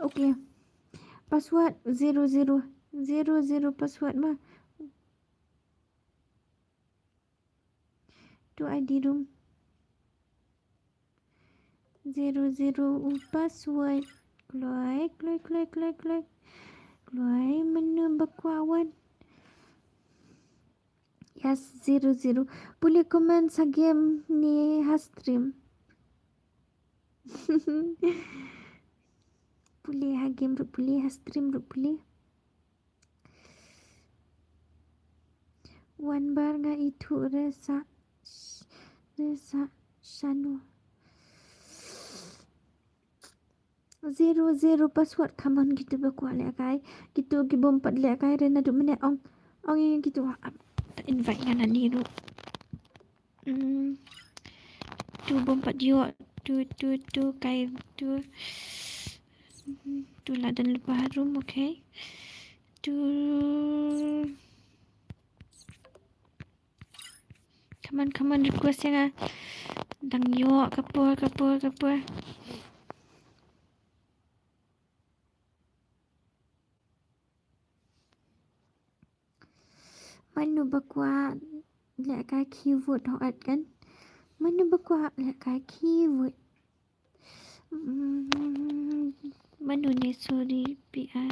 S1: Okay. Password 0000 password mah. To ID room 00 password. Keluar menu berkuawan. Yes 00. Boleh komen sa game ni stream. Boleh game boleh stream boleh. One bar nga itu resa shanu 00 password come on gitu berkuat lek kai gitu gibom pat lek kai rena duk menit ong yang gitu invite ngana ni ru tu bom pat yo tu kai tu lah dan lepas room okay tu come on request yang dang yo kapur manu bakwa lek kai keyword hoat kan manu bakwa lek kai keyword manu ni sorry PR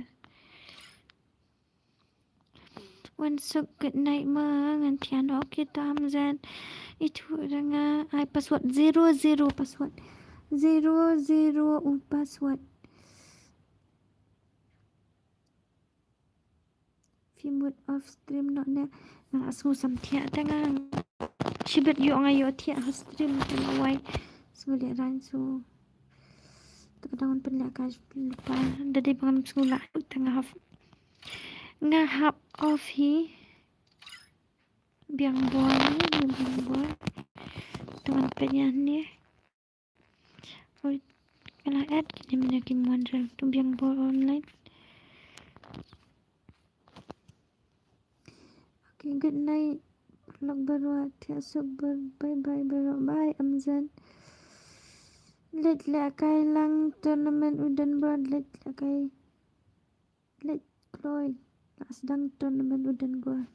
S1: Wansuk good night ngan tian okay tamzan itu dengan password 00 password 00 password Mode off stream not na asu samtia tengah shibet yo ngayo tia stream tengah wai senguli ransu terkadang penlek ka lupa dari pengam sekolah tengah ngahap off hi biang boy teman penyan ni oi kalau add kini menyaki muandra tu biang boy online. Okay, good night. Vlog baru hati asuk bye Amzan. Let la kai lang tournament udan buat let la kai let kloy nak sedang tournament udan buat.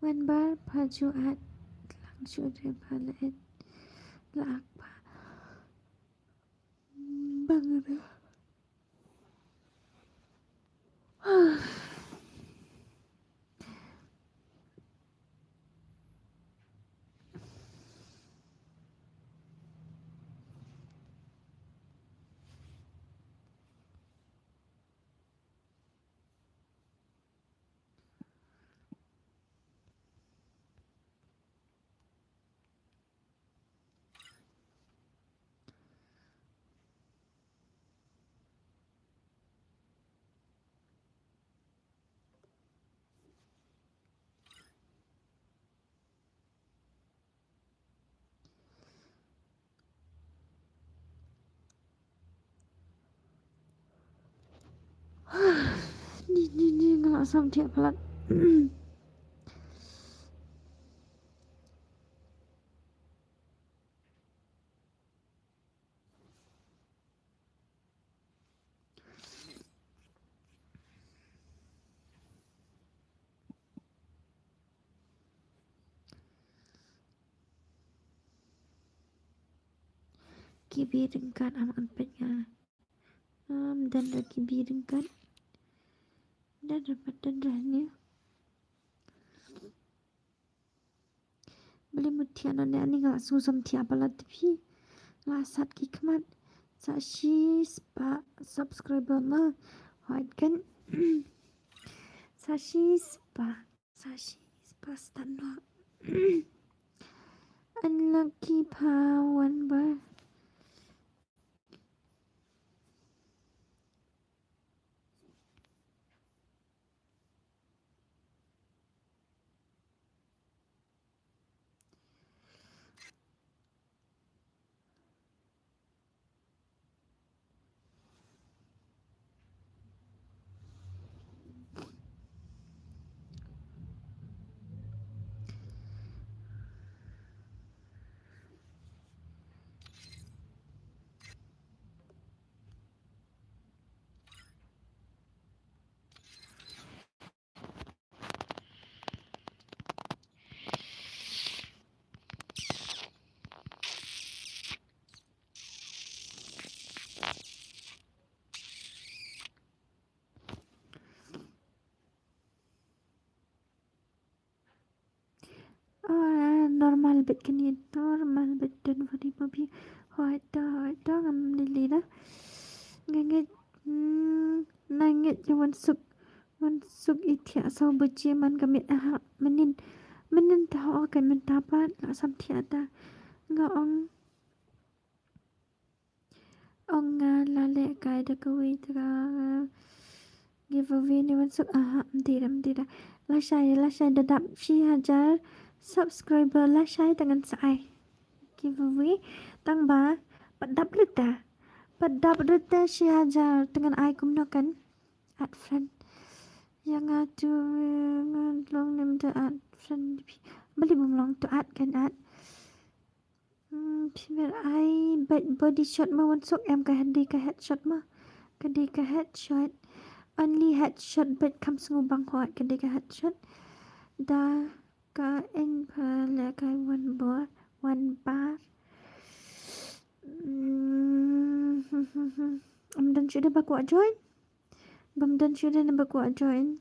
S1: Wan bar paju at lang sudah balik lak pa bangun. Ni ngelak sam tiap pelat. Kibi dengkan aman pennya. Dan lagi kibi dengkan. Dan dapat dendrahnya. Beli mutian ane ani ngelak susam tiap pelat tapi lasat kikmat. Sashi spa subscriber mah. Hoit kan. Sashi spa standar. Unlucky pawan bar. Normal bet kini normal bet dan fadi babi hoit dah ngam lili dah nganget nanget je wansuk itia sau beci man kami menin tahu akan mendapat lah sam tiada nga ong lale kai dah kawi dah giveaway ni wansuk tidak lah saya dadap 4,000 subscriber lah saya dengan saya giveaway tang ba padap reta 4,000 dengan I kumnokan add friend yang atu long name the add friend beli bumlong to add kan add Pimir I body shot ma wansuk em ka hadi ka headshot ma kadi ka headshot only headshot bet kam sengubang hoat kadi ka headshot da ka en pala kai one bar dan sudah baku join dan sudah nak baku join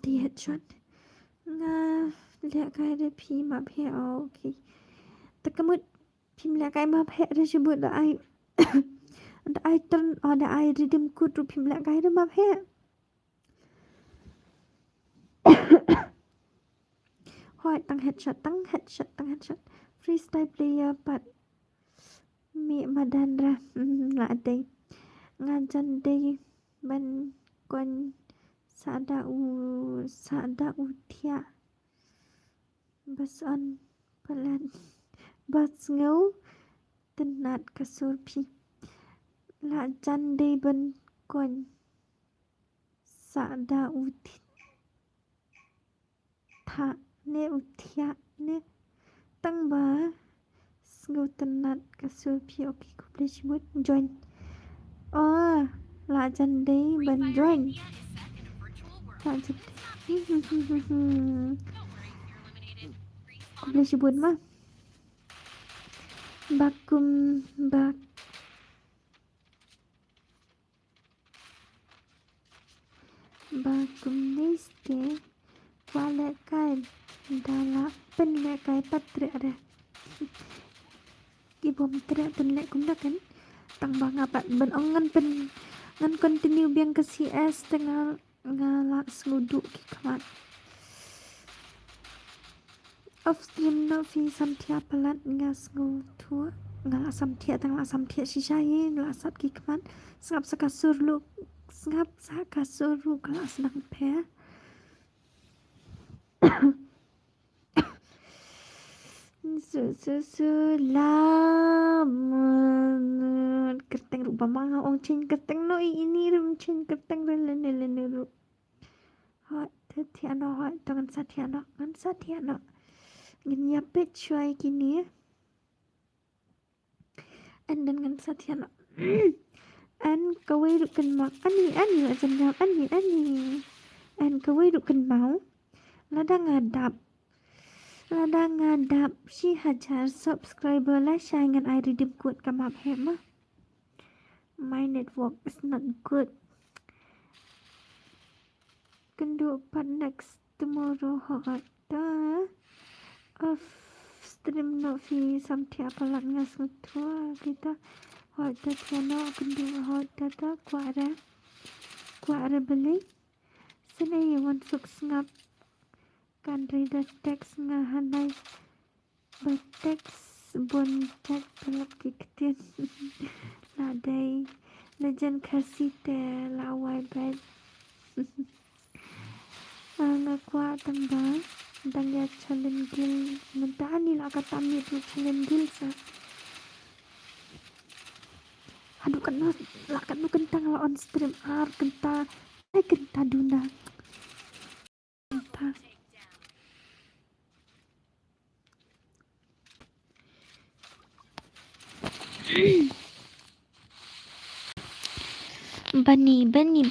S1: di headshot nga lihat kai ada pi ma phe okay tekamut pim lihat kai ma phe ada sebut da ai da ai turn da ai redeem code ru pim lihat kai ada ma phe hoi tang headshot freestyle player but mi madandra la dei ngajan dei ban kon sada utia bason pelan bas ngau tenat kasurpi la jande ban kon sada utia tha ne utia ne tang ba ngau tenat kasurpi. Okay, ko boleh sebut join. Oh, la jande
S2: Free
S1: ban
S2: Fire
S1: join.
S2: India is set in a virtual world.
S1: La
S2: And
S1: jande.
S2: it's not based on the real world. Don't worry if you're eliminated.
S1: Ko boleh sebut mah. Bakum bak bakum niste kuala kai dala pen le kai patre ada ki bom tre pen le kum kan tang bang apa ben ongan pen ngan continue biang ke CS tengah ngala seluduk ki kamat off stream no fi samtia pelat ngas ngu tua ngala samtia tengah samtia sisai ngala sat ki kamat sengap sakasur lu sengap sakasur lu kala senang pe su lam kerteng rupa manga ong chin kerteng no ini rum chin kerteng len ru hot tiano hot dengan satiano kan satiano ngin yapet cuai kini and dengan satiano an kawai rukan mak ani la jam ani an kawai rukan mau ladang ngadap si hajar subscriber lah saingan I redeem code kamap hema. My network is not good. Can do but next tomorrow hot of stream no fi samtia palat ngas tua kita hot tiano can do hot data kuara beli sini Wansuk ngap kan reader text ngahanai berteks bontek pelak kiktin ladai legend kasih te lawai bed ngakwa tamba dangya challenge gil mentani la kata mi tu challenge gil sa aduh kan la kan kentang la on stream ar kenta duna kenta Bani ani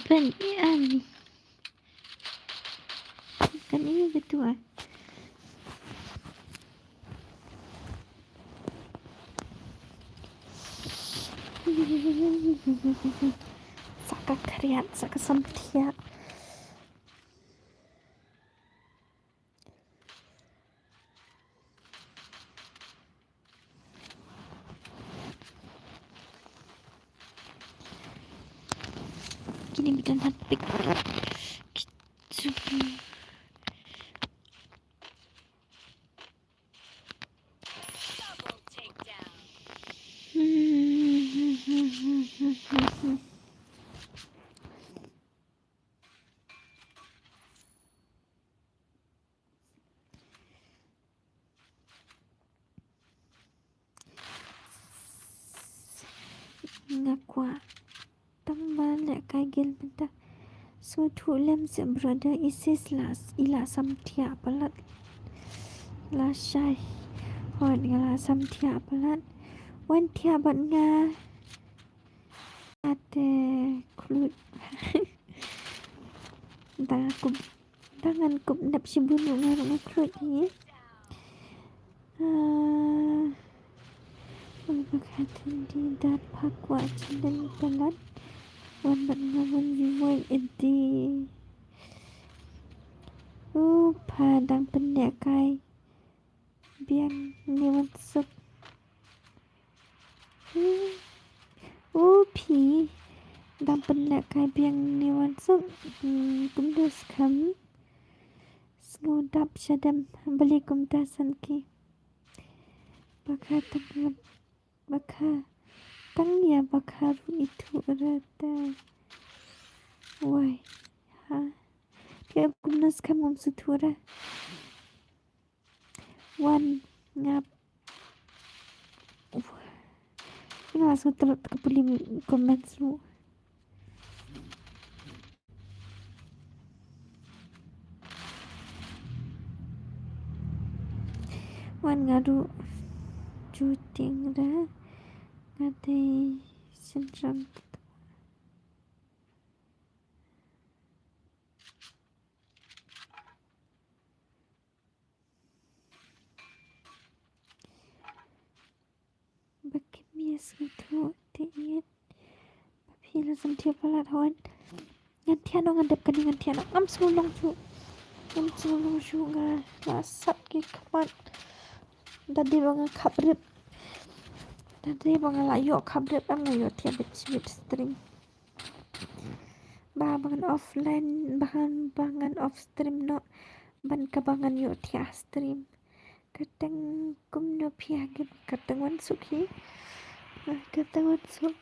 S1: kan ini betul saka kriat saka samtia kini bidan hapik gitu.
S2: Double takedown.
S1: Ngakwa tambah lek kagil bentar so thu lem se brother isis las ila samtia palat la shai hot ngala samtia palat wan tia bat nga ate klut tangan kup nap si bunu ngaru klut ni berkata di dat pakwa channel palat wan bat ngawan vivoy edi padang pendek kai biang ni Wansuk pi dang pendek kai biang ni Wansuk kumdus kam ngudap syadam beli kumtasan ki baka tang ya bakaru itu rata Ой, Kaya gumnas ka mong sutura. Wan ngap. Ini langsung terus kepuli komen semua. Wan ngadu juting dah ngadai sendram. Bakimias gitu tiit. Papi langsung tiap pelat hawan. Ngan tiano ngadep kan dengan tiano. Ngam sulung cu. Ngam sulung cu nga lasap ki kapan. Dadi banga kabrip. Dadi banga layo kabrip ang layo tiap bit stream. Bangan offline, bangan off stream no. Ban kabangan yo tiap stream. Kadang kum no piagin kadang Wansuk hi. Kadang Wansuk.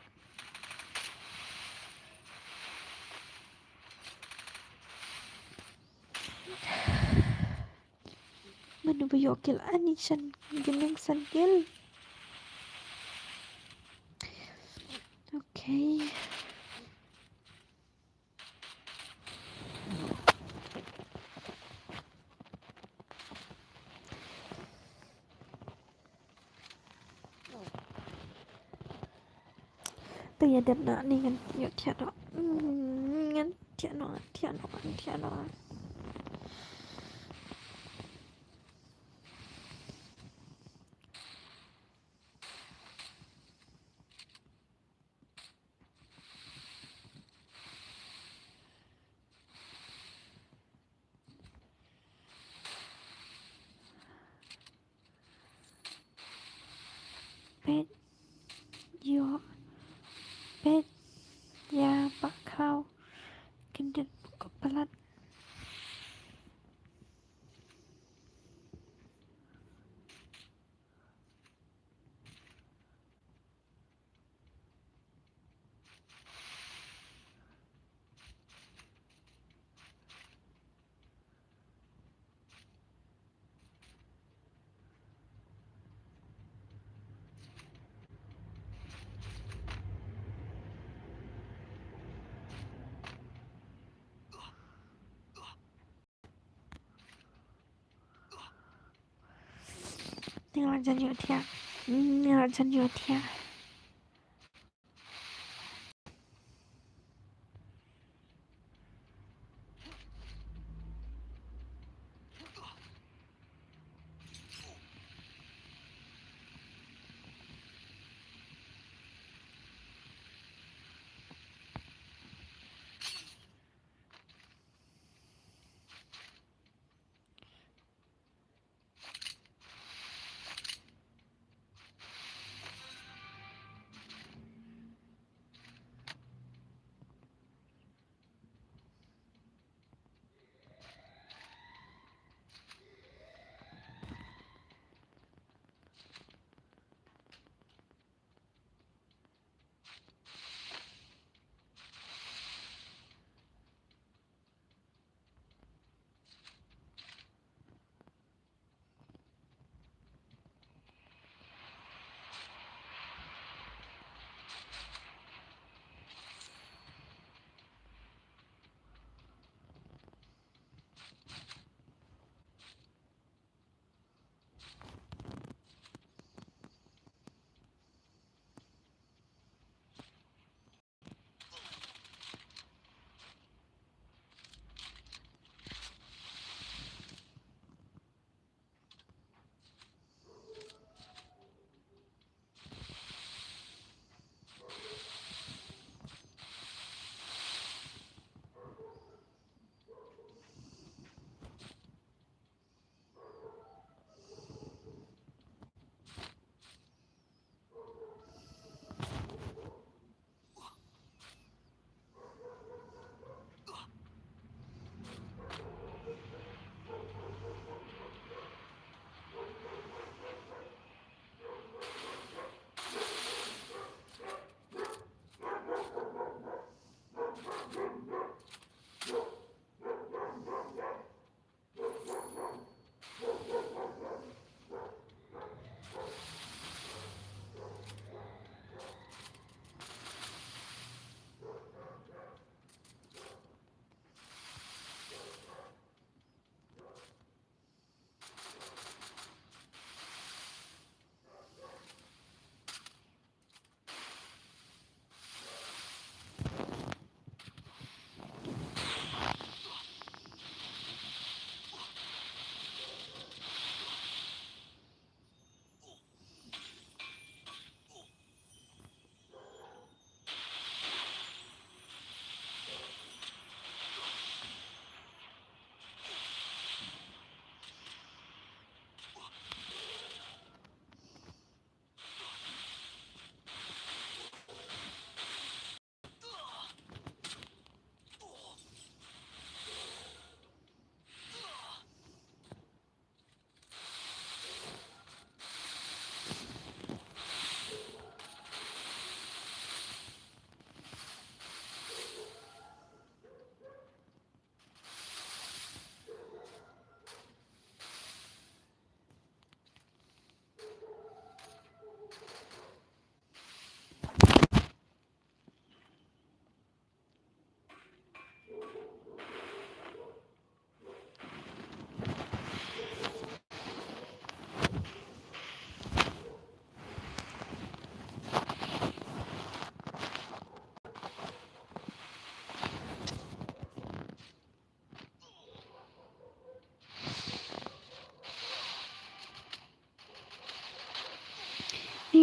S1: Manu bayokil ani san gineng sangil. Okay. Tôi đẹp nọ ni ngân nhựa thiệt đó. Ngân thiệt nọ. Bet ya bakal gendut kepelat. Tinggal janji dia. Tinggal janji dia.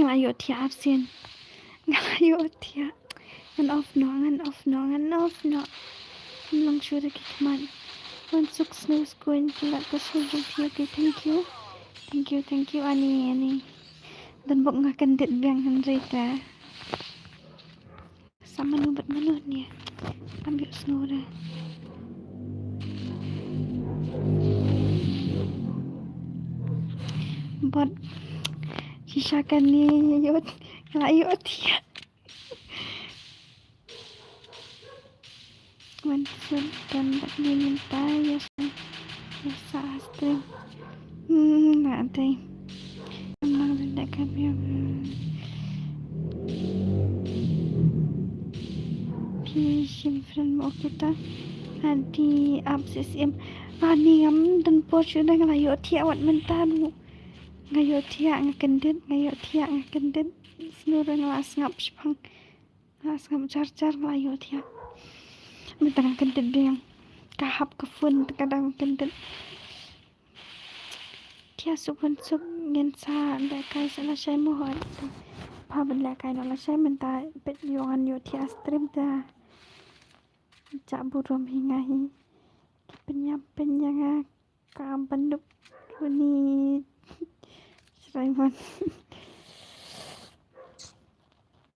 S1: ngelayo tia absen. Ngelayo tia. Ngan off no. Lang sure kikman. Wansuk snow going to let the soldier feel okay. Thank you ani. Dan bok ngakan dit biang Henrita. Sama nubat manut ni. Ambil snow dah. Buat sisakan ni ngelayo tia. Wansuk dan tak minta ya astrim. Tak ada. Memang tidak kami. Simfran mau kita di absesim ani ngam dan posu dah ngelayo tia wat mentanu ngayo tia ngakendit seluruh ngelas ngap sepang ngelas ngap car ngelayo tia mentang kendit biang kahap kefun kadang kendit tia sukun suk ngensa lekai salah saya mohon pa ben lekai nala saya menta bet yongan yo tia stream dah cak burom hingahi penyang ka banduk ni Raymond.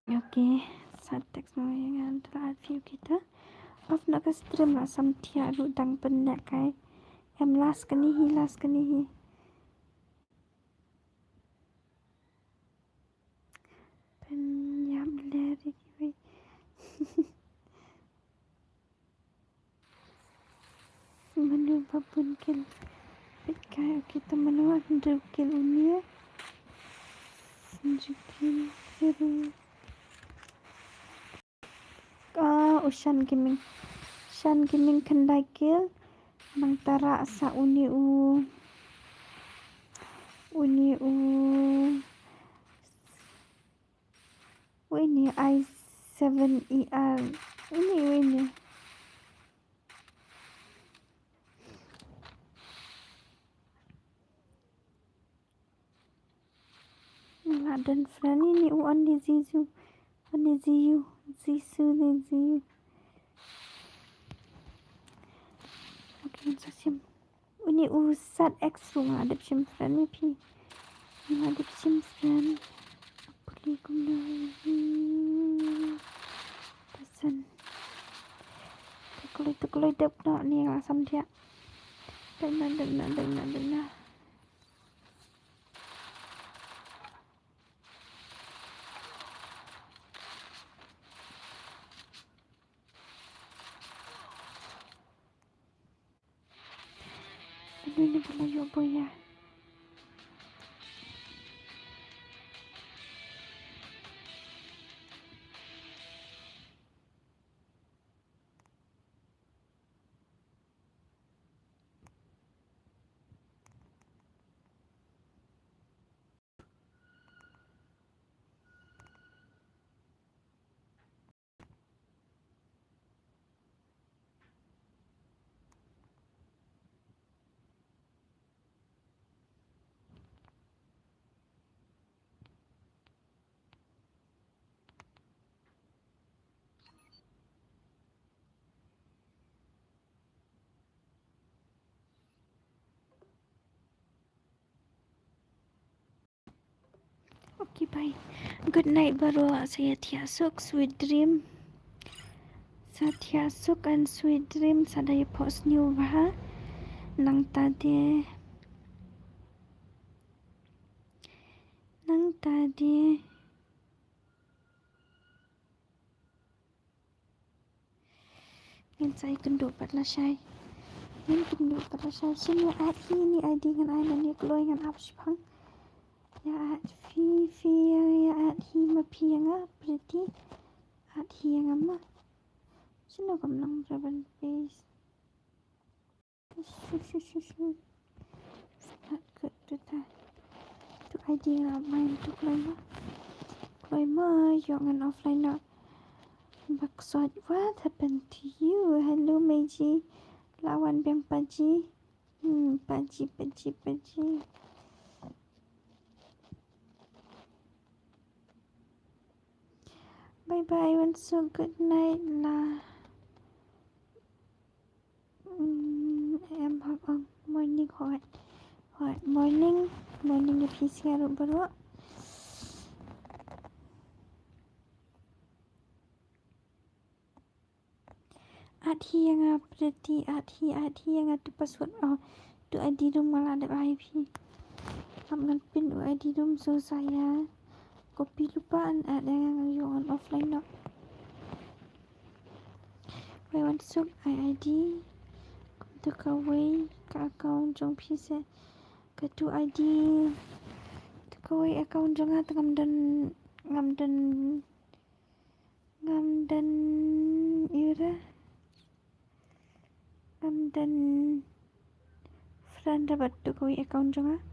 S1: Okey, saat teks mau yang telah view kita off nak ke stream lah sam tia rudang pendak kai em last kenihi penyam leri kiwi menu babun kil kai kita menu andrew kil unia senjukin seru Shan Gaming kendai kil mantara sa uni ini i7er ini dan friend ini on di zizu okay sim ini usat x ada sim friend ni pi ada sim friend beli kumna pesan kalau dap nak ni asam dia dan ini pula yo boya okay bye good night baru saya tiasuk sweet dream Satyasuk and sweet dream sadaya post new bah nang tadi yang saya kenduk patlah syai sini ad ini ID dengan aina ni keluar dengan abspang ya ad fi ya ad hi ma pi yang pretty ad hi yang ama sino kamlang raban face not good to that tu ID lah main tu keluar ma jangan offline nak maksud what happened to you hello Meiji lawan biang paji paji Bye bye Wansuk, good night lah. Em học morning hot morning morning the PC ngarut baru. Adhi yang berarti adhi yang tu password tu ID room malah ada IP. Kamu pin ID room so saya copy lupaan ada yang on offline nak. I want to ID tu kawai ke account jong PC ke tu ID tu kawai account jong at ngamdan ira ngamdan friend dapat tu kawai account jong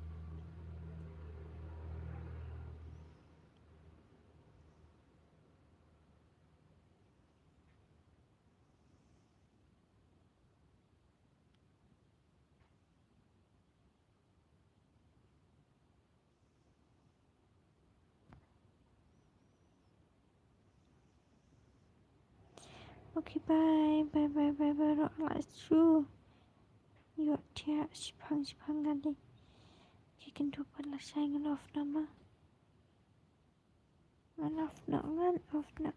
S1: Okay, bye. Let's do. You are Shipang Gandhi. You can do what la saying off nama. Off na.